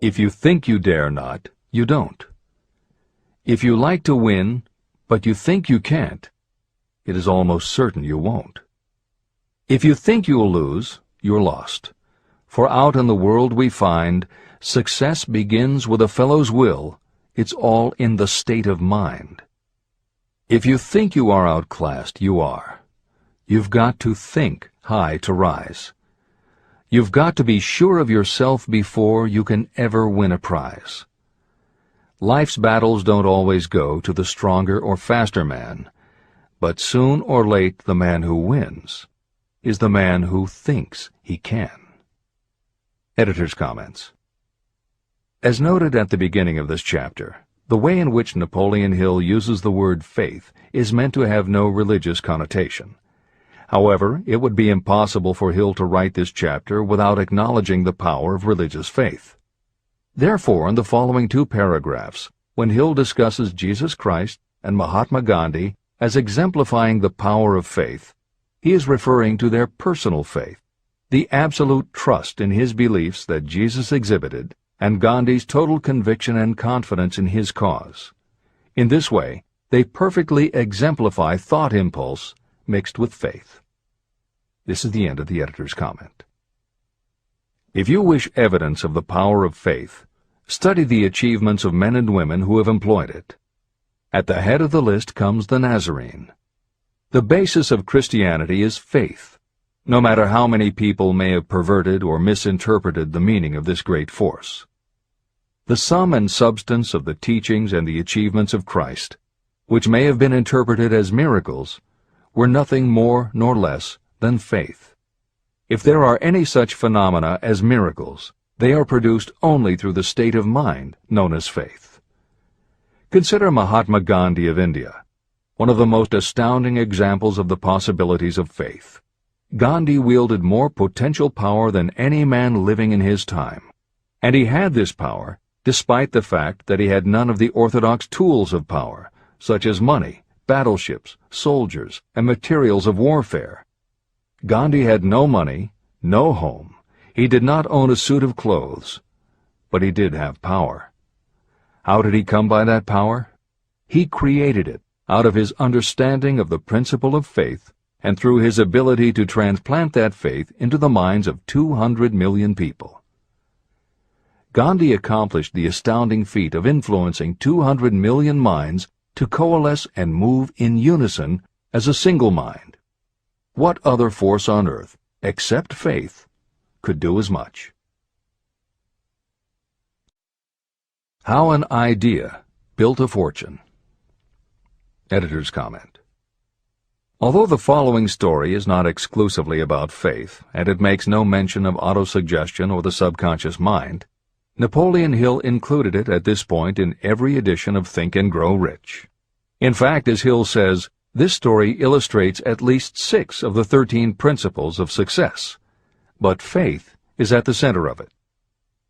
If you think you dare not, you don't. If you like to win, but you think you can't, it is almost certain you won't. If you think you'll lose, you're lost. For out in the world we find, success begins with a fellow's will. It's all in the state of mind. If you think you are outclassed, you are. You've got to think high to rise. You've got to be sure of yourself before you can ever win a prize. Life's battles don't always go to the stronger or faster man, but soon or late the man who wins is the man who thinks he can. Editor's comments. As noted at the beginning of this chapter, the way in which Napoleon Hill uses the word faith is meant to have no religious connotation. However, it would be impossible for Hill to write this chapter without acknowledging the power of religious faith. Therefore, in the following 2 paragraphs, when Hill discusses Jesus Christ and Mahatma Gandhi as exemplifying the power of faith, he is referring to their personal faith, the absolute trust in his beliefs that Jesus exhibited, and Gandhi's total conviction and confidence in his cause. In this way, they perfectly exemplify thought impulse mixed with faith. This is the end of the editor's comment. If you wish evidence of the power of faith, study the achievements of men and women who have employed it. At the head of the list comes the Nazarene. The basis of Christianity is faith, no matter how many people may have perverted or misinterpreted the meaning of this great force. The sum and substance of the teachings and the achievements of Christ, which may have been interpreted as miracles, were nothing more nor less than faith. If there are any such phenomena as miracles, they are produced only through the state of mind known as faith. Consider Mahatma Gandhi of India, one of the most astounding examples of the possibilities of faith. Gandhi wielded more potential power than any man living in his time, and he had this power despite the fact that he had none of the orthodox tools of power, such as money, battleships, soldiers, and materials of warfare. Gandhi had no money, no home. He did not own a suit of clothes, but he did have power. How did he come by that power? He created it out of his understanding of the principle of faith and through his ability to transplant that faith into the minds of 200 million people. Gandhi accomplished the astounding feat of influencing 200 million minds to coalesce and move in unison as a single mind. What other force on earth, except faith, could do as much? How an idea built a fortune. Editor's comment. Although the following story is not exclusively about faith, and it makes no mention of autosuggestion or the subconscious mind, Napoleon Hill included it at this point in every edition of Think and Grow Rich. In fact, as Hill says, this story illustrates at least 6 of the 13 principles of success, but faith is at the center of it.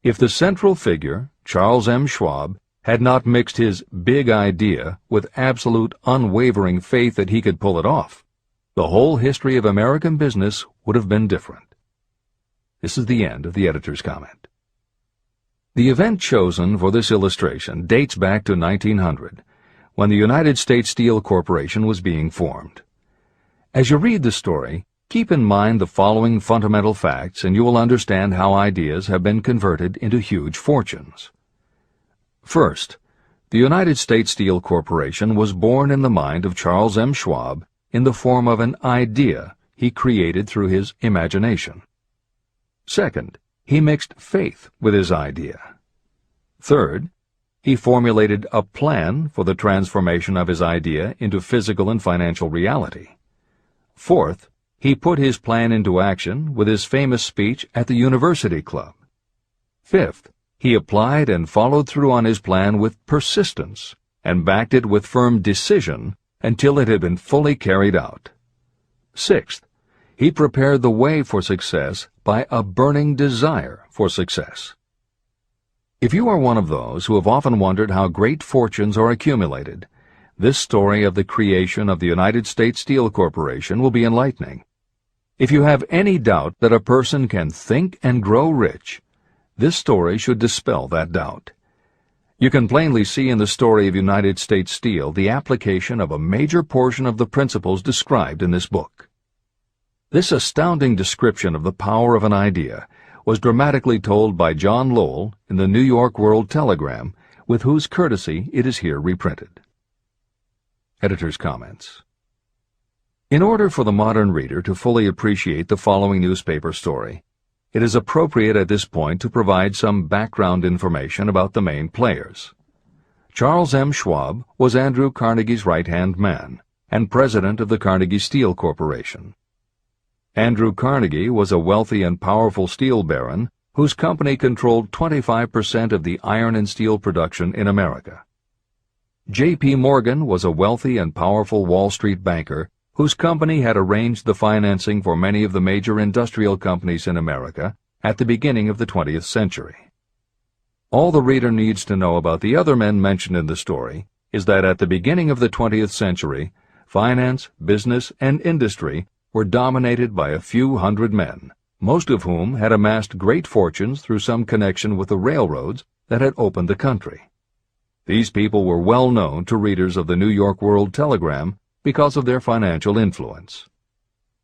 If the central figure, Charles M. Schwab, had not mixed his big idea with absolute unwavering faith that he could pull it off, the whole history of American business would have been different. This is the end of the editor's comment. The event chosen for this illustration dates back to 1900, when the United States Steel Corporation was being formed. As you read the story, keep in mind the following fundamental facts and you will understand how ideas have been converted into huge fortunes. First, the United States Steel Corporation was born in the mind of Charles M. Schwab in the form of an idea he created through his imagination. Second, he mixed faith with his idea. Third, he formulated a plan for the transformation of his idea into physical and financial reality. Fourth, he put his plan into action with his famous speech at the University Club. Fifth, he applied and followed through on his plan with persistence and backed it with firm decision until it had been fully carried out. Sixth, he prepared the way for success by a burning desire for success. If you are one of those who have often wondered how great fortunes are accumulated, this story of the creation of the United States Steel Corporation will be enlightening. If you have any doubt that a person can think and grow rich, this story should dispel that doubt. You can plainly see in the story of United States Steel the application of a major portion of the principles described in this book. This astounding description of the power of an idea was dramatically told by John Lowell in the New York World Telegram, with whose courtesy it is here reprinted. Editor's comments. In order for the modern reader to fully appreciate the following newspaper story, it is appropriate at this point to provide some background information about the main players. Charles M. Schwab was Andrew Carnegie's right-hand man and president of the Carnegie Steel Corporation. Andrew Carnegie was a wealthy and powerful steel baron whose company controlled 25% of the iron and steel production in America. J.P. Morgan was a wealthy and powerful Wall Street banker whose company had arranged the financing for many of the major industrial companies in America at the beginning of the 20th century. All the reader needs to know about the other men mentioned in the story is that at the beginning of the 20th century, finance, business, and industry were dominated by a few hundred men, most of whom had amassed great fortunes through some connection with the railroads that had opened the country. These people were well known to readers of the New York World Telegram because of their financial influence.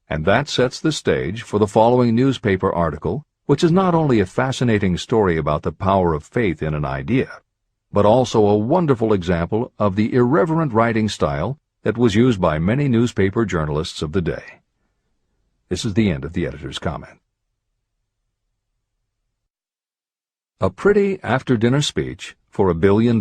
And that sets the stage for the following newspaper article, which is not only a fascinating story about the power of faith in an idea, but also a wonderful example of the irreverent writing style that was used by many newspaper journalists of the day. This is the end of the editor's comment. A pretty after-dinner speech for $1 billion.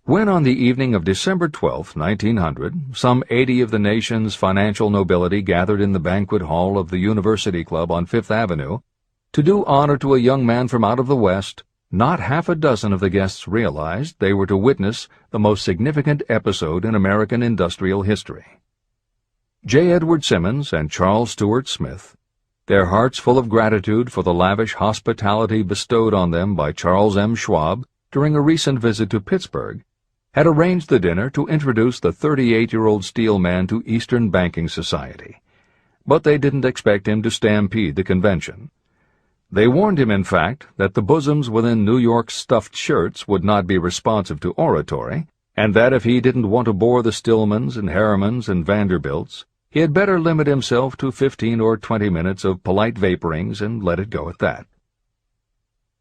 When on the evening of December 12, 1900, some 80 of the nation's financial nobility gathered in the banquet hall of the University Club on Fifth Avenue to do honor to a young man from out of the West, not half a dozen of the guests realized they were to witness the most significant episode in American industrial history. J. Edward Simmons and Charles Stewart Smith, their hearts full of gratitude for the lavish hospitality bestowed on them by Charles M. Schwab during a recent visit to Pittsburgh, had arranged the dinner to introduce the 38-year-old steel man to Eastern banking society. But they didn't expect him to stampede the convention. They warned him, in fact, that the bosoms within New York's stuffed shirts would not be responsive to oratory, and that if he didn't want to bore the Stillmans and Harrimans and Vanderbilts, he had better limit himself to 15 or 20 minutes of polite vaporings and let it go at that.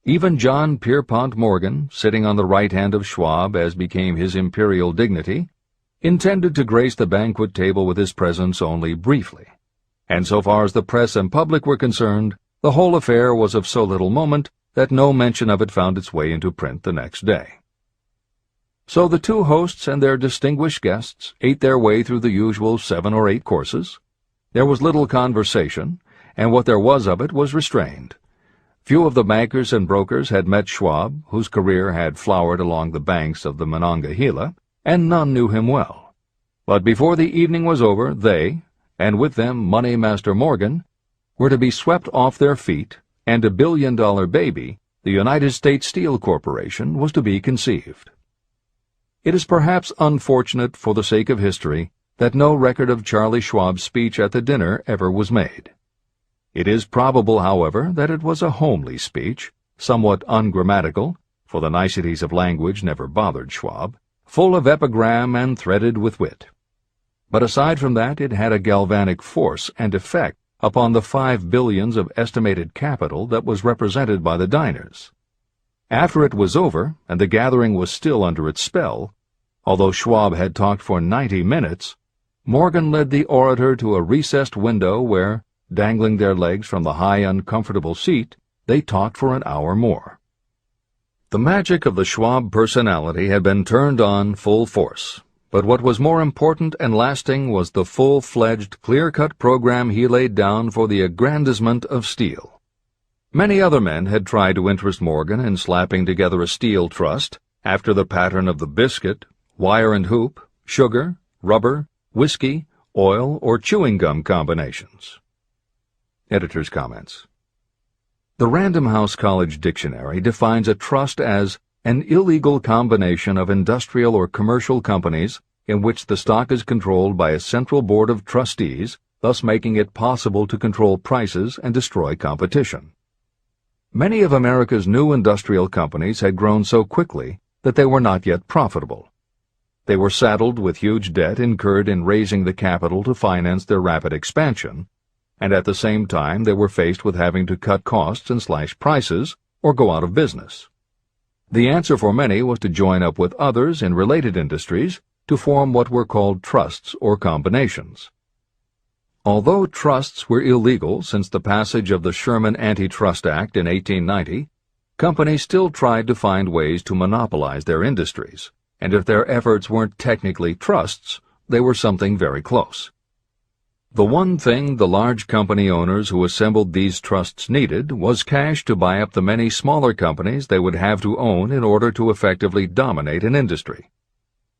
Even John Pierpont Morgan, sitting on the right hand of Schwab as became his imperial dignity, intended to grace the banquet table with his presence only briefly, and so far as the press and public were concerned, the whole affair was of so little moment that no mention of it found its way into print the next day. So the two hosts and their distinguished guests ate their way through the usual 7 or 8 courses. There was little conversation, and what there was of it was restrained. Few of the bankers and brokers had met Schwab, whose career had flowered along the banks of the Monongahela, and none knew him well. But before the evening was over, they, and with them Money Master Morgan, were to be swept off their feet, and $1 billion baby, the United States Steel Corporation, was to be conceived. It is perhaps unfortunate for the sake of history that no record of Charlie Schwab's speech at the dinner ever was made. It is probable, however, that it was a homely speech, somewhat ungrammatical, for the niceties of language never bothered Schwab, full of epigram and threaded with wit. But aside from that, it had a galvanic force and effect upon the 5 billions of estimated capital that was represented by the diners. After it was over, and the gathering was still under its spell, although Schwab had talked for 90 minutes, Morgan led the orator to a recessed window where, dangling their legs from the high, uncomfortable seat, they talked for an hour more. The magic of the Schwab personality had been turned on full force, but what was more important and lasting was the full-fledged, clear-cut program he laid down for the aggrandizement of steel. Many other men had tried to interest Morgan in slapping together a steel trust after the pattern of the biscuit, wire and hoop, sugar, rubber, whiskey, oil, or chewing gum combinations. Editor's comments. The Random House College Dictionary defines a trust as an illegal combination of industrial or commercial companies in which the stock is controlled by a central board of trustees, thus making it possible to control prices and destroy competition. Many of America's new industrial companies had grown so quickly that they were not yet profitable. They were saddled with huge debt incurred in raising the capital to finance their rapid expansion, and at the same time they were faced with having to cut costs and slash prices or go out of business. The answer for many was to join up with others in related industries to form what were called trusts or combinations. Although trusts were illegal since the passage of the Sherman Antitrust Act in 1890, companies still tried to find ways to monopolize their industries, and if their efforts weren't technically trusts, they were something very close. The one thing the large company owners who assembled these trusts needed was cash to buy up the many smaller companies they would have to own in order to effectively dominate an industry.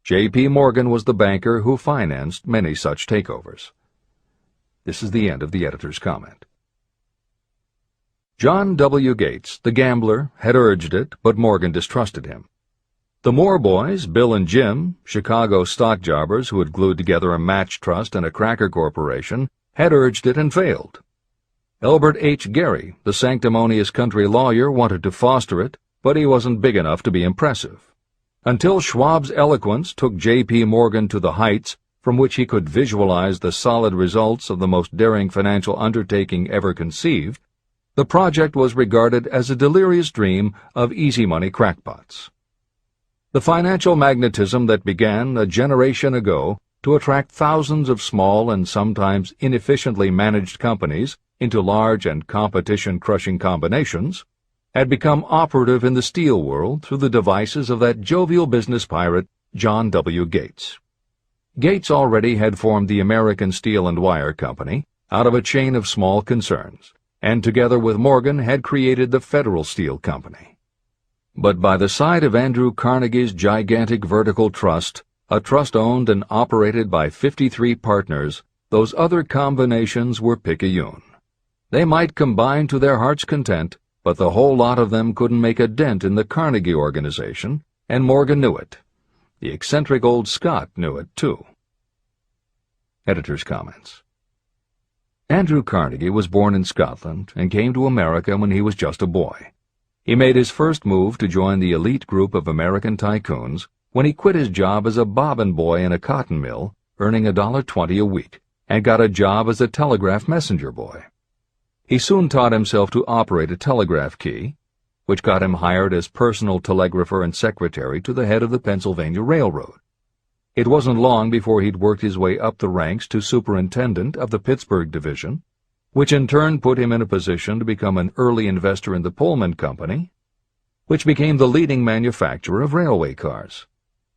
J.P. Morgan was the banker who financed many such takeovers. This is the end of the editor's comment. John W. Gates, the gambler, had urged it, but Morgan distrusted him. The Moore boys, Bill and Jim, Chicago stock jobbers who had glued together a match trust and a cracker corporation, had urged it and failed. Elbert H. Gary, the sanctimonious country lawyer, wanted to foster it, but he wasn't big enough to be impressive. Until Schwab's eloquence took J.P. Morgan to the heights from which he could visualize the solid results of the most daring financial undertaking ever conceived, the project was regarded as a delirious dream of easy-money crackpots. The financial magnetism that began a generation ago to attract thousands of small and sometimes inefficiently managed companies into large and competition-crushing combinations had become operative in the steel world through the devices of that jovial business pirate, John W. Gates. Gates already had formed the American Steel and Wire Company out of a chain of small concerns, and together with Morgan had created the Federal Steel Company. But by the side of Andrew Carnegie's gigantic vertical trust, a trust owned and operated by 53 partners, those other combinations were picayune. They might combine to their heart's content, but the whole lot of them couldn't make a dent in the Carnegie organization, and Morgan knew it. The eccentric old Scot knew it, too. Editor's comments. Andrew Carnegie was born in Scotland and came to America when he was just a boy. He made his first move to join the elite group of American tycoons when he quit his job as a bobbin boy in a cotton mill, earning $1.20 a week, and got a job as a telegraph messenger boy. He soon taught himself to operate a telegraph key, which got him hired as personal telegrapher and secretary to the head of the Pennsylvania Railroad. It wasn't long before he'd worked his way up the ranks to superintendent of the Pittsburgh division, which in turn put him in a position to become an early investor in the Pullman Company, which became the leading manufacturer of railway cars.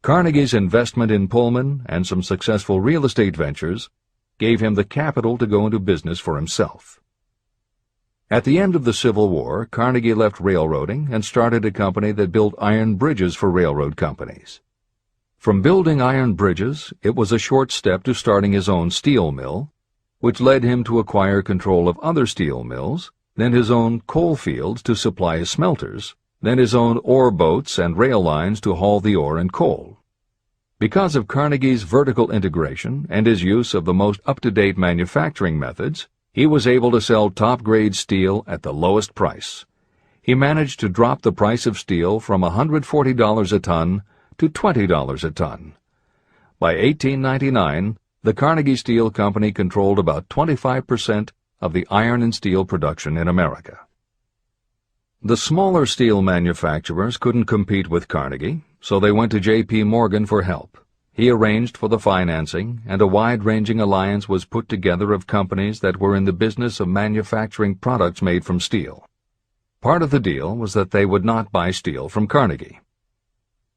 Carnegie's investment in Pullman and some successful real estate ventures gave him the capital to go into business for himself. At the end of the Civil War, Carnegie left railroading and started a company that built iron bridges for railroad companies. From building iron bridges, it was a short step to starting his own steel mill, which led him to acquire control of other steel mills, then his own coal fields to supply his smelters, then his own ore boats and rail lines to haul the ore and coal. Because of Carnegie's vertical integration and his use of the most up-to-date manufacturing methods, he was able to sell top-grade steel at the lowest price. He managed to drop the price of steel from $140 a ton to $20 a ton. By 1899, the Carnegie Steel Company controlled about 25% of the iron and steel production in America. The smaller steel manufacturers couldn't compete with Carnegie, so they went to J.P. Morgan for help. He arranged for the financing, and a wide-ranging alliance was put together of companies that were in the business of manufacturing products made from steel. Part of the deal was that they would not buy steel from Carnegie.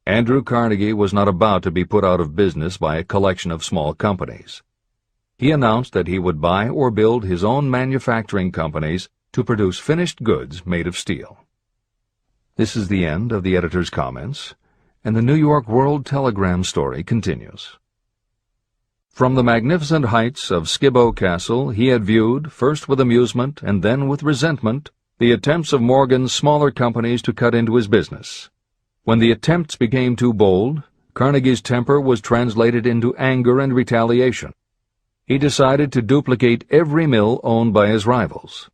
Andrew Carnegie was not about to be put out of business by a collection of small companies. He announced that he would buy or build his own manufacturing companies to produce finished goods made of steel. This is the end of the editor's comments, and the New York World Telegram story continues. From the magnificent heights of Skibo Castle he had viewed, first with amusement and then with resentment, the attempts of Morgan's smaller companies to cut into his business. When the attempts became too bold, Carnegie's temper was translated into anger and retaliation. He decided to duplicate every mill owned by his rivals.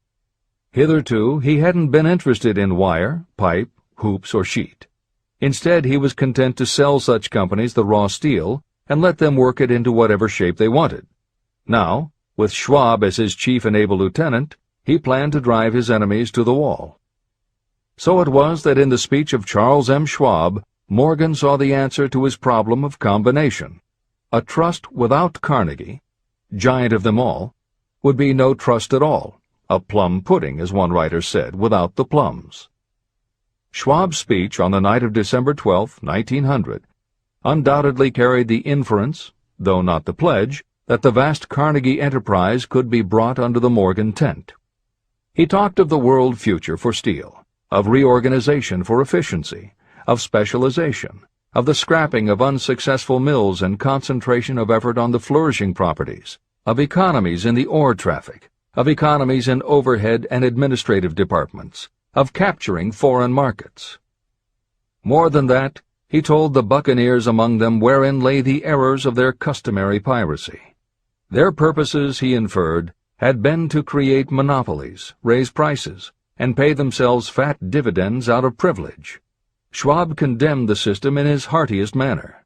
Hitherto, he hadn't been interested in wire, pipe, hoops, or sheet. Instead, he was content to sell such companies the raw steel and let them work it into whatever shape they wanted. Now, with Schwab as his chief and able lieutenant, he planned to drive his enemies to the wall. So it was that in the speech of Charles M. Schwab, Morgan saw the answer to his problem of combination. A trust without Carnegie, giant of them all, would be no trust at all, a plum pudding, as one writer said, without the plums. Schwab's speech on the night of December 12, 1900, undoubtedly carried the inference, though not the pledge, that the vast Carnegie enterprise could be brought under the Morgan tent. He talked of the world future for steel, of reorganization for efficiency, of specialization, of the scrapping of unsuccessful mills and concentration of effort on the flourishing properties, of economies in the ore traffic, of economies in overhead and administrative departments, of capturing foreign markets. More than that, he told the buccaneers among them wherein lay the errors of their customary piracy. Their purposes, he inferred, had been to create monopolies, raise prices, and pay themselves fat dividends out of privilege. Schwab condemned the system in his heartiest manner.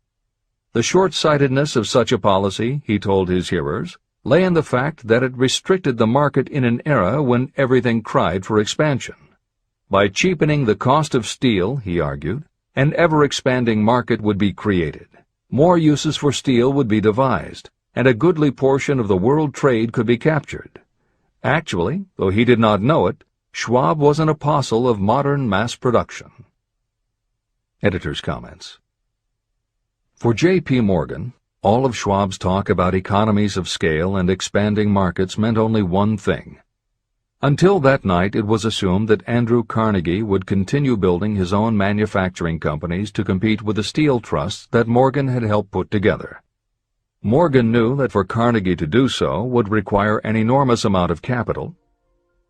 The short-sightedness of such a policy, he told his hearers, lay in the fact that it restricted the market in an era when everything cried for expansion. By cheapening the cost of steel, he argued, an ever-expanding market would be created. More uses for steel would be devised, and a goodly portion of the world trade could be captured. Actually, though he did not know it, Schwab was an apostle of modern mass production. Editor's comments. For J.P. Morgan, all of Schwab's talk about economies of scale and expanding markets meant only one thing. Until that night, it was assumed that Andrew Carnegie would continue building his own manufacturing companies to compete with the steel trusts that Morgan had helped put together. Morgan knew that for Carnegie to do so would require an enormous amount of capital,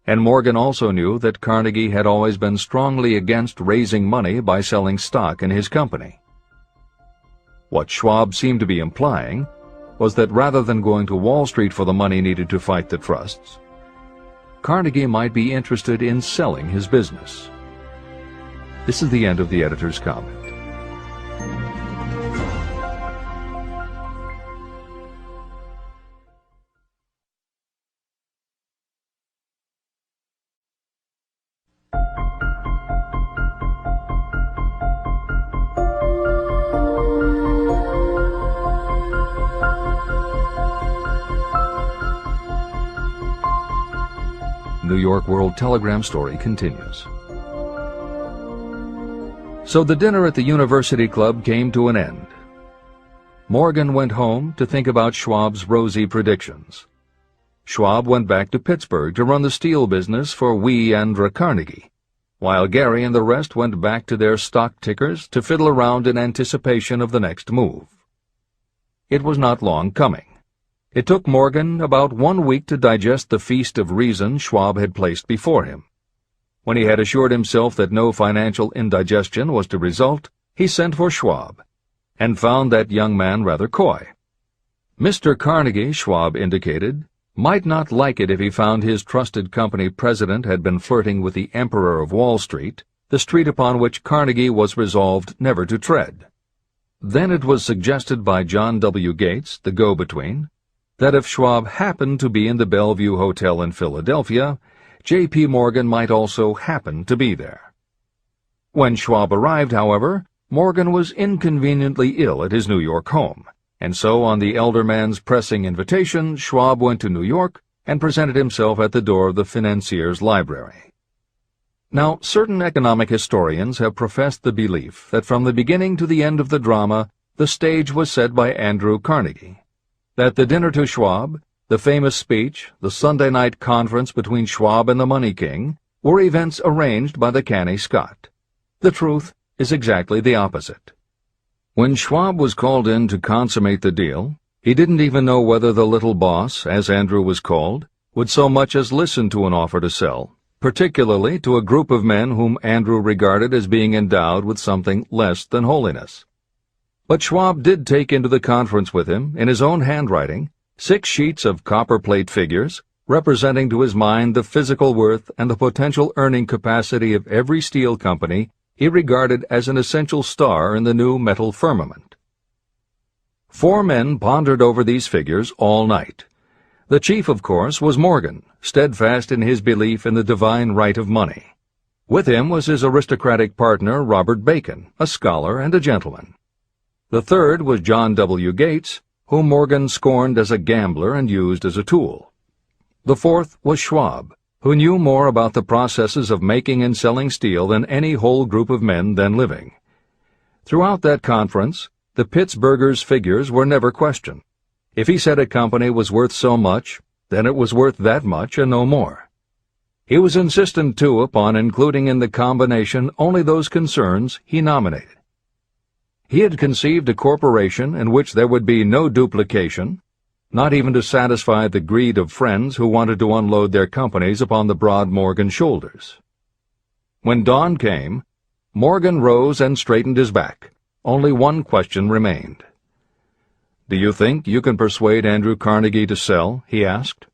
and Morgan also knew that Carnegie had always been strongly against raising money by selling stock in his company. What Schwab seemed to be implying was that rather than going to Wall Street for the money needed to fight the trusts, Carnegie might be interested in selling his business. This is the end of the editor's comment. New York World Telegram story continues. So the dinner at the University Club came to an end. Morgan went home to think about Schwab's rosy predictions. Schwab went back to Pittsburgh to run the steel business for Andrew Carnegie, while Gary and the rest went back to their stock tickers to fiddle around in anticipation of the next move. It was not long coming. It took Morgan about 1 week to digest the feast of reason Schwab had placed before him. When he had assured himself that no financial indigestion was to result, he sent for Schwab, and found that young man rather coy. Mr. Carnegie, Schwab indicated, might not like it if he found his trusted company president had been flirting with the Emperor of Wall Street, the street upon which Carnegie was resolved never to tread. Then it was suggested by John W. Gates, the go-between, that if Schwab happened to be in the Bellevue Hotel in Philadelphia, J.P. Morgan might also happen to be there. When Schwab arrived, however, Morgan was inconveniently ill at his New York home, and so on the elder man's pressing invitation, Schwab went to New York and presented himself at the door of the financier's library. Now, certain economic historians have professed the belief that from the beginning to the end of the drama, the stage was set by Andrew Carnegie. That the dinner to Schwab, the famous speech, the Sunday night conference between Schwab and the Money King, were events arranged by the canny Scot. The truth is exactly the opposite. When Schwab was called in to consummate the deal, he didn't even know whether the little boss, as Andrew was called, would so much as listen to an offer to sell, particularly to a group of men whom Andrew regarded as being endowed with something less than holiness. But Schwab did take into the conference with him, in his own handwriting, 6 sheets of copperplate figures, representing to his mind the physical worth and the potential earning capacity of every steel company he regarded as an essential star in the new metal firmament. 4 men pondered over these figures all night. The chief, of course, was Morgan, steadfast in his belief in the divine right of money. With him was his aristocratic partner, Robert Bacon, a scholar and a gentleman. The third was John W. Gates, whom Morgan scorned as a gambler and used as a tool. The fourth was Schwab, who knew more about the processes of making and selling steel than any whole group of men then living. Throughout that conference, the Pittsburgher's figures were never questioned. If he said a company was worth so much, then it was worth that much and no more. He was insistent, too, upon including in the combination only those concerns he nominated. He had conceived a corporation in which there would be no duplication, not even to satisfy the greed of friends who wanted to unload their companies upon the broad Morgan shoulders. When dawn came, Morgan rose and straightened his back. Only one question remained. "Do you think you can persuade Andrew Carnegie to sell?" he asked.